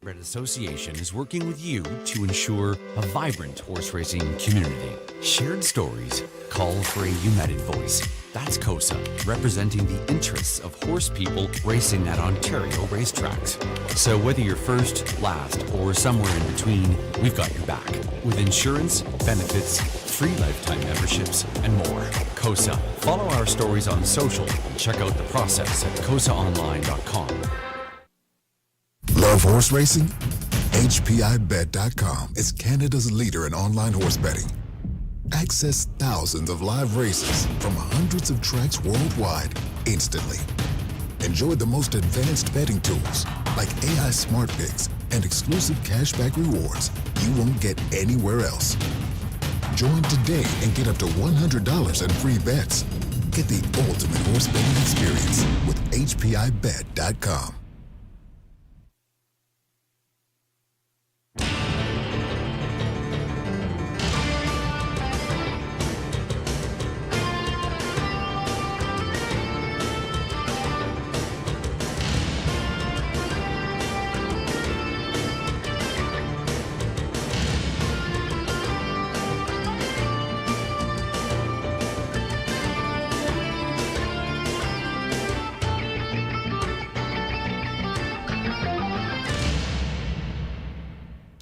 Red Association is working with you to ensure a vibrant horse racing community. Shared stories call for a united voice. That's COSA, representing the interests of horse people racing at Ontario racetracks. So whether you're first, last, or somewhere in between, we've got your back. With insurance, benefits, free lifetime memberships, and more. COSA. Follow our stories on social and check out the process at cosaonline.com. Love horse racing? HPIBet.com is Canada's leader in online horse betting. Access thousands of live races from hundreds of tracks worldwide instantly. Enjoy the most advanced betting tools like AI Smart Picks and exclusive cashback rewards you won't get anywhere else. Join today and get up to $100 in free bets. Get the ultimate horse betting experience with HPIBet.com.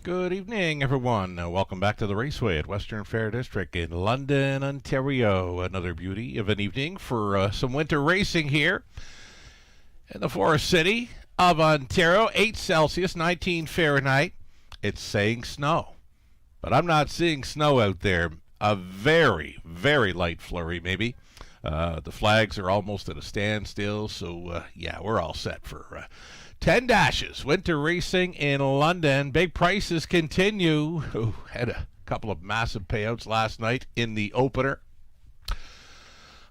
Good evening, everyone. Welcome back to the Raceway at Western Fair District in London, Ontario. Another beauty of an evening for some winter racing here in the Forest City of Ontario. 8 Celsius, 19 Fahrenheit. It's saying snow, but I'm not seeing snow out there. A very, very light flurry, maybe. The flags are almost at a standstill, so yeah, we're all set for 10 dashes, winter racing in London. Big prices continue. Had a couple of massive payouts last night in the opener.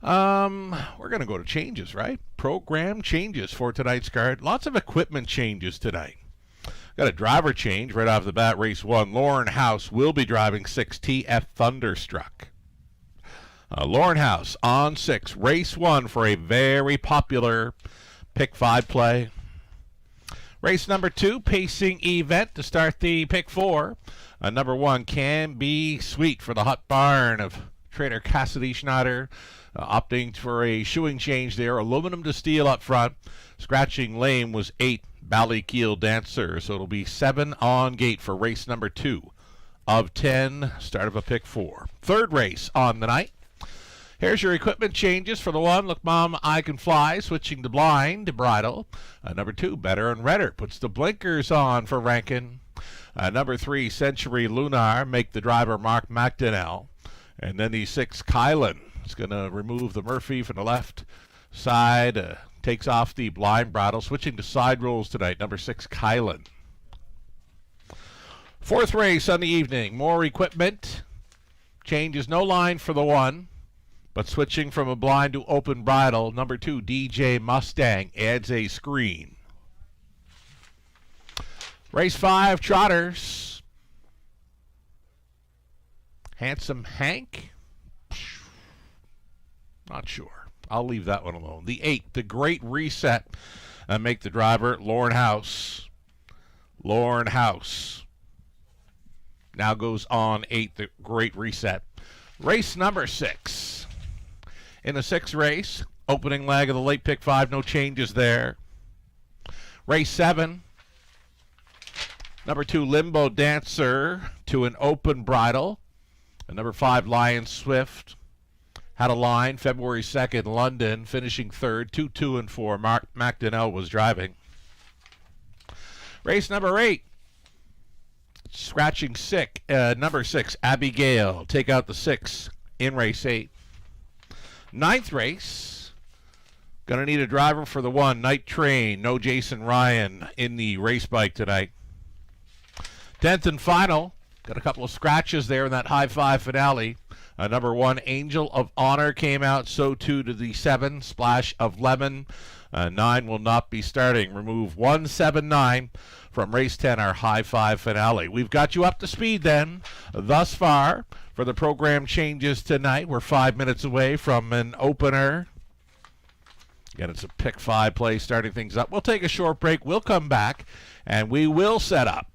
We're going to go to changes, right? Program changes for tonight's card. Lots of equipment changes tonight. Got a driver change right off the bat. Race 1, Lauren House will be driving 6 TF Thunderstruck. Lauren House on 6. Race 1 for a very popular pick 5 play. Race number 2, pacing event to start the pick 4. Number 1, Can Be Sweet for the Hot Barn of trainer Cassidy Schneider. Opting for a shoeing change there. Aluminum to steel up front. Scratching lame was 8, Ballykeel Dancer. So it'll be 7 on gate for race number 2 of 10. Start of a pick 4. Third race on the night. Here's your equipment changes for the 1, Look Mom, I Can Fly, switching to blind to bridle. Number 2, Better and Redder, puts the blinkers on for Rankin. Number 3, Century Lunar, make the driver Mark McDonnell. And then the 6, Kylan, is going to remove the Murphy from the left side, takes off the blind bridle, switching to side rolls tonight, number 6, Kylan. Fourth race on the evening, more equipment. Changes, no line for the 1. But switching from a blind to open bridle, number 2, DJ Mustang, adds a screen. Race 5, Trotters. Handsome Hank? Not sure. I'll leave that one alone. The 8, The Great Reset, make the driver Lauren House. Lauren House now goes on 8, The Great Reset. Race number 6. In the 6th race, opening leg of the late pick 5, no changes there. Race 7, number 2, Limbo Dancer to an open bridle. And number 5, Lion Swift had a line February 2nd, London, finishing 3rd, 2, 2, and 4. Mark McDonnell was driving. Race number 8, scratching sick, number 6, Abigail, take out the 6 in race 8. 9th race, going to need a driver for the 1, Night Train, no Jason Ryan in the race bike tonight. 10th and final, got a couple of scratches there in that high 5 finale. Number 1, Angel of Honor came out, so too to the 7, Splash of Lemon. 9 will not be starting. Remove 179 from race 10, our high 5 finale. We've got you up to speed then, thus far, for the program changes tonight. We're 5 minutes away from an opener. Again, it's a pick 5 play starting things up. We'll take a short break. We'll come back, and we will set up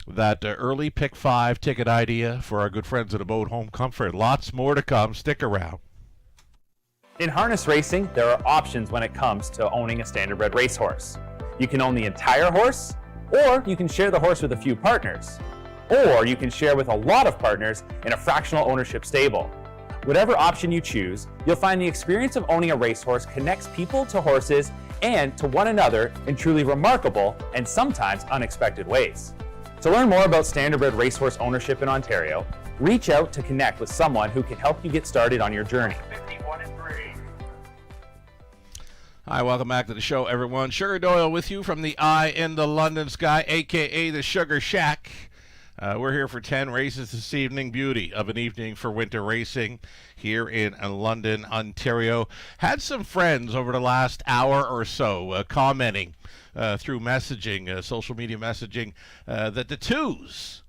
that early pick 5 ticket idea for our good friends at Abode Home Comfort. Lots more to come. Stick around. In harness racing, there are options when it comes to owning a standardbred racehorse. You can own the entire horse, or you can share the horse with a few partners, or you can share with a lot of partners in a fractional ownership stable. Whatever option you choose, you'll find the experience of owning a racehorse connects people to horses and to one another in truly remarkable and sometimes unexpected ways. To learn more about standardbred racehorse ownership in Ontario, reach out to connect with someone who can help you get started on your journey. 51 and 3. Hi, welcome back to the show, everyone. Sugar Doyle with you from the Eye in the London Sky, a.k.a. the Sugar Shack. We're here for 10 races this evening. Beauty of an evening for winter racing here in London, Ontario. Had some friends over the last hour or so commenting through messaging, social media messaging, that the twos,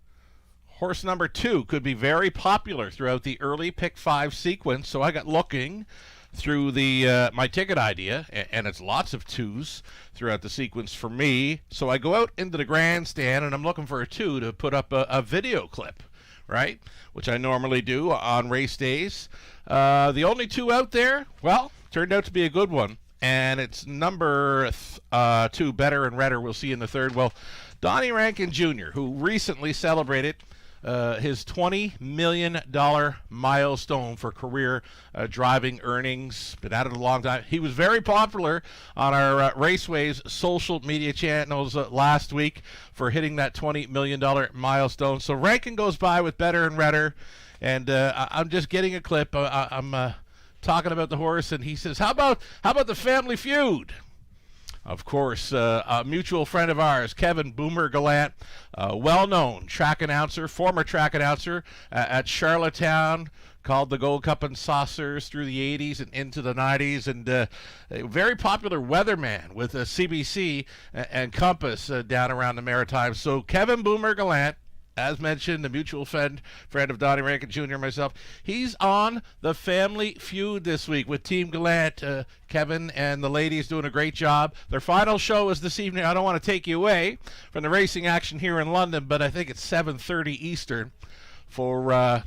horse number 2, could be very popular throughout the early pick 5 sequence. So I got looking through the my ticket idea, and it's lots of twos throughout the sequence for me. So I go out into the grandstand, and I'm looking for a 2 to put up a video clip, right? Which I normally do on race days. The only 2 out there, well, turned out to be a good one, and it's number 2, Better and Redder. We'll see in the third. Well, Donnie Rankin Jr., who recently celebrated his $20 million milestone for career driving earnings. Been at it a long time. He was very popular on our Raceways social media channels last week for hitting that $20 million milestone. So Rankin goes by with Better and Redder, and I'm just getting a clip. I'm talking about the horse, and he says, "How about the Family Feud?" Of course, a mutual friend of ours, Kevin Boomer Gallant, well-known track announcer, former track announcer at Charlottetown, called the Gold Cup and Saucers through the 80s and into the 90s, and a very popular weatherman with CBC and Compass down around the Maritimes. So Kevin Boomer Gallant, as mentioned, the mutual friend of Donnie Rankin Jr. and myself, he's on the Family Feud this week with Team Gallant. Kevin and the ladies doing a great job. Their final show is this evening. I don't want to take you away from the racing action here in London, but I think it's 7:30 Eastern for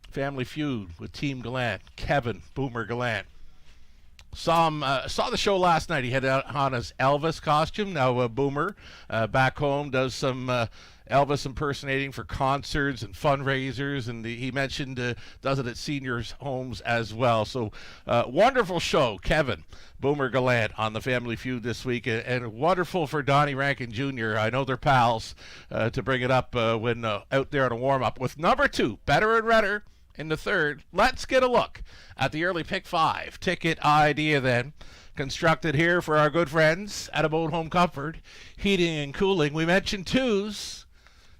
Family Feud with Team Gallant, Kevin Boomer Gallant. Saw the show last night. He had on his Elvis costume. Now Boomer back home does some Elvis impersonating for concerts and fundraisers, and he mentioned does it at seniors' homes as well. So wonderful show, Kevin Boomer Gallant on the Family Feud this week, and wonderful for Donnie Rankin Jr. I know they're pals to bring it up when out there in a warm-up with number 2, Better and Redder, in the third. Let's get a look at the early pick 5 ticket idea then, constructed here for our good friends at Abode Home Comfort, Heating and Cooling. We mentioned twos.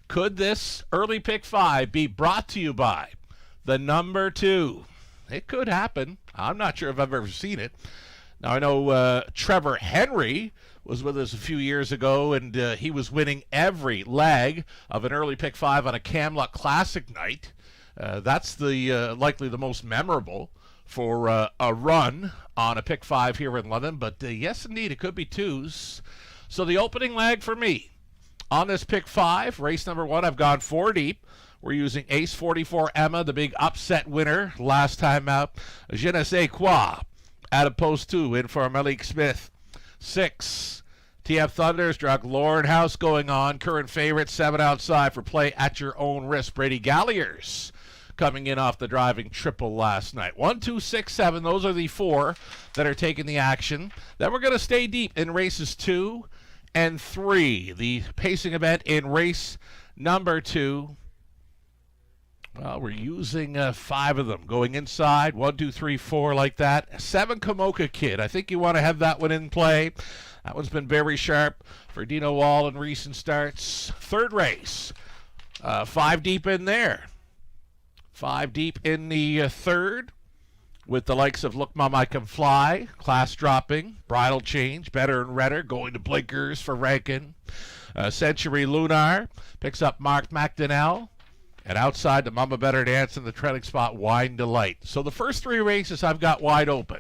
Could this early pick 5 be brought to you by the number 2? It could happen. I'm not sure if I've ever seen it. Now, I know Trevor Henry was with us a few years ago, and he was winning every leg of an early pick 5 on a Camluck Classic night. That's the likely the most memorable for a run on a pick 5 here in London. But yes, indeed, it could be twos. So the opening leg for me on this pick 5, race number 1, I've gone 4 deep. We're using Ace 44 Emma, the big upset winner last time out. Je ne sais quoi out of post 2 in for Malik Smith. 6, TF Thunderstruck, Lord House going on. Current favorite, 7 outside for play at your own risk. Brady Galliers coming in off the driving triple last night. 1, 2, 6, 7. Those are the 4 that are taking the action. Then we're going to stay deep in races 2 and 3. The pacing event in race number 2. Well, we're using 5 of them going inside. 1, 2, 3, 4 like that. 7 Kamoka Kid. I think you want to have that one in play. That one's been very sharp for Dino Wall in recent starts. Third race. 5 deep in there. 5 deep in the third with the likes of Look Mom I Can Fly, Class Dropping, Bridal Change, Better and Redder, going to blinkers for Rankin. Century Lunar picks up Mark McDonnell. And outside the Mama Better Dance in the trailing spot, Wine Delight. So the first 3 races I've got wide open.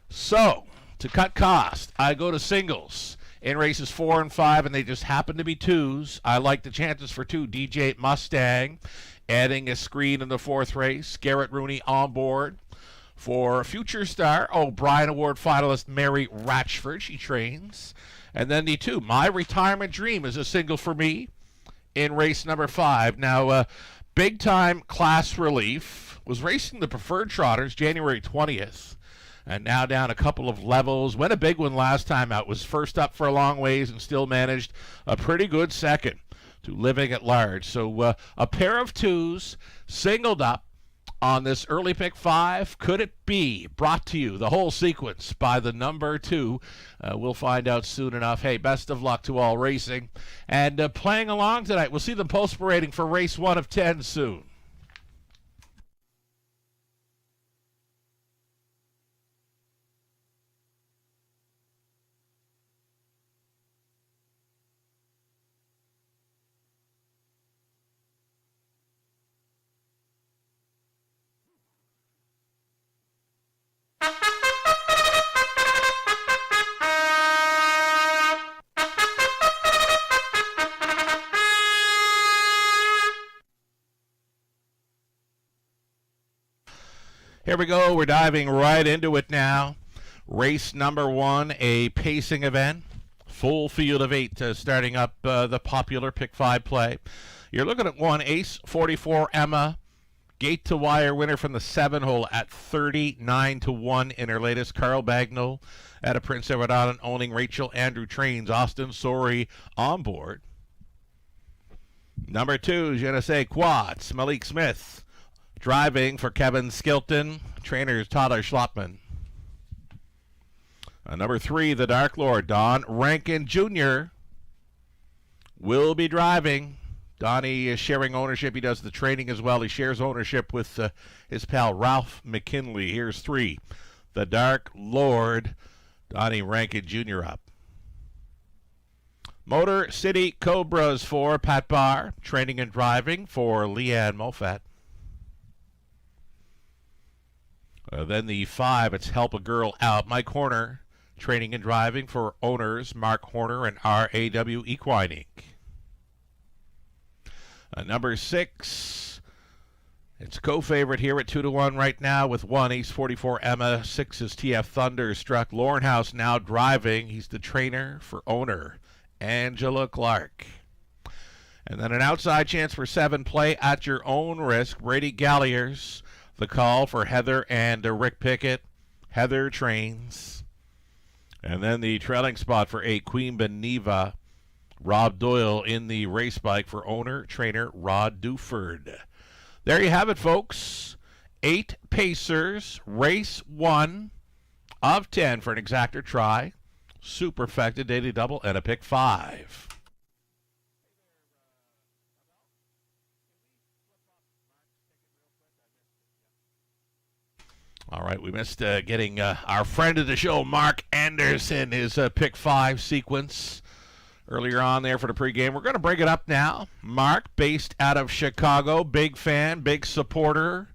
So to cut cost, I go to singles. In races 4 and 5, and they just happen to be twos, I like the chances for 2. DJ Mustang, adding a screen in the 4th race. Garrett Rooney on board. For Future Star, O'Brien Award finalist Mary Ratchford, she trains. And then the 2, My Retirement Dream, is a single for me in race number 5. Now, Big Time Class Relief was racing the Preferred Trotters January 20th, and now down a couple of levels. Went a big one last time out, was first up for a long ways and still managed a pretty good second to Living at Large. So a pair of twos singled up on this early pick 5. Could it be? Brought to you, the whole sequence, by the number 2. We'll find out soon enough. Hey, best of luck to all racing. And playing along tonight, we'll see them post-parading for race 1 of 10 soon. Here we go. We're diving right into it now. Race number 1, a pacing event. Full field of 8 starting up the popular pick 5 play. You're looking at 1, Ace 44 Emma. Gate to wire winner from the 7 hole at 39-1 in her latest. Carl Bagnall at a Prince Edward Island owning Rachel Andrew trains. Austin Sorey on board. Number 2, Je ne sais Quads. Malik Smith driving for Kevin Skilton. Trainers Tyler Schlotman. Number 3, the Dark Lord, Don Rankin Jr. will be driving. Donnie is sharing ownership. He does the training as well. He shares ownership with his pal Ralph McKinley. Here's 3, the Dark Lord, Donnie Rankin Jr. up. Motor City Cobras for Pat Barr. Training and driving for Leanne Moffat. Then the 5, it's Help a Girl Out. Mike Horner, training and driving for owners Mark Horner and RAW Equine Inc. Number 6, it's co-favorite here at 2-1 right now with 1, Ace 44 Emma. 6 is TF Thunderstruck. Lorenhouse now driving. He's the trainer for owner Angela Clark. And then an outside chance for 7, play at your own risk. Brady Galliers, the call for Heather and Rick Pickett. Heather trains. And then the trailing spot for 8, Queen Beneva. Rob Doyle in the race bike for owner, trainer Rod Duford. There you have it, folks. 8 pacers, race 1 of 10 for an exactor try. Superfecta, daily double, and a pick 5. All right, we missed getting our friend of the show, Mark Anderson, his pick 5 sequence earlier on there for the pregame. We're going to bring it up now. Mark, based out of Chicago, big fan, big supporter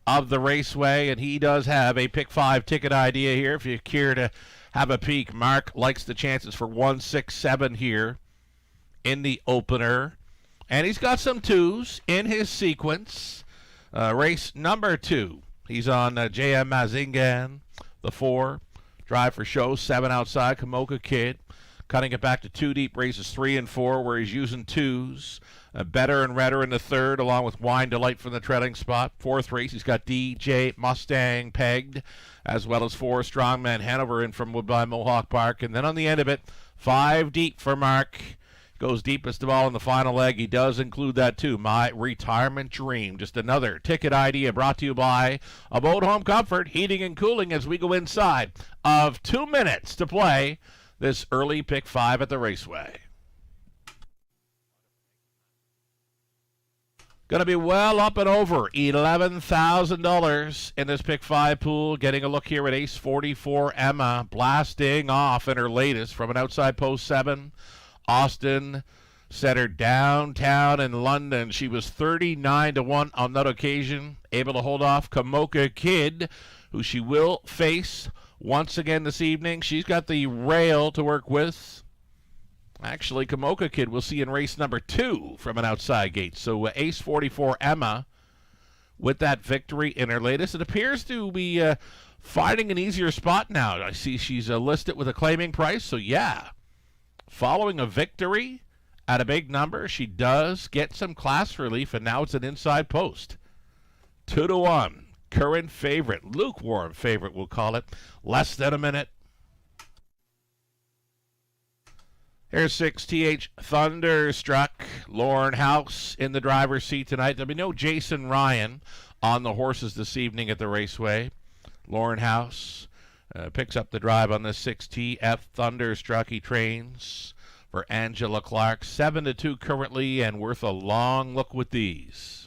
of the Raceway, and he does have a pick 5 ticket idea here. If you care to have a peek, Mark likes the chances for 1, 6, 7 here in the opener. And he's got some 2s in his sequence. Race number 2. He's on J.M. Mazingan, the 4. Drive for show, 7 outside, Kamoka Kid. Cutting it back to 2 deep, races 3 and 4, where he's using 2s. Better and Redder in the 3rd, along with Wine Delight from the trailing spot. 4th race, he's got DJ Mustang pegged, as well as 4 Strongman Hanover in from Woodbine Mohawk Park. And then on the end of it, 5 deep for Mark. Goes deepest of all in the final leg. He does include that too. My Retirement Dream. Just another ticket idea brought to you by Abode Home Comfort, Heating and Cooling, as we go inside of 2 minutes to play this early pick 5 at the Raceway. Going to be well up and over $11,000 in this pick 5 pool. Getting a look here at Ace 44 Emma, blasting off in her latest from an outside post 7. Austin set her downtown in London. She was 39-1 on that occasion, able to hold off Kamoka Kid, who she will face once again this evening. She's got the rail to work with. Actually, Kamoka Kid we'll see in race number 2 from an outside gate. So Ace 44 Emma with that victory in her latest. It appears to be finding an easier spot now. I see she's listed with a claiming price. So yeah, following a victory at a big number, she does get some class relief, and now it's an inside post. 2-1. Current favorite, lukewarm favorite, we'll call it. Less than a minute. Here's 6TH Thunderstruck. Lauren House in the driver's seat tonight. There'll be no Jason Ryan on the horses this evening at the Raceway. Lauren House picks up the drive on the 6TF Thunderstruck. He trains for Angela Clark. 7-2 currently, and worth a long look with these.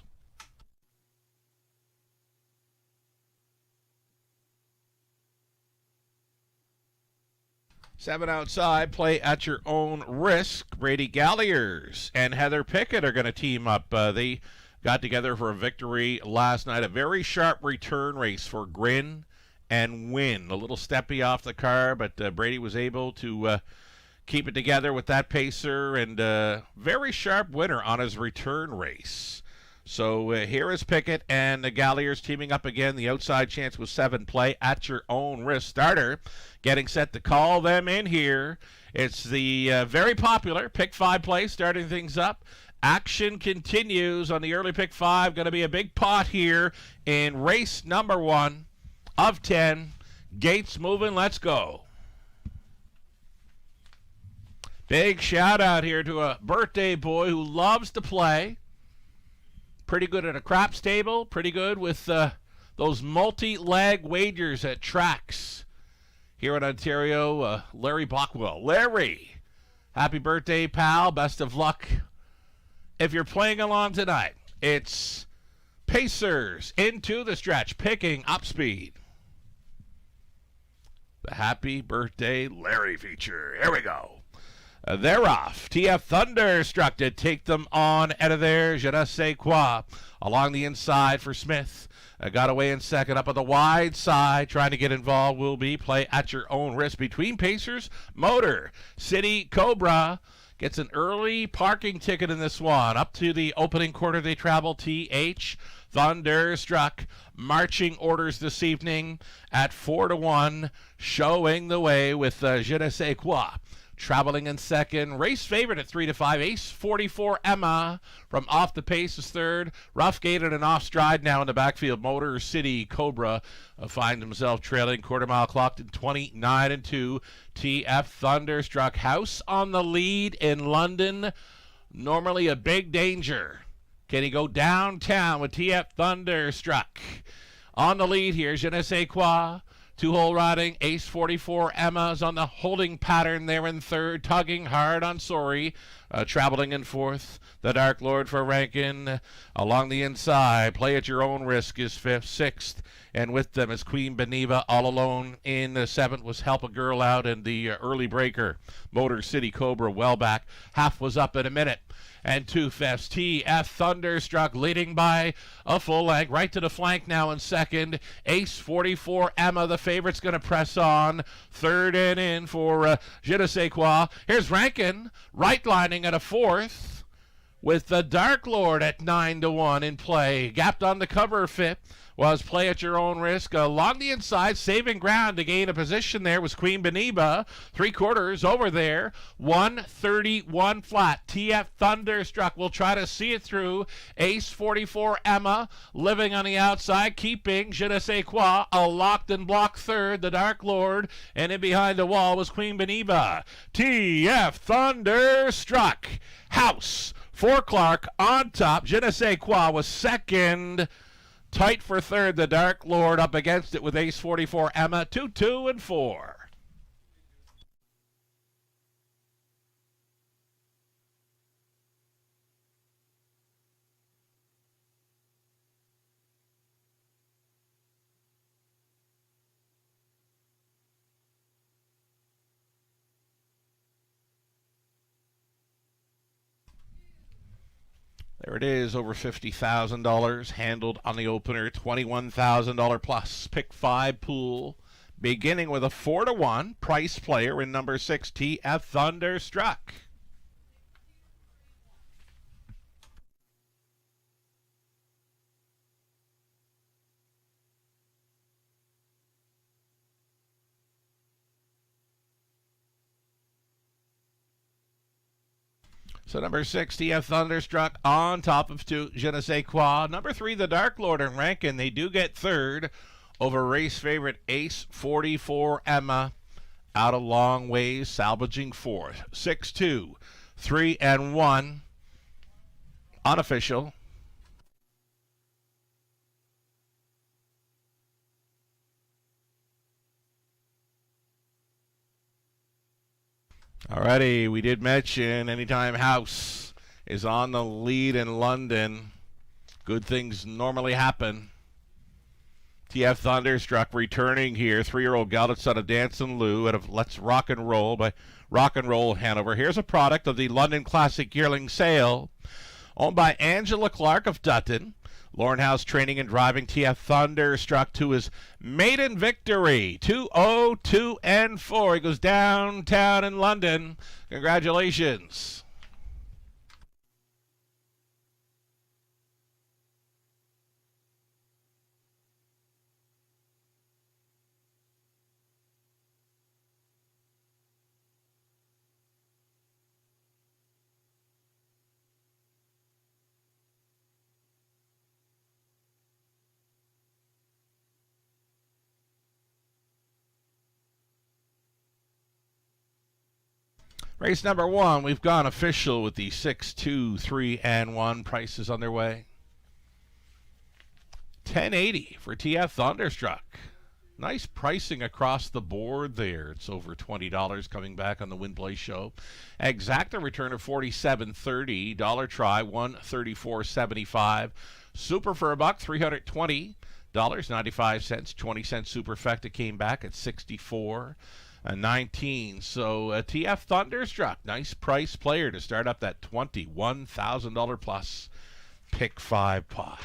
Seven outside, play at your own risk. Brady Galliers and Heather Pickett are going to team up. They got together for a victory last night. A very sharp return race for Grin and Win. A little steppy off the car, but Brady was able to keep it together with that pacer, and very sharp winner on his return race. So here is Pickett and the Galliers teaming up again. The outside chance was 7. Play at your own risk. Starter getting set to call them in here. It's the very popular Pick 5 play starting things up. Action continues on the early Pick 5. Going to be a big pot here in race number 1 of 10. Gates moving. Let's go. Big shout out here to a birthday boy who loves to play. Pretty good at a craps table. Pretty good with those multi-leg wagers at tracks here in Ontario. Larry Bockwell. Larry, happy birthday, pal. Best of luck. If you're playing along tonight, it's Pacers into the stretch, picking up speed. The happy birthday Larry feature. Here we go. They're off. TF Thunderstruck to take them on out of there. Je ne sais quoi. Along the inside for Smith. Got away in second. Up on the wide side. Trying to get involved will be play at your own risk. Between Pacers, Motor City Cobra gets an early parking ticket in this one. Up to the opening quarter they travel. TH Thunderstruck marching orders this evening at 4-1. Showing the way with Je ne sais quoi. Traveling in second. Race favorite at 3-5. Ace 44 Emma from off the pace is third. Rough gated and off stride now in the backfield. Motor City Cobra finds himself trailing. Quarter mile clocked in 29-2. TF Thunderstruck. House on the lead in London. Normally a big danger. Can he go downtown with TF Thunderstruck? On the lead here, Je ne sais quoi. 2-hole riding, Ace 44 Emma's on the holding pattern there in third, tugging hard on Sorry, traveling in fourth. The Dark Lord for Rankin along the inside. Play at your own risk is fifth, sixth, and with them is Queen Beneva all alone in the seventh was Help a Girl Out and the early breaker. Motor City Cobra well back. Half was up in a minute. And 2 fifths. TF Thunderstruck leading by a full length. Right to the flank now in second. Ace 44 Emma, the favorite's going to press on. Third and in for Je ne sais quoi. Here's Rankin, right lining at a fourth. With the Dark Lord at 9-1 in play. Gapped on the cover fifth was play at your own risk. Along the inside, saving ground to gain a position there was Queen Beneva. 3/4 over there. 131 flat. TF Thunderstruck will try to see it through. Ace 44 Emma living on the outside, keeping Je ne sais quoi. A locked and blocked third, the Dark Lord. And in behind the wall was Queen Beneva. TF Thunderstruck. House for Clark on top. Je ne sais quoi was second. Tight for third, the Dark Lord up against it with Ace 44 Emma. 2-2 and 4. There it is, over $50,000 handled on the opener, $21,000 plus. Pick 5 pool, beginning with a 4-1 price player in number 6, TF Thunderstruck. So number 6, TF Thunderstruck on top of 2, Je ne sais quoi. Number 3, the Dark Lord and Rankin. They do get third over race favorite Ace 44 Emma. Out a long ways, salvaging fourth. 6-2, 3-1. Unofficial. Alrighty, we did mention anytime House is on the lead in London, good things normally happen. TF Thunderstruck returning here, 3-year-old gelded son of Dancin' Lou out of Let's Rock and Roll by Rock and Roll Hanover. Here's a product of the London Classic Yearling Sale, owned by Angela Clark of Dutton. Lauren House training and driving TF Thunderstruck to his maiden victory. 2-0-2-4. He goes downtown in London. Congratulations. Race number 1, we've gone official with the 6-2-3-1 prices on their way. $10.80 for TF Thunderstruck. Nice pricing across the board there. It's over $20 coming back on the Win Play show. Exacta return of $47.30. Dollar try $134.75. Super for $1, $320. $95, 20 cents superfecta came back at 64. 19. So TF Thunderstruck, nice price player to start up that $21,000 plus pick 5 pot.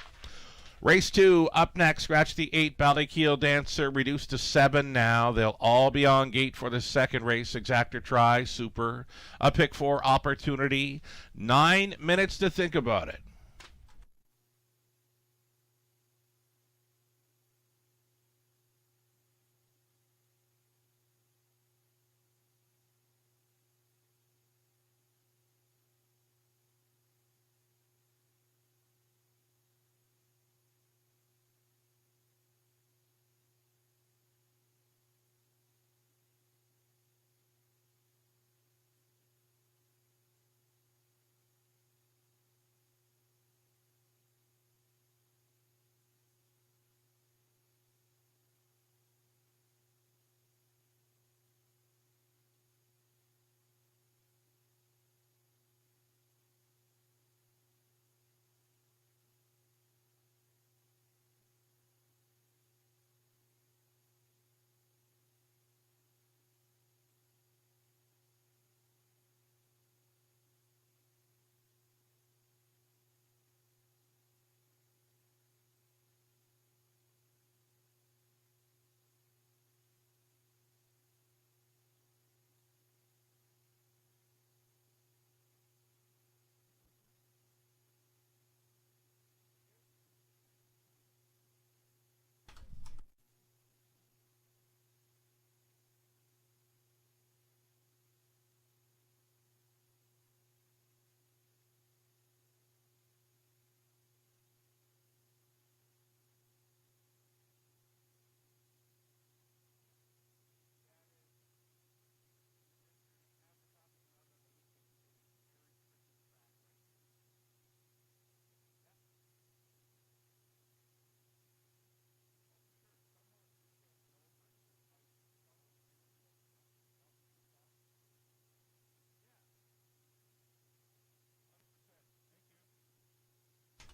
Race 2 up next. Scratch the 8 Ballykeel Dancer reduced to 7 now. They'll all be on gate for the second race. Exacta try, super. A pick 4 opportunity. 9 minutes to think about it.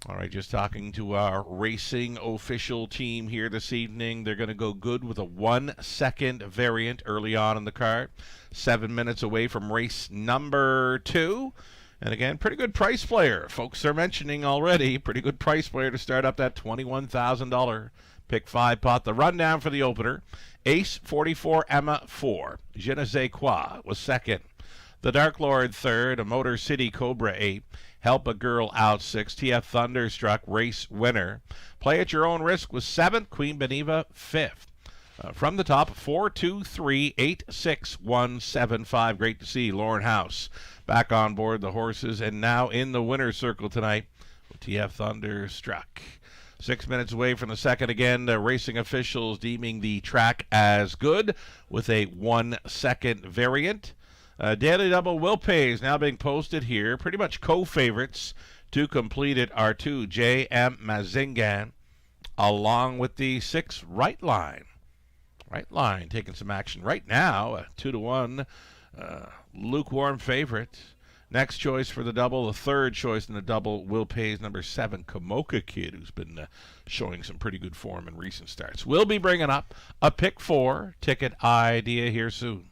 All right, just talking to our racing official team here this evening. They're going to go good with a 1-second variant early on in the card. 7 minutes away from race number 2. And again, pretty good price player. Folks are mentioning already, pretty good price player to start up that $21,000 pick 5 pot. The rundown for the opener. Ace 44 Emma 4. Je ne sais quoi was second. The Dark Lord third. A Motor City Cobra 8. Help a Girl Out 6. TF Thunderstruck race winner. Play at Your Own Risk was 7th. Queen Beneva 5th. From the top, 4, 2, 3, 8, 6, 1, 7, 5. Great to see Lauren House back on board the horses and now in the winner's circle tonight with TF Thunderstruck. 6 minutes away from the second again. Racing officials deeming the track as good with a 1 second variant. Daily Double Will Pay is now being posted here. Pretty much co-favorites to complete it are 2 J.M. Mazingan along with the 6 Right Line. Right Line taking some action right now. 2-1 lukewarm favorite. Next choice for the double, the third choice in the double, Will Pay's number 7, Kamoka Kid, who's been showing some pretty good form in recent starts. We'll be bringing up a pick 4 ticket idea here soon.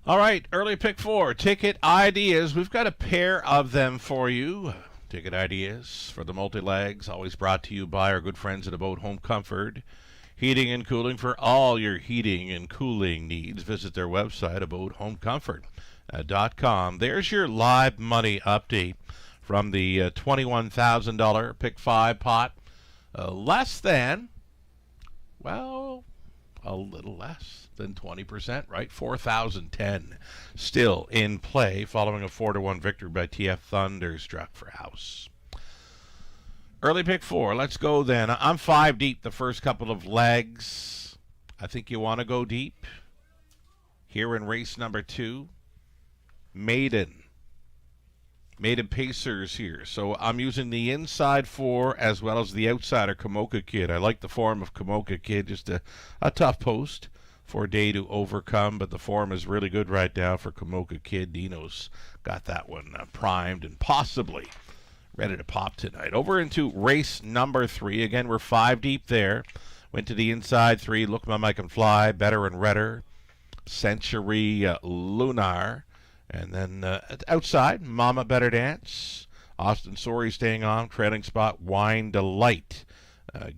All right, early pick 4, ticket ideas. We've got a pair of them for you. Ticket ideas for the multi-legs, always brought to you by our good friends at About Home Comfort. Heating and cooling for all your heating and cooling needs. Visit their website, abouthomecomfort.com. There's your live money update from the $21,000 pick 5 pot. Less than, well, a little less than 20%, right? 4,010 still in play following a 4-1 victory by TF Thunderstruck for House. Early pick 4. Let's go then. I'm 5 deep the first couple of legs. I think you want to go deep. Here in race number 2, Maiden Pacers here. So I'm using the inside 4 as well as the outsider Kamoka Kid. I like the form of Kamoka Kid. Just a tough post for Day to overcome, but the form is really good right now for Kamoka Kid. Dino's got that one primed and possibly ready to pop tonight. Over into race number 3. Again, we're 5 deep there. Went to the inside 3. Look, Mama, I Can Fly. Better and Redder. Century Lunar. And then outside, Mama Better Dance. Austin Sorry staying on. Trailing spot, Wine Delight.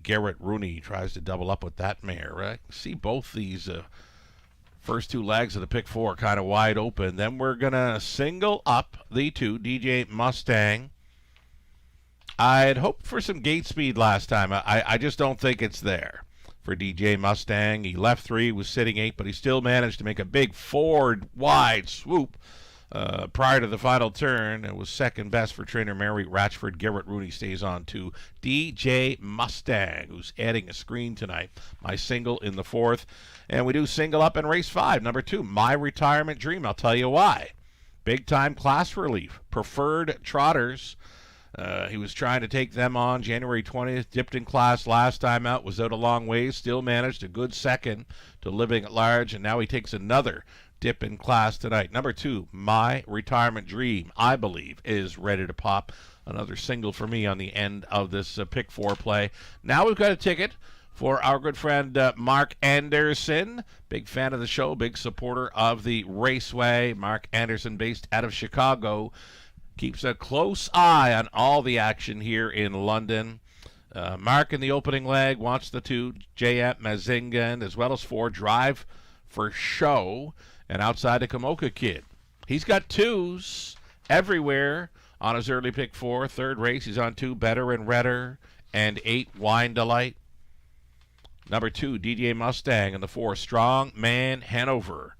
Garrett Rooney tries to double up with that mare. Right? See both these first 2 legs of the pick 4 kind of wide open. Then we're going to single up the 2, DJ Mustang. I'd hoped for some gate speed last time. I just don't think it's there for DJ Mustang. He left 3, was sitting 8, but he still managed to make a big forward wide swoop prior to the final turn. It was second best for trainer Mary Ratchford. Garrett Rooney stays on to DJ Mustang, who's adding a screen tonight. My single in the 4th. And we do single up in race 5, number 2, My Retirement Dream. I'll tell you why. Big time class relief. Preferred Trotters. He was trying to take them on January 20th. Dipped in class last time out. Was out a long ways. Still managed a good second to Living at Large. And now he takes another dip in class tonight. Number 2, My Retirement Dream, I believe, is ready to pop. Another single for me on the end of this pick 4 play. Now we've got a ticket for our good friend Mark Anderson. Big fan of the show, big supporter of the Raceway. Mark Anderson, based out of Chicago, keeps a close eye on all the action here in London. Mark in the opening leg wants the 2, J.M. Mazingan, as well as 4, Drive for Show, and outside the Kamoka Kid. He's got 2s everywhere on his early pick 4. Third race, he's on 2, Better and Redder, and 8, Wine Delight. Number 2, DDA Mustang, and the 4, Strong Man Hanover.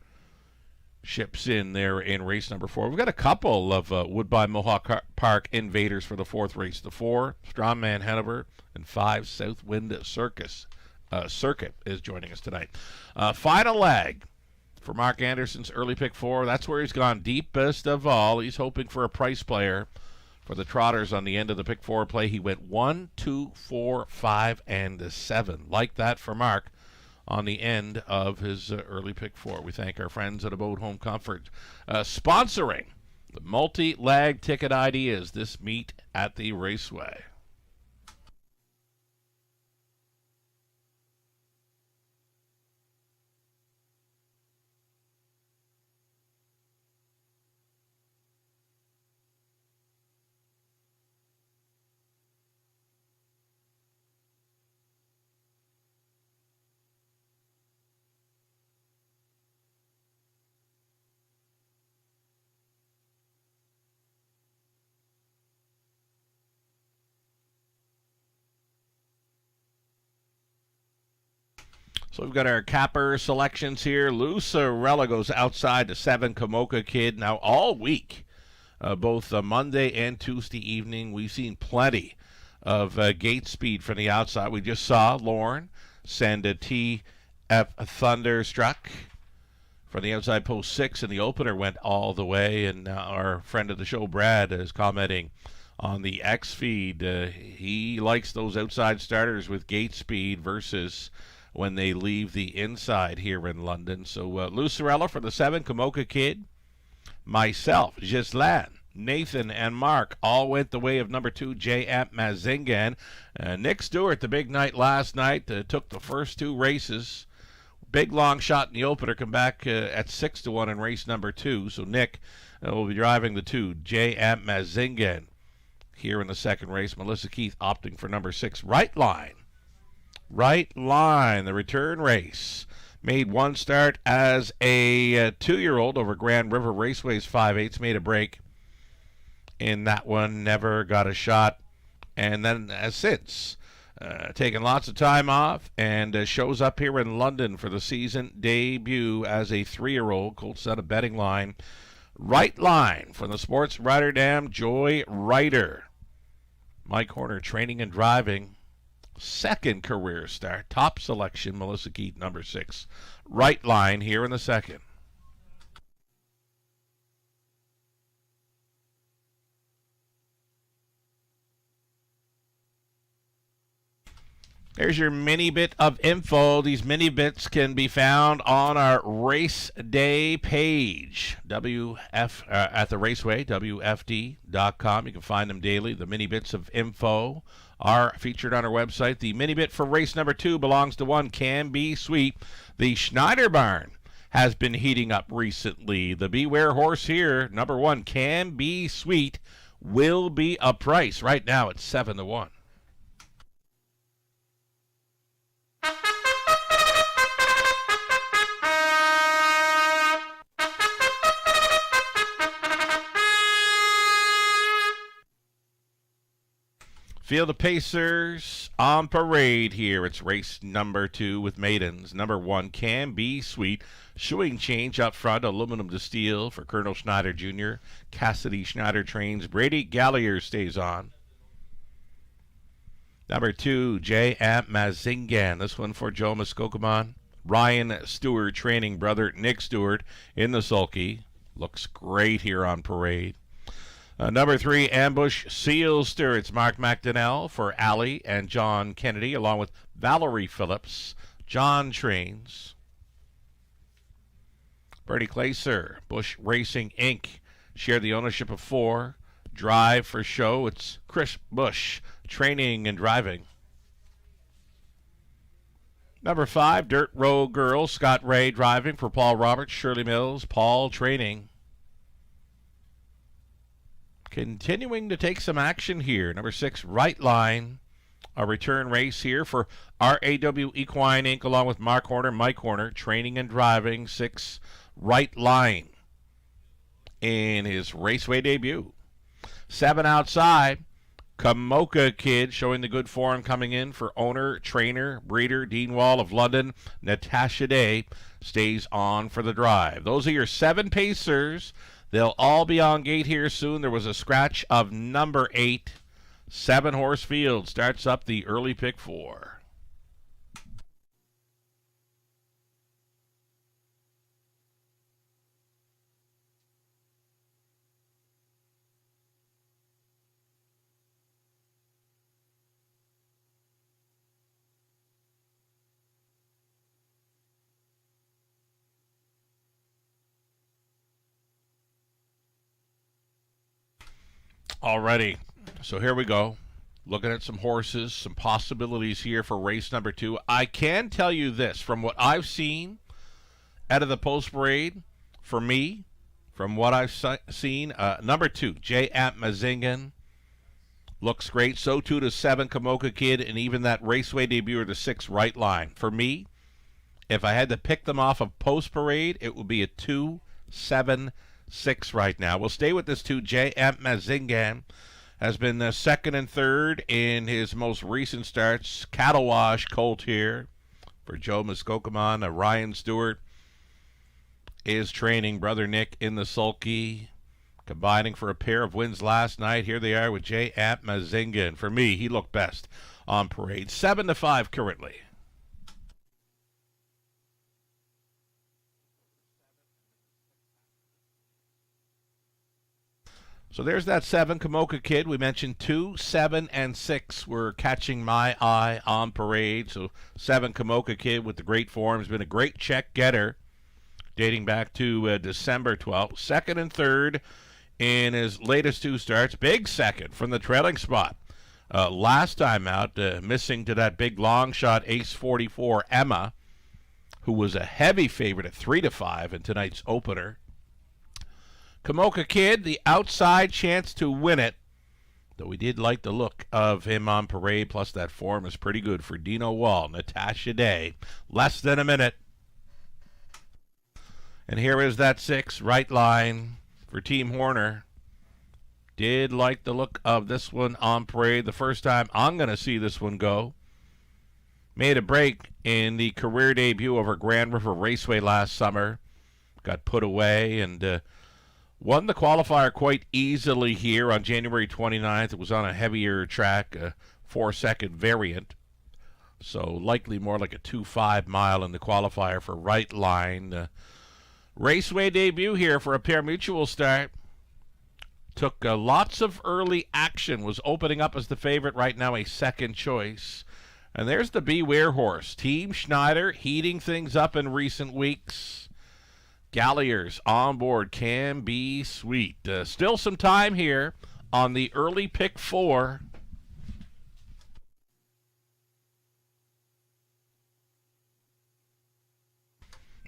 Ships in there in race number 4. We've got a couple of Woodbine Mohawk Park invaders for the 4th race. The 4, Strongman Hanover, and 5, Southwind Circuit is joining us tonight. Final leg for Mark Anderson's early pick 4. That's where he's gone deepest of all. He's hoping for a price player for the Trotters on the end of the pick 4 play. He went 1, 2, 4, 5, and 7. Like that for Mark on the end of his early pick 4. We thank our friends at Abode Home Comfort sponsoring the multi-lag ticket ideas this meet at the Raceway. So we've got our capper selections here. Lou Sorella goes outside to 7, Kamoka Kid. Now all week, both Monday and Tuesday evening, we've seen plenty of gate speed from the outside. We just saw Lauren send a TF Thunderstruck from the outside post 6, and the opener went all the way. And our friend of the show, Brad, is commenting on the X feed. He likes those outside starters with gate speed versus when they leave the inside here in London. So Lou Sorella for the 7, Kamoka Kid. Myself, Ghislaine, Nathan, and Mark all went the way of number 2, J.M. Mazingan. Nick Stewart, the big night last night, took the first 2 races. Big long shot in the opener, come back at 6-1 in race number 2. So Nick will be driving the 2, J.M. Mazingan. Here in the second race, Melissa Keith opting for number 6, Right Line. Right Line, the return race. Made one start as a 2-year-old over Grand River Raceway's 5/8. Made a break in that one, never got a shot. And then since taken lots of time off and shows up here in London for the season debut as a 3-year-old. Colt set a betting line. Right Line from the Sports Rotterdam Joy Rider. Mike Horner training and driving. Second career start. Top selection, Melissa Keith, number 6. Right Line here in the second. There's your mini bit of info. These mini bits can be found on our race day page, at the Raceway, WFD.com. You can find them daily. The mini bits of info are featured on our website. The mini bit for race number 2 belongs to 1, Can Be Sweet. The Schneider Barn has been heating up recently. The Beware horse here, number 1, Can Be Sweet, will be a price. Right now it's 7-1. Field of Pacers on parade here. It's race number 2 with maidens. Number 1, Can Be Sweet. Shoeing change up front, aluminum to steel for Colonel Schneider Jr. Cassidy Schneider trains. Brady Gallier stays on. Number 2, J.M. Mazingan. This one for Joe Muskokamon. Ryan Stewart training brother Nick Stewart in the sulky. Looks great here on parade. Number 3, Ambush Sealster. It's Mark McDonnell for Allie and John Kennedy, along with Valerie Phillips. John trains. Bertie Claser, Bush Racing Inc. share the ownership of 4. Drive for Show. It's Chris Bush training and driving. Number 5, Dirt Road Girl, Scott Ray driving for Paul Roberts, Shirley Mills, Paul training. Continuing to take some action here. Number 6, Right Line. A return race here for RAW Equine Inc. along with Mark Horner, Mike Horner, training and driving. 6, Right Line in his Raceway debut. 7, Outside. Kamoka Kid showing the good form coming in for owner, trainer, breeder, Dean Wall of London. Natasha Day stays on for the drive. Those are your 7 pacers. They'll all be on gate here soon. There was a scratch of number 8. 7-horse field starts up the early pick 4. Alrighty, so here we go. Looking at some horses, some possibilities here for race number 2. I can tell you this, from what I've seen out of the post parade, for me, from what I've seen, number 2, J. Amp Mazingan, looks great. So too does 7, Kamoka Kid, and even that Raceway debut of the 6, Right Line. For me, if I had to pick them off of post parade, it would be a 2, 7, 6 right now. We'll stay with this 2. J. Amp Mazingan has been second and third in his most recent starts. Cattle Wash colt here for Joe Muskokamon. Ryan Stewart is training Brother Nick in the sulky, combining for a pair of wins last night. Here they are with J. Amp Mazingan. For me, he looked best on parade. 7-5 currently. So there's that 7, Kamoka Kid. We mentioned 2, 7, and 6 were catching my eye on parade. So 7, Kamoka Kid with the great form has been a great check getter dating back to December 12th. Second and third in his latest 2 starts. Big second from the trailing spot. Last time out, missing to that big long shot Ace 44 Emma, who was a heavy favorite at 3-5 in tonight's opener. Kamoka Kid, the outside chance to win it, though we did like the look of him on parade, plus that form is pretty good for Dino Wall. Natasha Day, less than a minute. And here is that 6, Right Line for Team Horner. Did like the look of this one on parade. The first time I'm going to see this one go. Made a break in the career debut over Grand River Raceway last summer. Got put away and won the qualifier quite easily here on January 29th. It was on a heavier track, a 4-second variant. So likely more like a 2.5 mile in the qualifier for Right Line. Raceway debut here for a pari-mutuel start. Took lots of early action. Was opening up as the favorite, right now a second choice. And there's the Beware horse. Team Schneider heating things up in recent weeks. Galliers on board can be sweet. Still some time here on the early pick 4.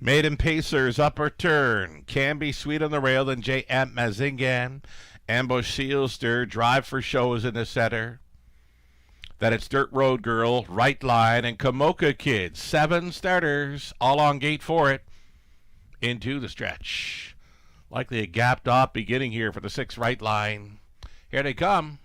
Maiden Pacers upper turn. Can be sweet on the rail. Then J. Amp Mazingan. Ambush Sealster. Drive for Show is in the center. Then it's Dirt Road Girl, Right Line, and Kamoka Kid. 7 starters, all on gate for it. Into the stretch. Likely a gapped off beginning here for the 6, Right Line. Here they come.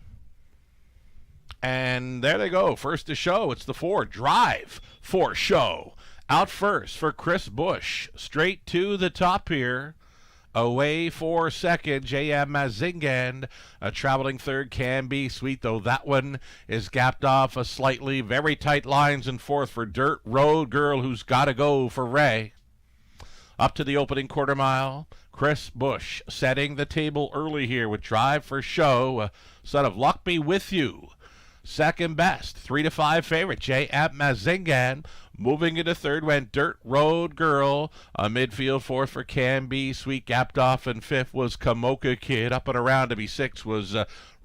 And there they go. First to show. It's the 4, Drive for Show. Out first for Chris Bush. Straight to the top here. Away for second, J.M. Mazingan. A traveling third, Can Be Sweet, though that one is gapped off a slightly. Very tight lines in fourth for Dirt Road Girl, who's got to go for Ray. Up to the opening quarter mile, Chris Bush setting the table early here with Drive for Show. Son of Luck Be With You second best. 3-5 favorite, J.M. Mazingan. Moving into third went Dirt Road Girl. Midfield fourth for Canby Sweet. Gapped off, and fifth was Kamoka Kid. Up and around to be sixth was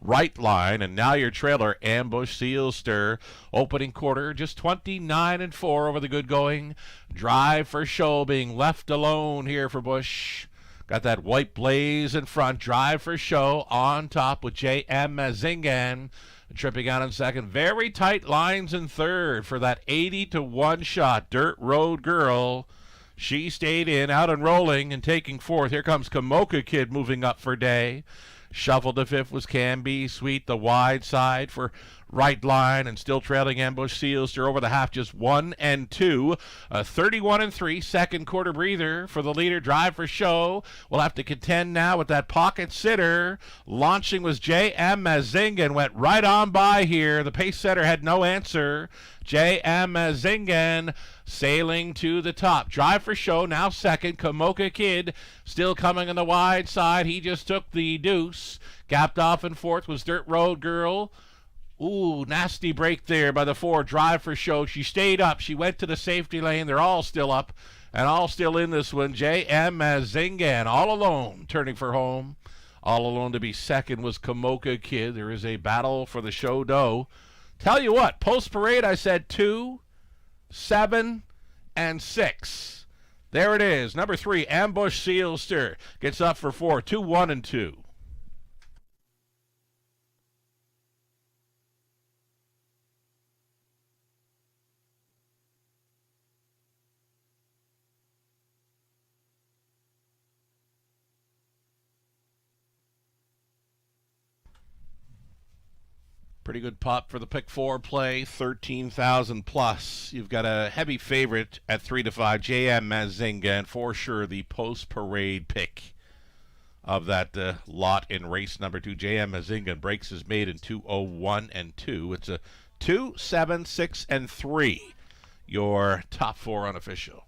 Right Line. And now your trailer, Ambush Seal Stir. Opening quarter, just 29-4 over the good going. Drive for Show being left alone here for Bush. Got that white blaze in front. Drive for Show on top with J.M. Mazingan. Tripping out in second. Very tight lines in third for that 80-1 shot. Dirt Road Girl. She stayed in, out and rolling and taking fourth. Here comes Kamoka Kid moving up for Day. Shuffled to fifth was Canby Sweet, the wide side for Right Line, and still trailing Ambush Seals. They're over the half, just 1 and 2. 31-3, second quarter breather for the leader. Drive for Show. We'll have to contend now with that pocket sitter. Launching was J.M. Mazingan. Went right on by here. The pace setter had no answer. J.M. Mazingan sailing to the top. Drive for Show now second. Kamoka Kid still coming on the wide side. He just took the deuce. Gapped off in fourth was Dirt Road Girl. Ooh, nasty break there by the 4. Drive for Show. She stayed up. She went to the safety lane. They're all still up and all still in this one. J.M. Mazingan all alone turning for home. All alone to be second was Kamoka Kid. There is a battle for the show dough. Tell you what, post parade I said 2, 7, and 6. There it is. Number 3, Ambush Seal Stir gets up for 4. 2, 1, and 2. Pretty good pop for the pick 4 play, 13,000 plus. You've got a heavy favorite at 3-5, J.M. Mazingan, for sure the post-parade pick of that lot in race number 2. J.M. Mazingan breaks his maid in 2:01 and 2. It's a 2, 7, 6, and 3. Your top 4 unofficial.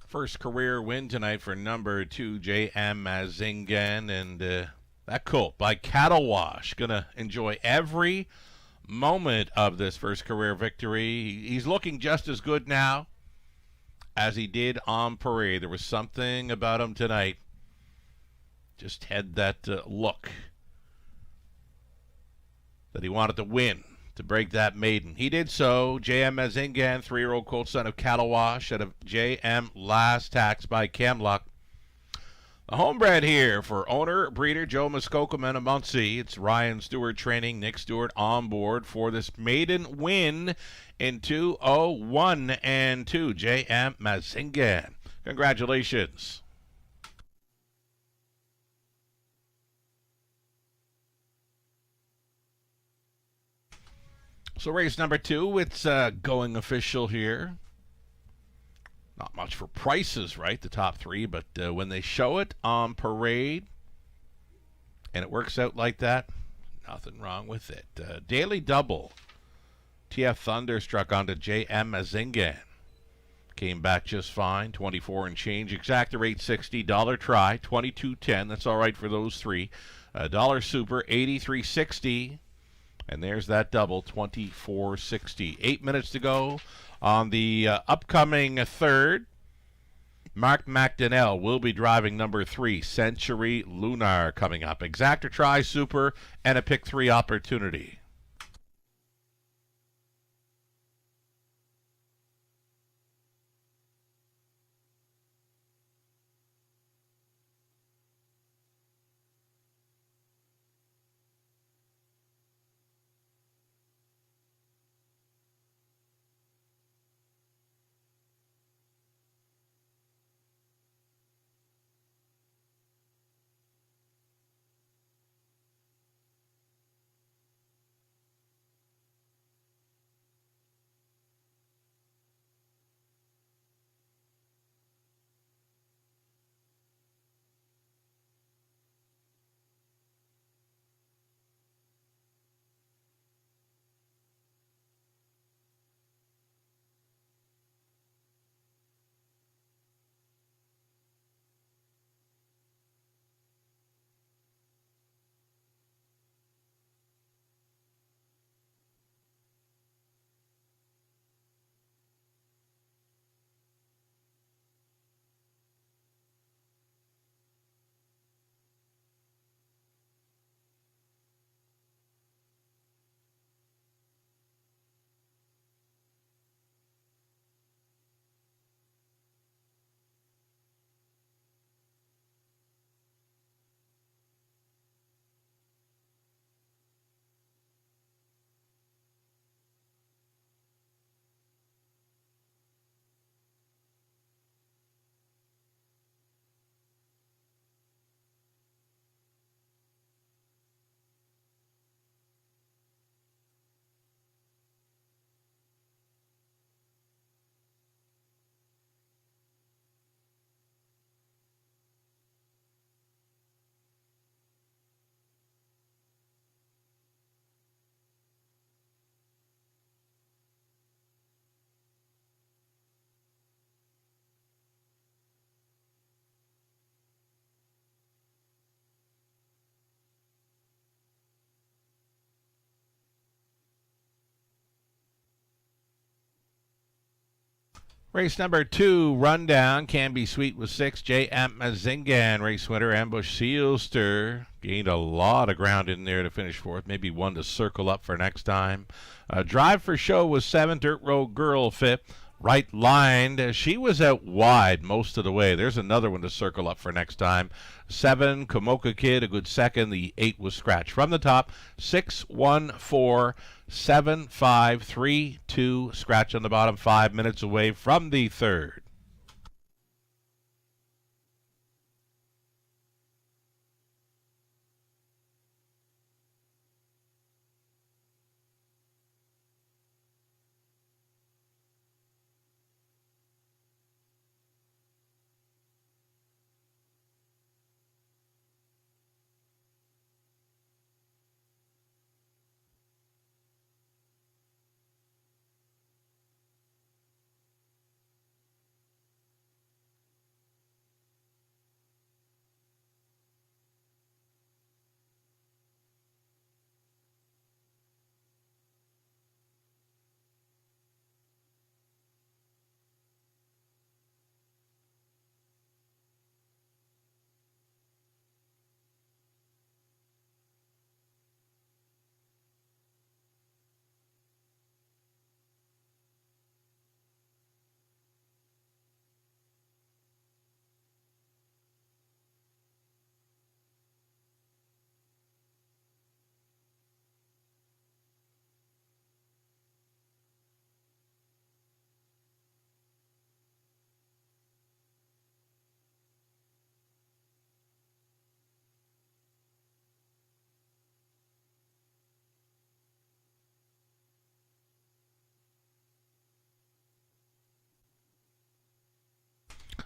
First career win tonight for number 2, J.M. Mazingan, and that colt by Cattle Wash. Gonna enjoy every moment of this first career victory. He's looking just as good now as he did on parade. There was something about him tonight. Just had that look that he wanted to win, to break that maiden. He did so. J.M. Mazingan, 3-year-old colt son of Cattle Wash, out of J.M. Last Tax by Camluck. The homebred here for owner, breeder Joe Muskoka of Muncie. It's Ryan Stewart training, Nick Stewart on board for this maiden win in 2:01 and 2. J.M. Mazingan. Congratulations. So race number 2, it's going official here. Not much for prices, right? The top 3, but when they show it on parade and it works out like that, nothing wrong with it. Daily double. TF Thunderstruck onto J.M. Mazingan. Came back just fine, 24 and change. Exacta rate $60. Dollar try, 22.10. That's all right for those 3. Dollar super, 83.60. And there's that double, 24.60. 8 minutes to go on the upcoming third. Mark McDonnell will be driving number 3, Century Lunar, coming up. Exacta try, super, and a pick 3 opportunity. Race number 2, Rundown. Can Be Sweet with 6. J.M. Mazingan, race winner. Ambush Sealster gained a lot of ground in there to finish fourth. Maybe one to circle up for next time. Drive for Show was 7. Dirt Road Girl fifth. Right Lined. She was out wide most of the way. There's another one to circle up for next time. 7, Komoka Kid, a good second. The 8 was Scratch. From the top, 6, 1, 4, 7, 5, 3, 2. Scratch on the bottom, 5 minutes away from the third.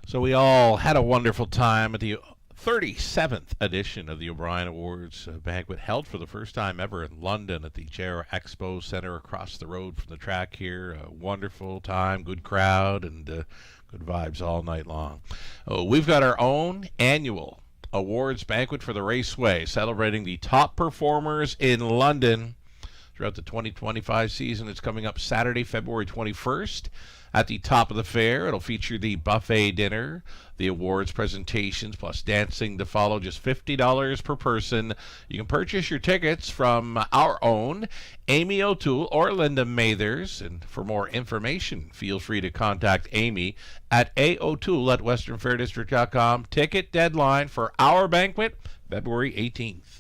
So we all had a wonderful time at the 37th edition of the O'Brien Awards banquet, held for the first time ever in London at the JR Expo Center across the road from the track here. A wonderful time, good crowd, and good vibes all night long. We've got our own annual awards banquet for the Raceway, celebrating the top performers in London throughout the 2025 season. It's coming up Saturday, February 21st. At the top of the fair, it'll feature the buffet dinner, the awards presentations, plus dancing to follow, just $50 per person. You can purchase your tickets from our own Amy O'Toole or Linda Mathers. And for more information, feel free to contact Amy at aotoole@westernfairdistrict.com. Ticket deadline for our banquet, February 18th.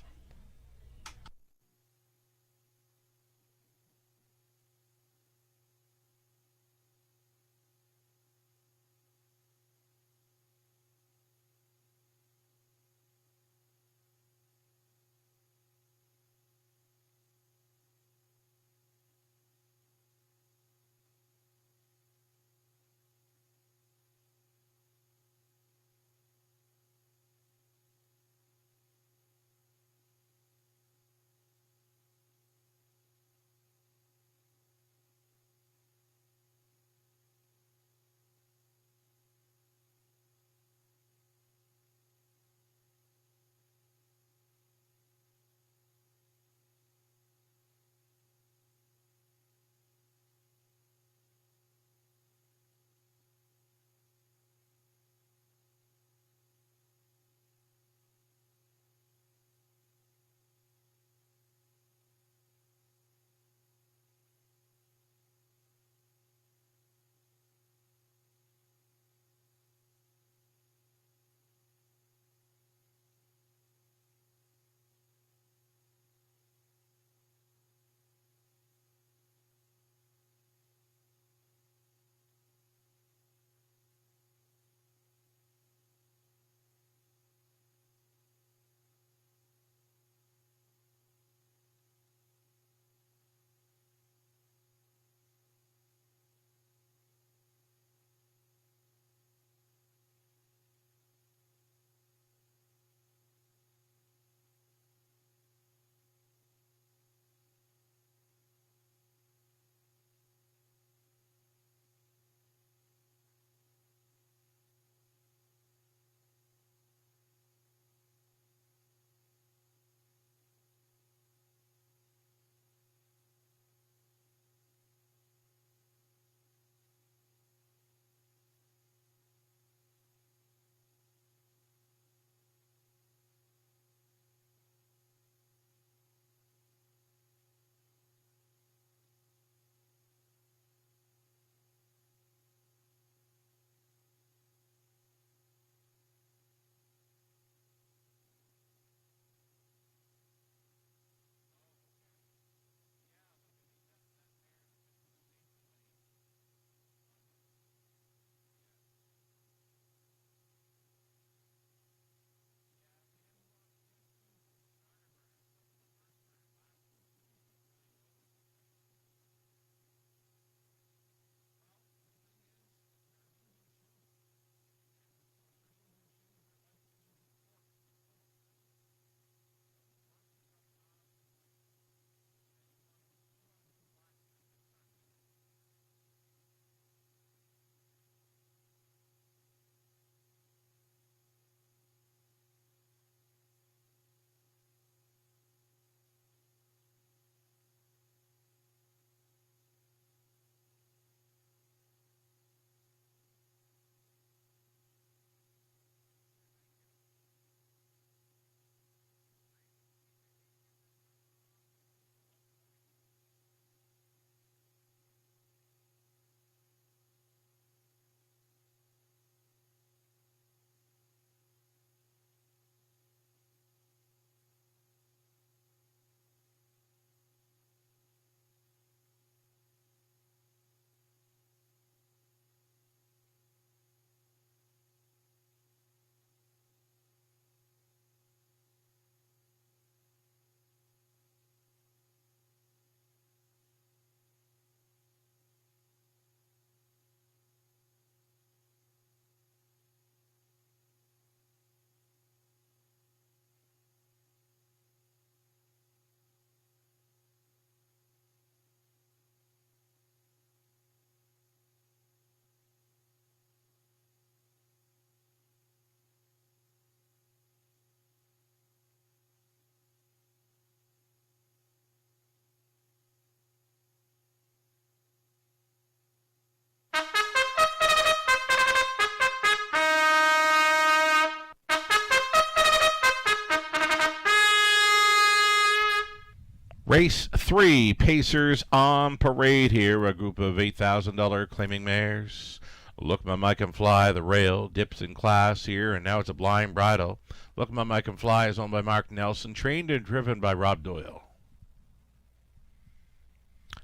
Race 3, Pacers on parade here. A group of $8,000 claiming mares. Look My Mike and Fly, the rail, dips in class here, and now it's a blind bridle. Look My Mike and Fly is owned by Mark Nelson, trained and driven by Rob Doyle.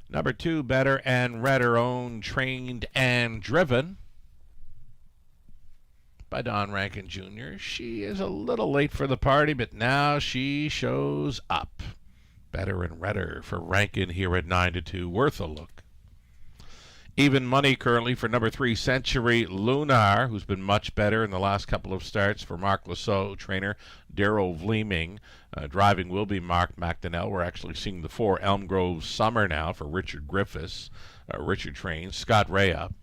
Number 2, Better and Redder, owned, trained, and driven by Don Rankin Jr. She is a little late for the party, but now she shows up. Better and Redder for Rankin here at 9-2. Worth a look. Even money currently for number 3, Century Lunar, who's been much better in the last couple of starts for Mark Lasso, trainer Daryl Vleeming. Driving will be Mark McDonnell. We're actually seeing the 4 Elm Grove Summer now for Richard Griffiths. Richard trains. Scott Ray up.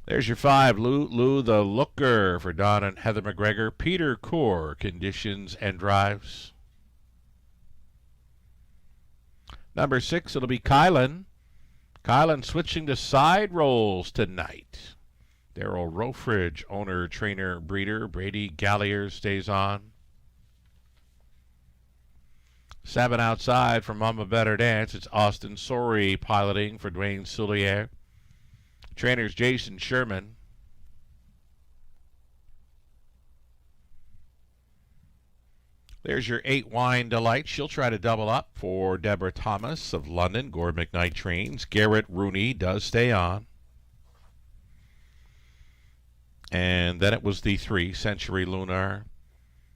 There's your 5, Lou the Looker for Don and Heather McGregor. Peter Core, conditions and drives. Number 6, it'll be Kylan. Kylan switching to side rolls tonight. Daryl Rofridge, owner, trainer, breeder. Brady Gallier stays on. 7 outside for Mama Better Dance. It's Austin Sorey piloting for Dwayne Soulier. Trainers Jason Sherman. There's your 8, Wine Delight. She'll try to double up for Deborah Thomas of London. Gord McKnight trains. Garrett Rooney does stay on. And then it was the 3, Century Lunar.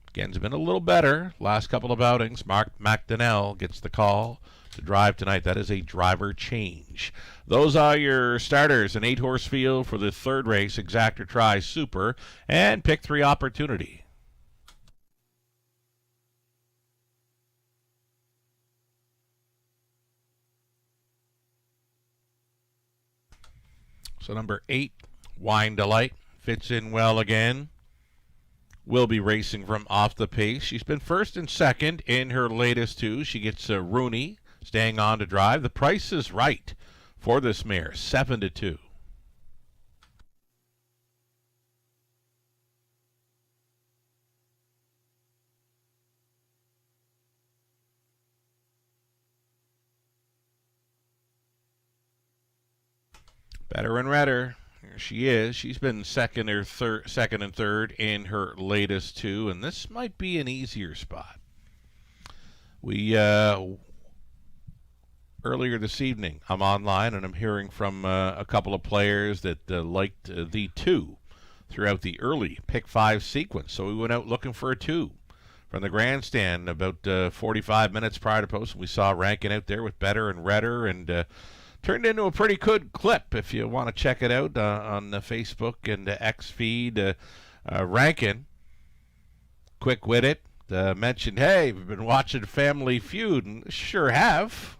Again, it's been a little better last couple of outings. Mark McDonnell gets the call to drive tonight. That is a driver change. Those are your starters. An 8-horse field for the 3rd race, Exactor Tri Super, and pick 3 opportunity. So number 8, Wine Delight, fits in well again. Will be racing from off the pace. She's been first and second in her latest 2. She gets Rooney staying on to drive. The price is right for this mare, 7-2. Better and Redder. Here she is. She's been second and third in her latest 2, and this might be an easier spot. We earlier this evening, I'm online and I'm hearing from a couple of players that liked the 2 throughout the early pick 5 sequence. So we went out looking for a 2 from the grandstand about 45 minutes prior to post. We saw Rankin out there with Better and Redder, and turned into a pretty good clip. If you want to check it out on the Facebook and the X feed, Rankin, quick with it, mentioned, hey, we've been watching Family Feud, and sure have.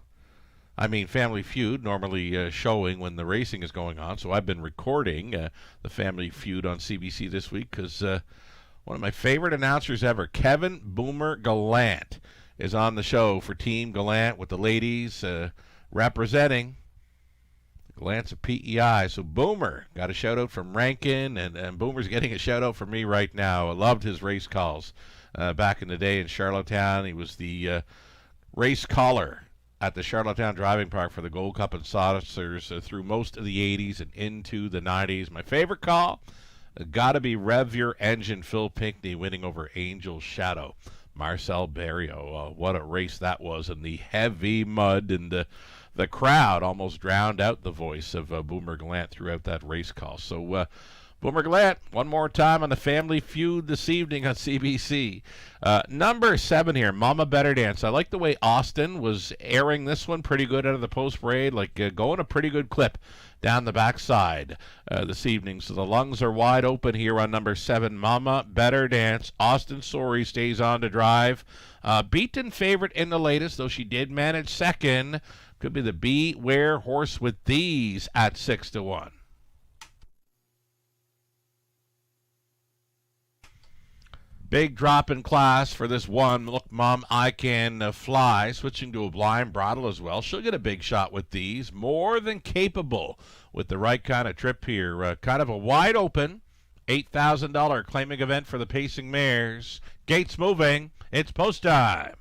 I mean, Family Feud normally showing when the racing is going on, so I've been recording the Family Feud on CBC this week because one of my favorite announcers ever, Kevin Boomer Gallant, is on the show for Team Gallant with the ladies representing Glance of PEI. So Boomer got a shout out from Rankin, and Boomer's getting a shout out from me right now. I loved his race calls back in the day in Charlottetown. He was the race caller at the Charlottetown Driving Park for the Gold Cup and Saucers through most of the 80s and into the 90s. My favorite call, got to be Rev Your Engine, Phil Pinckney winning over Angel Shadow. Marcel Barrio, what a race that was in the heavy mud, and the crowd almost drowned out the voice of Boomer Gallant throughout that race call. So Boomer Gallant, one more time on the Family Feud this evening on CBC. Number 7 here, Mama Better Dance. I like the way Austin was airing this one pretty good out of the post parade, like going a pretty good clip down the backside this evening. So the lungs are wide open here on number 7, Mama Better Dance. Austin Sorey stays on to drive. Beaten favorite in the latest, though she did manage second. Could be the Beware Horse with These at 6-1. Big drop in class for this one. Look, Mom, I Can Fly. Switching to a blind bridle as well. She'll get a big shot with these. More than capable with the right kind of trip here. Kind of a wide open $8,000 claiming event for the pacing mares. Gates moving. It's post time.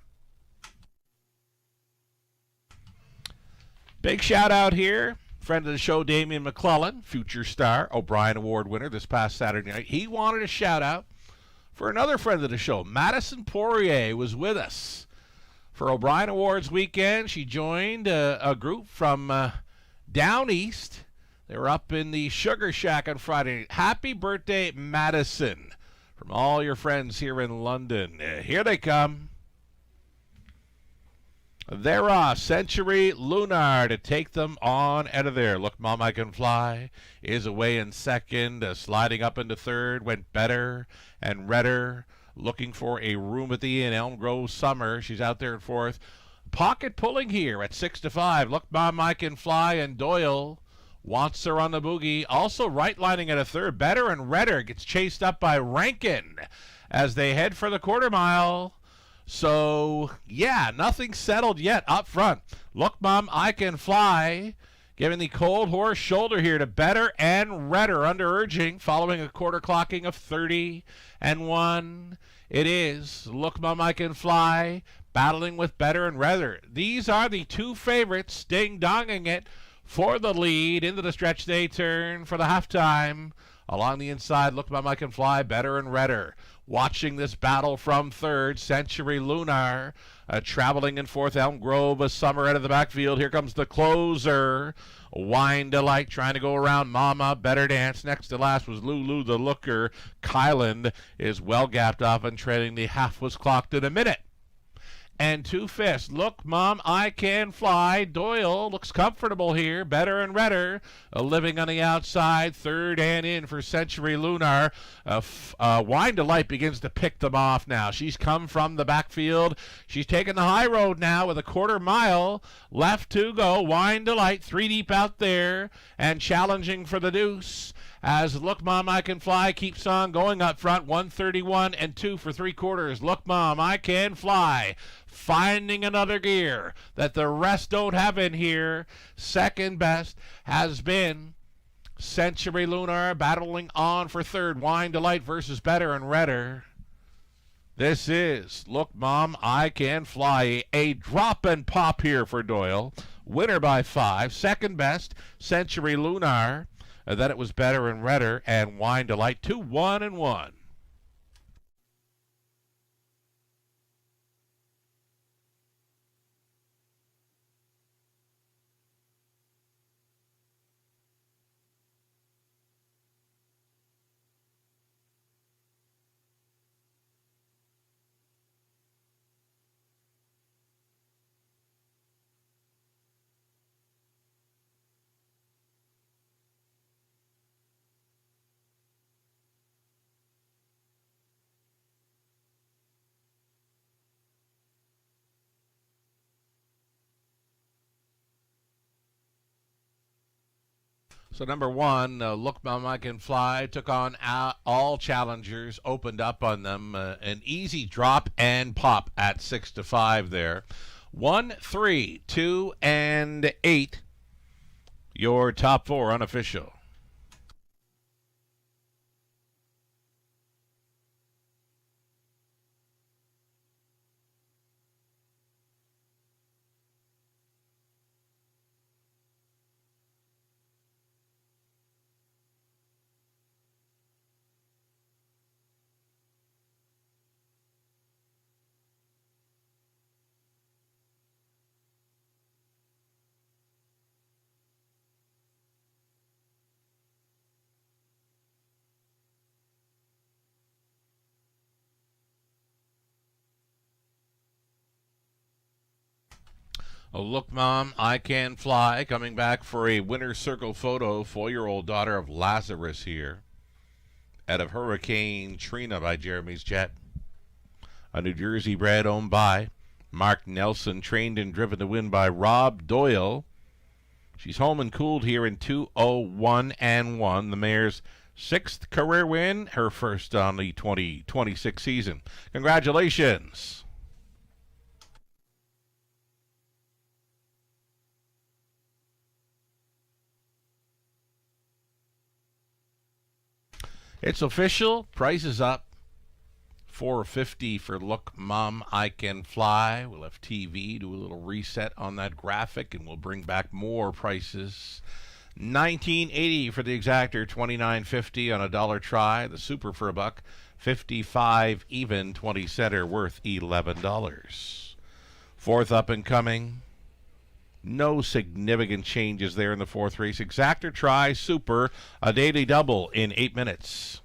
Big shout out here. Friend of the show, Damian McClellan, future star, O'Brien Award winner this past Saturday night. He wanted a shout out for another friend of the show. Madison Poirier was with us for O'Brien Awards weekend. She joined a group from down east. They were up in the Sugar Shack on Friday night. Happy birthday, Madison, from all your friends here in London. Here they come. They're Century Lunar to take them on out of there. Look, Mom, I Can Fly is away in second, sliding up into third, went better and redder, looking for a room at the inn. Elm Grove Summer, she's out there in fourth. Pocket pulling here at 6-5. Look, Mom, I Can Fly, and Doyle wants her on the boogie. Also right lining at a third. Better and redder gets chased up by Rankin as they head for the quarter mile. So, yeah, nothing settled yet up front. Look, Mom, I Can Fly, giving the cold horse shoulder here to Better and Redder under urging, following a quarter clocking of 30-1. It is Look, Mom, I Can Fly, battling with Better and Redder. These are the two favorites, ding-donging it for the lead. Into the stretch they turn for the halftime. Along the inside, Look, Mom, I Can Fly, Better and Redder. Watching this battle from third, Century Lunar, traveling in fourth, Elm Grove, a Summer out of the backfield. Here comes the closer, Wine Delight, trying to go around Mama, Better Dance. Next to last was Lulu the Looker. Kylan is well gapped off and trailing. The half was clocked in a minute and 2/5. Look, Mom, I Can Fly. Doyle looks comfortable here. Better and Redder living on the outside. Third and in for Century Lunar. Wine Delight begins to pick them off now. She's come from the backfield. She's taken the high road now with a quarter mile left to go. Wine Delight 3 deep out there and challenging for the deuce. As Look, Mom, I Can Fly keeps on going up front. 1:31-2 for 3/4. Look, Mom, I Can Fly, finding another gear that the rest don't have in here. Second best has been Century Lunar, battling on for third. Wine Delight versus Better and Redder. This is Look, Mom, I Can Fly. A drop and pop here for Doyle. Winner by 5. Second best, Century Lunar. Then it was Better and Redder and Wine Delight. 2-1-1. So number one, Look, Mom, I Can Fly, took on all challengers, opened up on them. An easy drop and pop at 6-5 there. 1, 3, 2, and 8. Your top 4 unofficial. Oh, Look, Mom, I Can Fly, coming back for a winner's circle photo. 4-year-old daughter of Lazarus here. Out of Hurricane Trina by Jeremy's Jet. A New Jersey bred owned by Mark Nelson, trained and driven to win by Rob Doyle. She's home and cooled here in 2-0-1-1. The mare's 6th career win, her first on the 2026 season. Congratulations. It's official. Price is up. $4.50 for Look Mom, I Can Fly. We'll have TV, do a little reset on that graphic, and we'll bring back more prices. $19.80 for the Exactor, $29.50 on a dollar try. The Super for $1, $55 even, 20 center, worth $11. Fourth up and coming. No significant changes there in the fourth race. Exactor try, Super, a daily double in 8 minutes.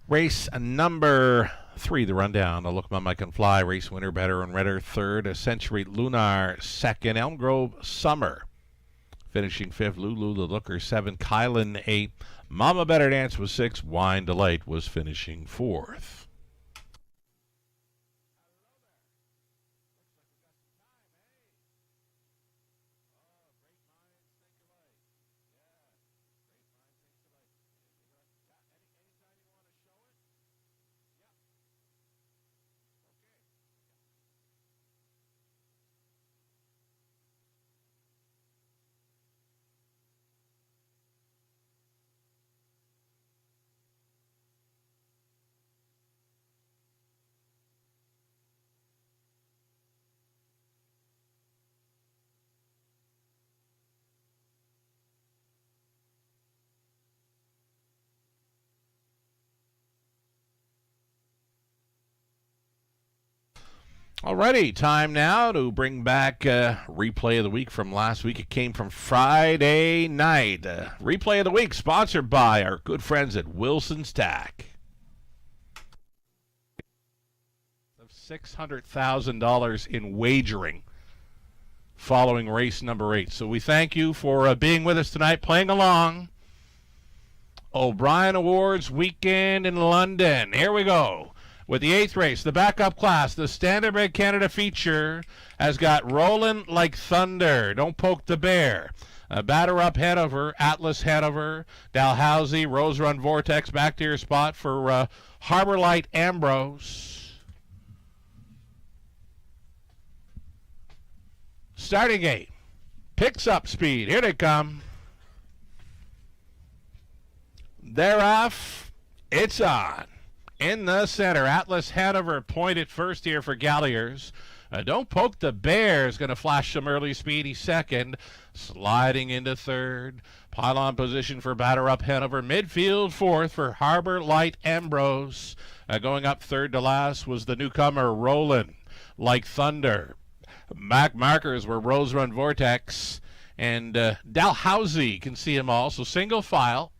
Race number 3, the rundown. A Look Mom, I Can Fly. Race winner, Better and Redder, third. A Century Lunar, second. Elm Grove Summer, finishing fifth. Lulu the Looker, 7. Kylan, 8. Mama Better Dance was 6. Wine Delight was finishing fourth. Alrighty, time now to bring back replay of the week from last week. It came from Friday night. Replay of the week sponsored by our good friends at Wilson's Tack. Of $600,000 in wagering following race number 8. So we thank you for being with us tonight, playing along. O'Brien Awards weekend in London. Here we go. With the 8th race, the backup class, the Standardbred Canada feature has got Rollin' Like Thunder, Don't Poke the Bear, Batter Up Hanover, Atlas Hanover, Dalhousie, Rose Run Vortex, back to your spot for Harbor Light Ambrose. Starting gate, picks up speed, here they come. They're off, it's on. In the center, Atlas Hanover pointed first here for Galliers. Don't Poke the Bear is going to flash some early speed. He's second, sliding into third. Pylon position for Batter Up Hanover. Midfield fourth for Harbor Light Ambrose. Going up third to last was the newcomer Roland Like Thunder. Back markers were Rose Run Vortex and Dalhousie. Can see them all. So single file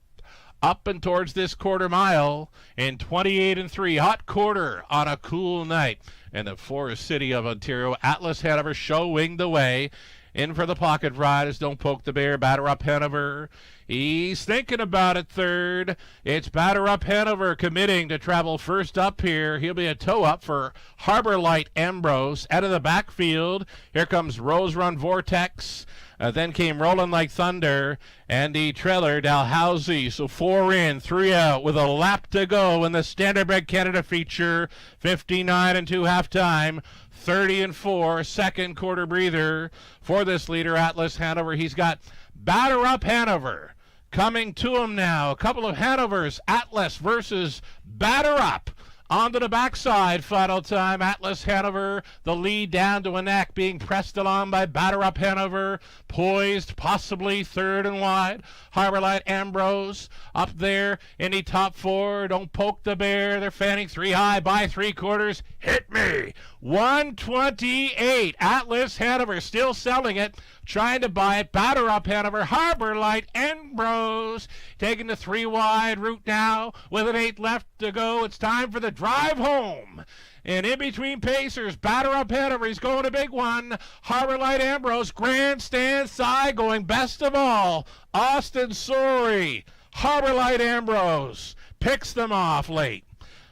up and towards this quarter mile in 28 and 3. Hot quarter on a cool night in the Forest City of Ontario. Atlas Hanover showing the way. In for the pocket riders. Don't Poke the Bear. Batter Up Hanover. He's thinking about it third. It's Batter Up Hanover committing to travel first up here. He'll be a toe up for Harbor Light Ambrose. Out of the backfield, here comes Rose Run Vortex. Then came Rolling Like Thunder and the trailer Dalhousie. So 4 in, 3 out with a lap to go in the Standardbred Canada feature. 59 and 2 halftime. 30 and 4 second quarter breather for this leader, Atlas Hanover. He's got Batter Up Hanover coming to him now. A couple of Hanovers, Atlas versus Batter Up. Onto the backside, final time. Atlas Hanover, the lead down to a neck, being pressed along by Batter Up Hanover. Poised, possibly third and wide. Harbor Light Ambrose up there in the top 4. Don't Poke the Bear. They're fanning 3 high by 3/4. Hit me. 128. Atlas Hanover still selling it. Trying to buy it. Batter Up Hanover. Harbor Light Ambrose taking the 3 wide route now with an 8 left to go. It's time for the drive home. And in between pacers, Batter Up Hanover, he's going a big one. Harbor Light Ambrose, grandstand side, going best of all. Austin Sorey, Harbor Light Ambrose picks them off late.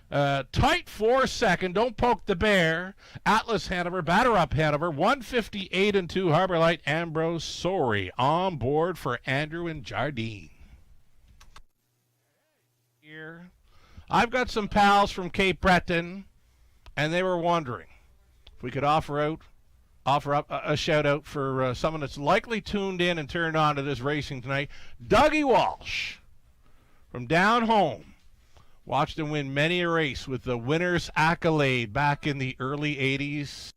Tight 4 second, Don't Poke the Bear. Atlas Hanover, Batter Up Hanover, 158 and 2. Harbor Light Ambrose, Sorey on board for Andrew and Jardine. Here, I've got some pals from Cape Breton, and they were wondering if we could offer up a shout out for someone that's likely tuned in and turned on to this racing tonight. Dougie Walsh from down home. Watched him win many a race with the winner's accolade back in the early 80s.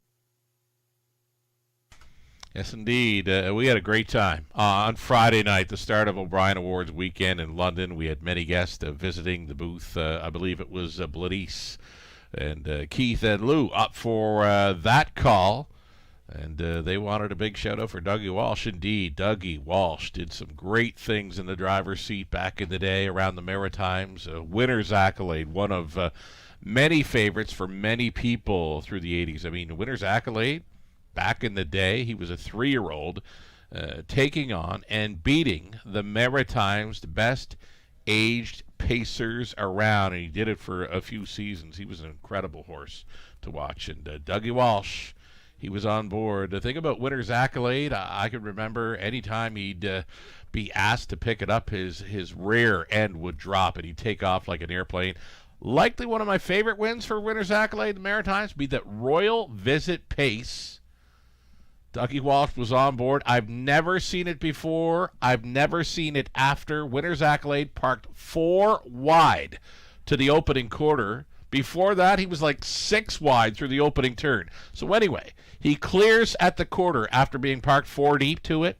Yes, indeed. We had a great time. On Friday night, the start of O'Brien Awards weekend in London, we had many guests visiting the booth. I believe it was Bladice and Keith and Lou up for that call. And they wanted a big shout-out for Dougie Walsh. Indeed, Dougie Walsh did some great things in the driver's seat back in the day around the Maritimes. Winner's accolade, one of many favorites for many people through the 80s. I mean, winner's accolade, back in the day, he was a 3-year-old taking on and beating the Maritimes, the best-aged pacers around, and he did it for a few seasons. He was an incredible horse to watch. And Dougie Walsh, he was on board. The thing about winner's accolade, I can remember anytime he'd be asked to pick it up, his rear end would drop and he'd take off like an airplane. Likely one of my favorite wins for winner's accolade, the Maritimes, be that Royal Visit Pace. Dougie Walsh was on board. I've never seen it before. I've never seen it after. Winner's accolade parked 4 wide to the opening quarter. Before that, he was like 6 wide through the opening turn. So anyway, he clears at the quarter after being parked 4 deep to it,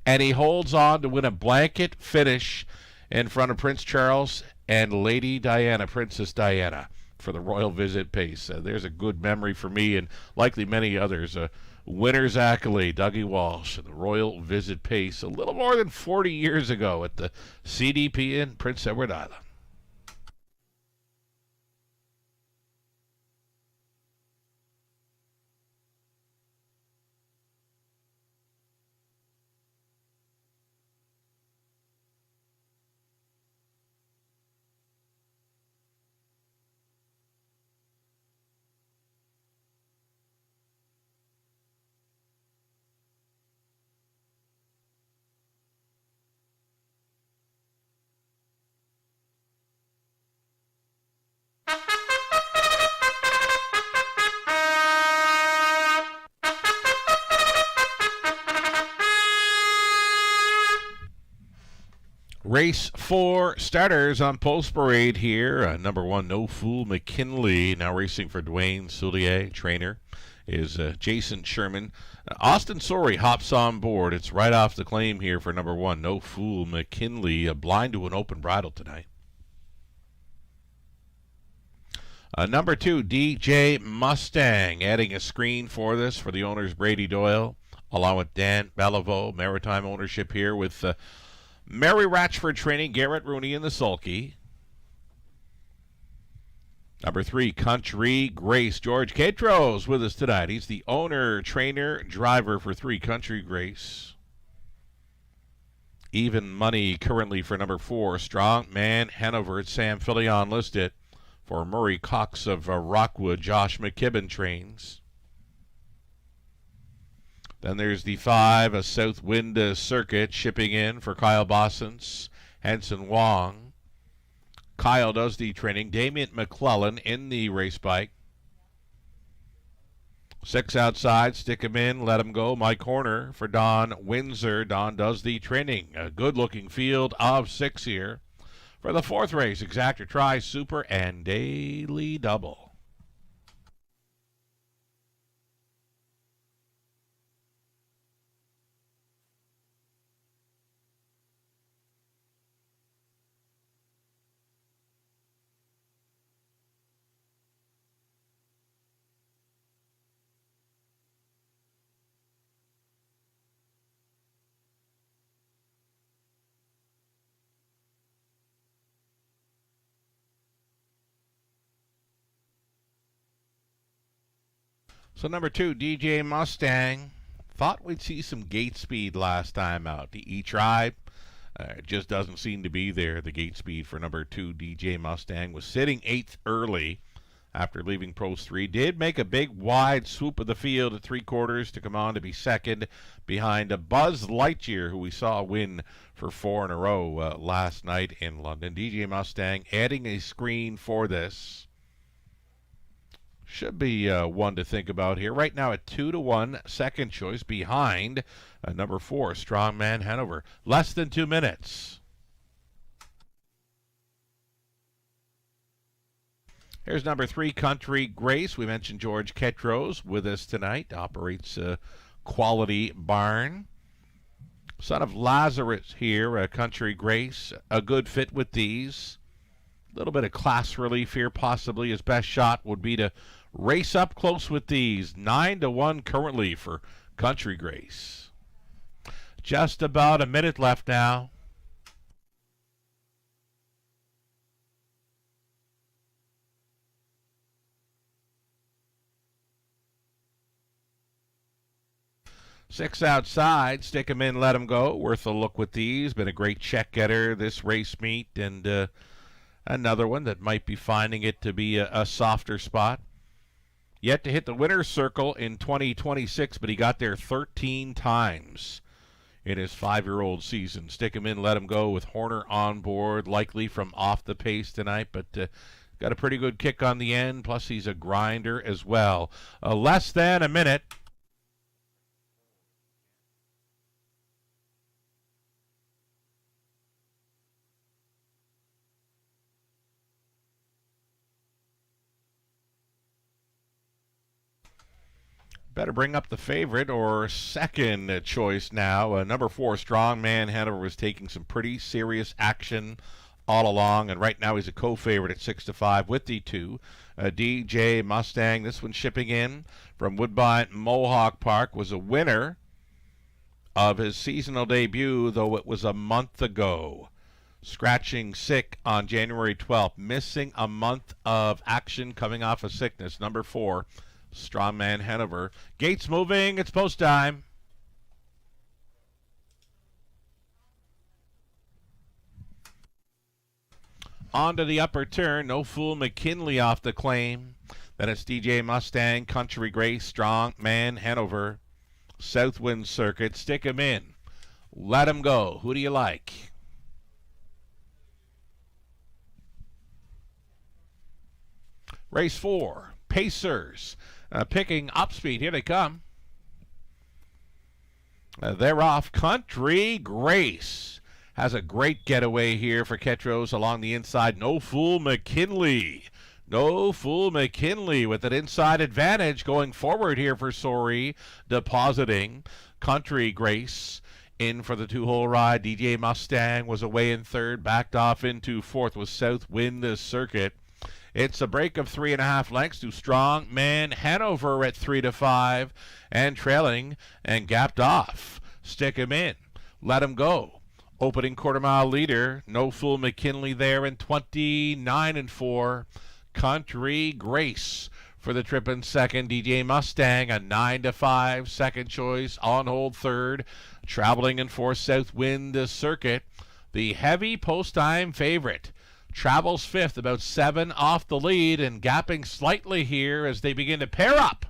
and he holds on to win a blanket finish in front of Prince Charles and Lady Diana, Princess Diana, for the Royal Visit Pace. There's a good memory for me and likely many others. Winner's accolade, Dougie Walsh, and the Royal Visit Pace a little more than 40 years ago at the CDP in Prince Edward Island. Race 4 starters on Post Parade here. Number 1, No Fool McKinley, now racing for Dwayne Soulier. Trainer is Jason Sherman. Austin Sorey hops on board. It's right off the claim here for number 1, No Fool McKinley. Blind to an open bridle tonight. Number 2, DJ Mustang, adding a screen for this for the owners Brady Doyle, along with Dan Beliveau. Maritime ownership here with Mary Ratchford training, Garrett Rooney in the sulky. Number 3, Country Grace. George Catros with us tonight. He's the owner, trainer, driver for 3, Country Grace. Even money currently for number 4, Strong Man Hanover. It's Sam Filion listed for Murray Cox of Rockwood. Josh McKibben trains. Then there's the 5, a Southwind Circuit, shipping in for Kyle Bossens, Henson Wong. Kyle does the training. Damian McClellan in the race bike. 6 outside, stick him in, let him go. Mike Horner for Don Windsor. Don does the training. A good-looking field of 6 here. For the 4th race, Exactor Tri, Super, and Daily Double. So number 2, DJ Mustang. Thought we'd see some gate speed last time out. The E-Tribe just doesn't seem to be there. The gate speed for number 2, DJ Mustang, was sitting 8th early after leaving Post 3. Did make a big wide swoop of the field at 3/4 to come on to be second behind a Buzz Lightyear, who we saw win for 4 in a row last night in London. DJ Mustang adding a screen for this. Should be one to think about here. Right now at 2-1, second choice behind number 4, Strongman Hanover. Less than 2 minutes. Here's number 3, Country Grace. We mentioned George Ketros with us tonight. Operates Quality Barn. Son of Lazarus here, Country Grace. A good fit with these. A little bit of class relief here, possibly. His best shot would be to race up close with these. 9-1 currently for Country Grace. Just about a minute left now. Six outside, stick him in, let him go. Worth a look with these. Been a great check getter this race meet, and another one that might be finding it to be a softer spot. Yet to hit the winner's circle in 2026, but he got there 13 times in his 5-year-old season. Stick him in, let him go with Horner on board, likely from off the pace tonight, but got a pretty good kick on the end, plus he's a grinder as well. Less than a minute. Better bring up the favorite or second choice now. Number 4, Strongman Hanover, was taking some pretty serious action all along, and right now he's a co-favorite at 6-5 with the 2. DJ Mustang, this one shipping in from Woodbine Mohawk Park, was a winner of his seasonal debut, though it was a month ago. Scratching sick on January 12th, missing a month of action coming off of sickness. Number 4, Strongman Hanover. Gates moving. It's post time. On to the upper turn. No Fool McKinley off the claim. Then it's DJ Mustang, Country Grace, Strongman Hanover. Southwind Circuit. Stick him in. Let him go. Who do you like? Race 4. Pacers. Picking up speed. Here they come. They're off. Country Grace has a great getaway here for Ketros along the inside. No Fool McKinley. No Fool McKinley with an inside advantage going forward here for Sori, depositing Country Grace in for the two-hole ride. DJ Mustang was away in third, backed off into fourth with Southwind Circuit. It's a break of 3.5 lengths to Strong Man Hanover at 3-5 and trailing and gapped off. Stick him in. Let him go. Opening quarter-mile leader, No Fool McKinley there in 29-4. Country Grace for the trip in second. DJ Mustang a 9-5 second choice. On hold third. Traveling in fourth, Southwind Circuit. The heavy post-time favorite travels fifth, about 7 off the lead and gapping slightly here as they begin to pair up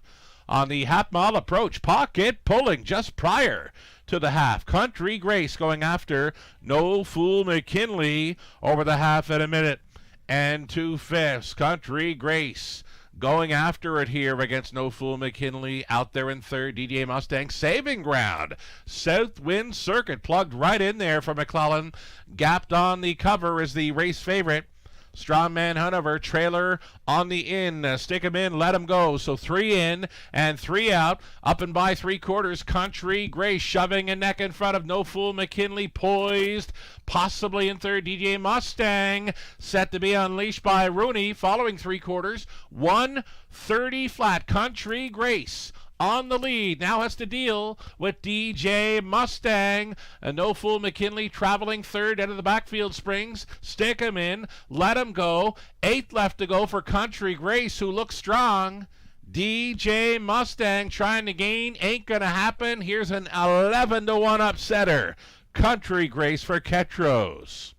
on the half-mile approach. Pocket pulling just prior to the half. Country Grace going after No Fool McKinley over the half at a minute and 2/5. Country Grace going after it here against No Fool McKinley. Out there in third, DJ Mustang saving ground. Southwind Circuit plugged right in there for McClellan. Gapped on the cover is the race favorite. Strongman Hanover, trailer on the in. Stick him in, let him go. So 3 in and 3 out. Up and by 3/4. Country Grace shoving a neck in front of No Fool McKinley. Poised, possibly in third. DJ Mustang set to be unleashed by Rooney. Following 3/4. 1:30 flat. Country Grace on the lead. Now has to deal with DJ Mustang. And No Fool McKinley traveling third out of the backfield springs. Stick him in. Let him go. 8 left to go for Country Grace, who looks strong. DJ Mustang trying to gain. Ain't going to happen. Here's an 11-1 upsetter. Country Grace for Ketros.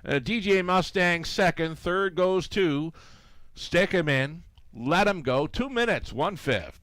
DJ Mustang second. Third goes to. Stick him in. Let him go. 2 minutes, 1/5.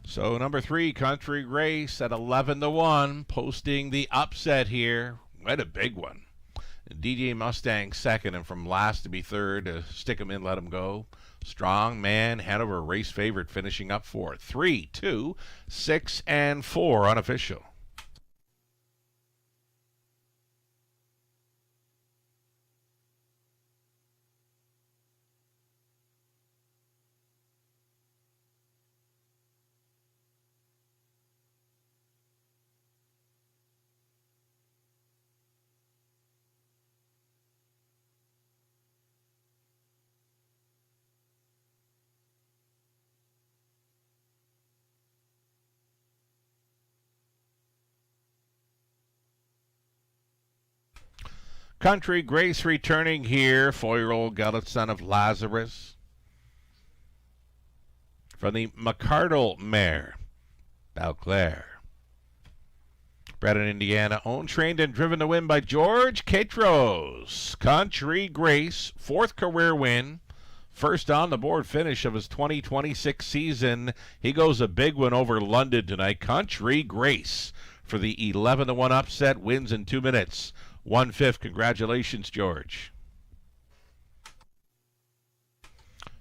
So number 3, Country Grace at 11-1, posting the upset here. What a big one. DJ Mustang second, and from last to be third, stick him in, let him go. Strong Man Hanover, race favorite, finishing up fourth. 3, 2, 6, and 4 unofficial. Country Grace returning here, 4-year-old gelded son of Lazarus. From the McCardle mare, Beauclair. Bred in Indiana, owned, trained, and driven to win by George Ketros. Country Grace, 4th career win. First on the board finish of his 2026 season. He goes a big one over London tonight. Country Grace for the 11-1 upset, wins in 2 minutes. 1/5. Congratulations, George.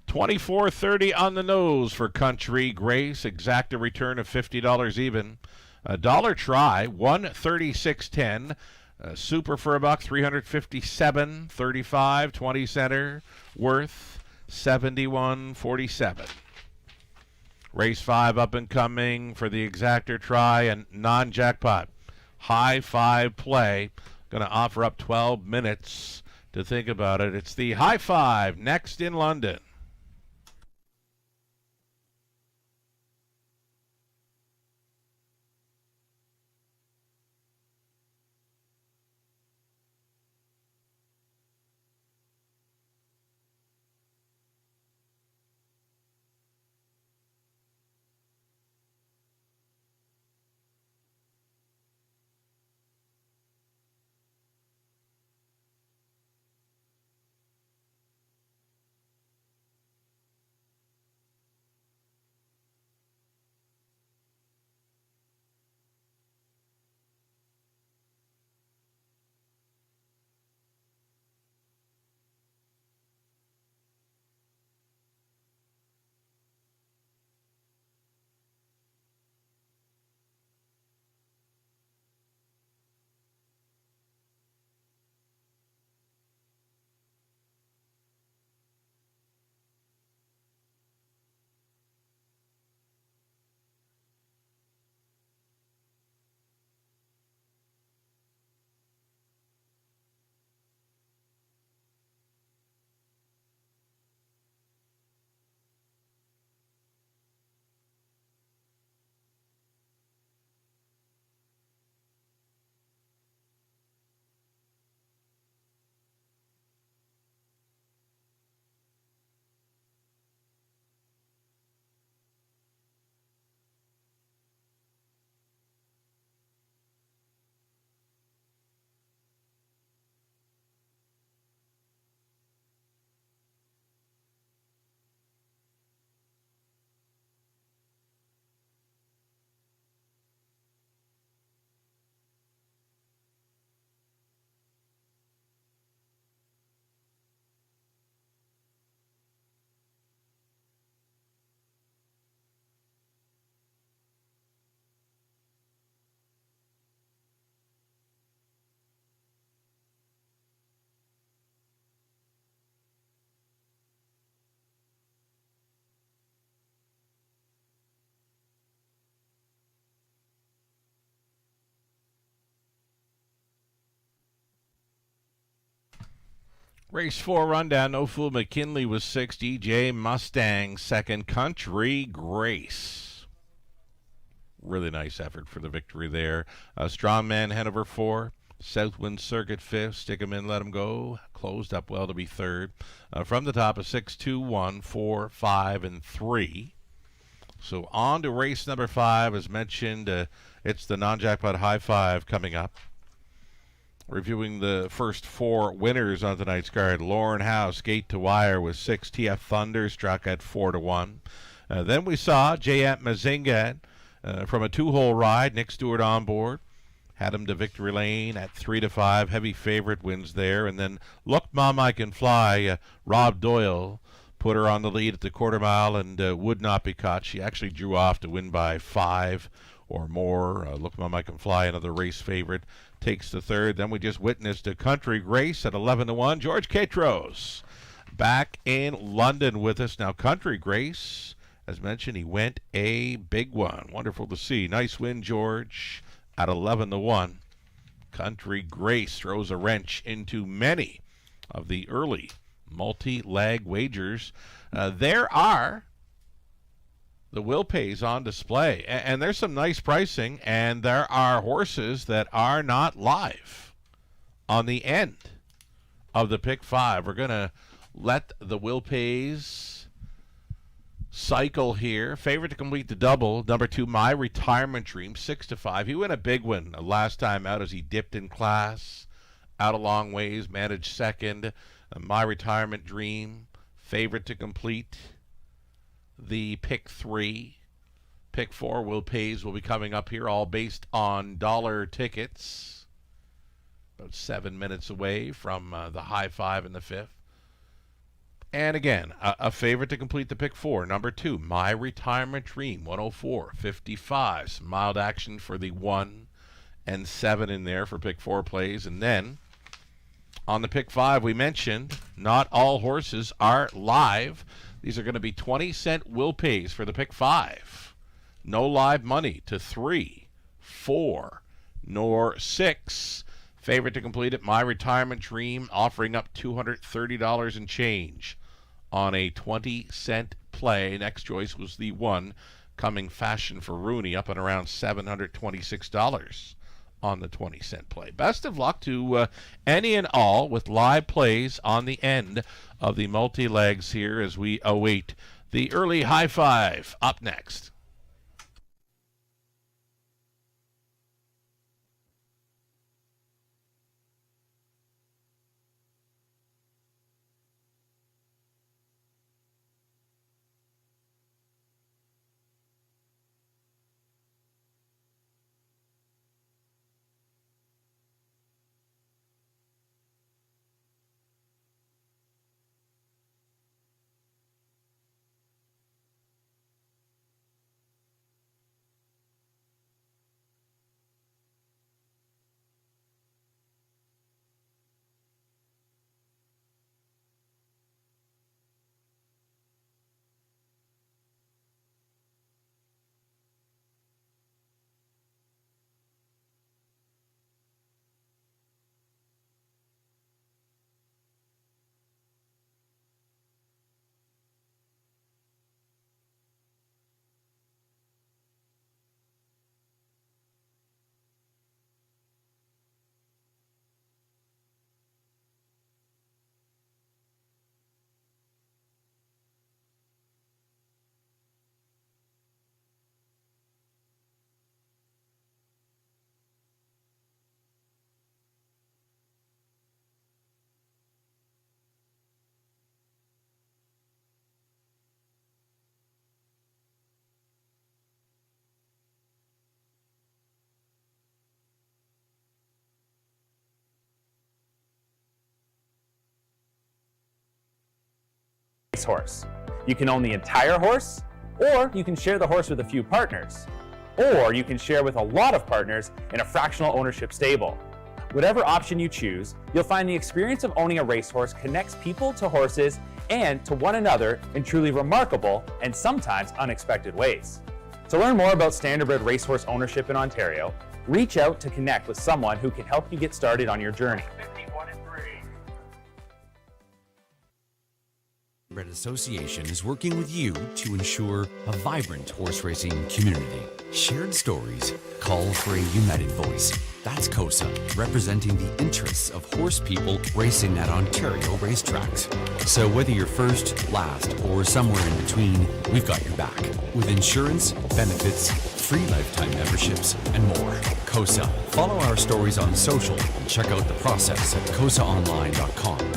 24.30 on the nose for Country Grace. Exact a return of $50 even. $1 try, 136.10. Super for $1, 357.35. 20 center worth 71.47. Race 5 up and coming for the exactor try and non-jackpot. High 5 play. Going to offer up 12 minutes to think about it. It's the High 5 next in London. Race 4 rundown. No Fool McKinley was 6th. DJ Mustang 2nd. Country Grace. Really nice effort for the victory there. Strongman Hanover 4. Southwind Circuit 5th. Stick 'em in, let 'em go. Closed up well to be 3rd. From the top of 6, 2, 1, 4, 5, and 3. So on to race number 5. As mentioned, it's the non-jackpot high five coming up. Reviewing the first 4 winners on tonight's card. Lauren House, Gate to Wire with 6. TF Thunderstruck at 4-1. Then we saw J.M. Mazinga from a 2-hole ride. Nick Stewart on board. Had him to victory lane at 3-5. Heavy favorite wins there. And then Look Mom I Can Fly. Rob Doyle put her on the lead at the quarter mile and would not be caught. She actually drew off to win by 5 or more. Look Mom I Can Fly, another race favorite, takes the 3rd. Then we just witnessed a Country Grace at 11-1. George Katros back in London with us. Now Country Grace, as mentioned, he went a big one. Wonderful to see. Nice win, George, at 11-1. Country Grace throws a wrench into many of the early multi-leg wagers. There are the will pays on display, and there's some nice pricing, and there are horses that are not live on the end of the pick 5. We're going to let the will pays cycle here. Favorite to complete the double, number 2, My Retirement Dream, 6-5. He went a big one last time out as he dipped in class, out a long ways, managed 2nd. My Retirement Dream, favorite to complete the pick 3. Pick 4 will pays will be coming up here, all based on dollar tickets. About 7 minutes away from the high five in the 5th. And again, a favorite to complete the pick 4, number 2, My Retirement Dream, 104.55. Some mild action for the 1 and 7 in there for pick 4 plays. And then on the pick 5, we mentioned not all horses are live. These are going to be 20-cent will pays for the pick 5. No live money to 3, 4, nor 6. Favorite to complete it, My Retirement Dream, offering up $230 and change on a 20-cent play. Next choice was the 1, Coming Fashion for Rooney, up and around $726 on the 20-cent play. Best of luck to any and all with live plays on the end of the multi-legs here as we await the early high five up next. Horse. You can own the entire horse, or you can share the horse with a few partners, or you can share with a lot of partners in a fractional ownership stable. Whatever option you choose, you'll find the experience of owning a racehorse connects people to horses and to one another in truly remarkable and sometimes unexpected ways. To learn more about standardbred racehorse ownership in Ontario, reach out to connect with someone who can help you get started on your journey. Red Association is working with you to ensure a vibrant horse racing community. Shared stories call for a united voice. That's COSA, representing the interests of horse people racing at Ontario racetracks. So whether you're first, last, or somewhere in between, we've got your back. With insurance, benefits, free lifetime memberships, and more. COSA. Follow our stories on social and check out the process at cosaonline.com.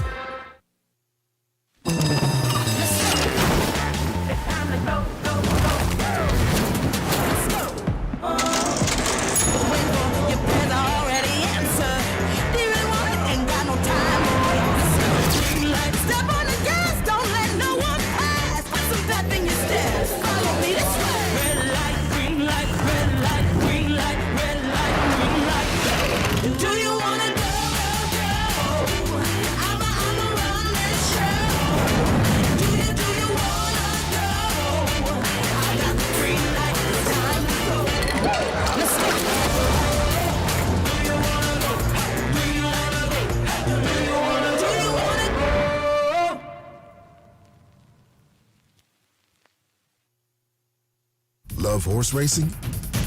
Love horse racing?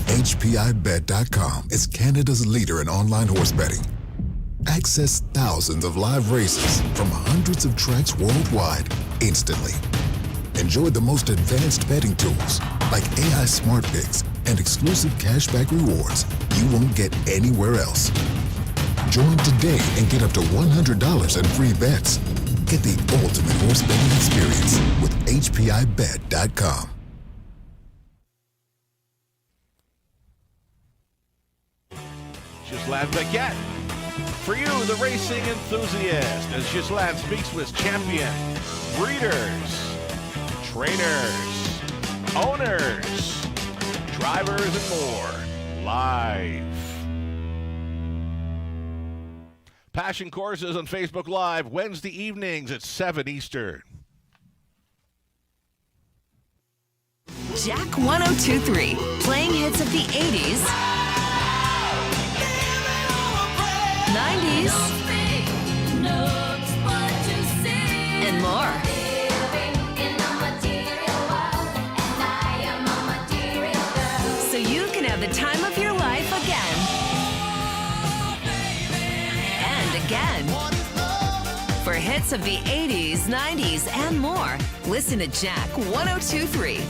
HPIBet.com is Canada's leader in online horse betting. Access thousands of live races from hundreds of tracks worldwide instantly. Enjoy the most advanced betting tools like AI Smart Picks and exclusive cashback rewards you won't get anywhere else. Join today and get up to $100 in free bets. Get the ultimate horse betting experience with HPIBet.com. Ghislain Baguette. For you, the racing enthusiast, as Ghislain speaks with champion, breeders, trainers, owners, drivers, and more, live. Passion Courses on Facebook Live, Wednesday evenings at 7 Eastern. Jack 102.3, playing hits of the 80s, 90s, and more. So you can have the time of your life again. And again. For hits of the 80s, 90s, and more, listen to Jack 102.3.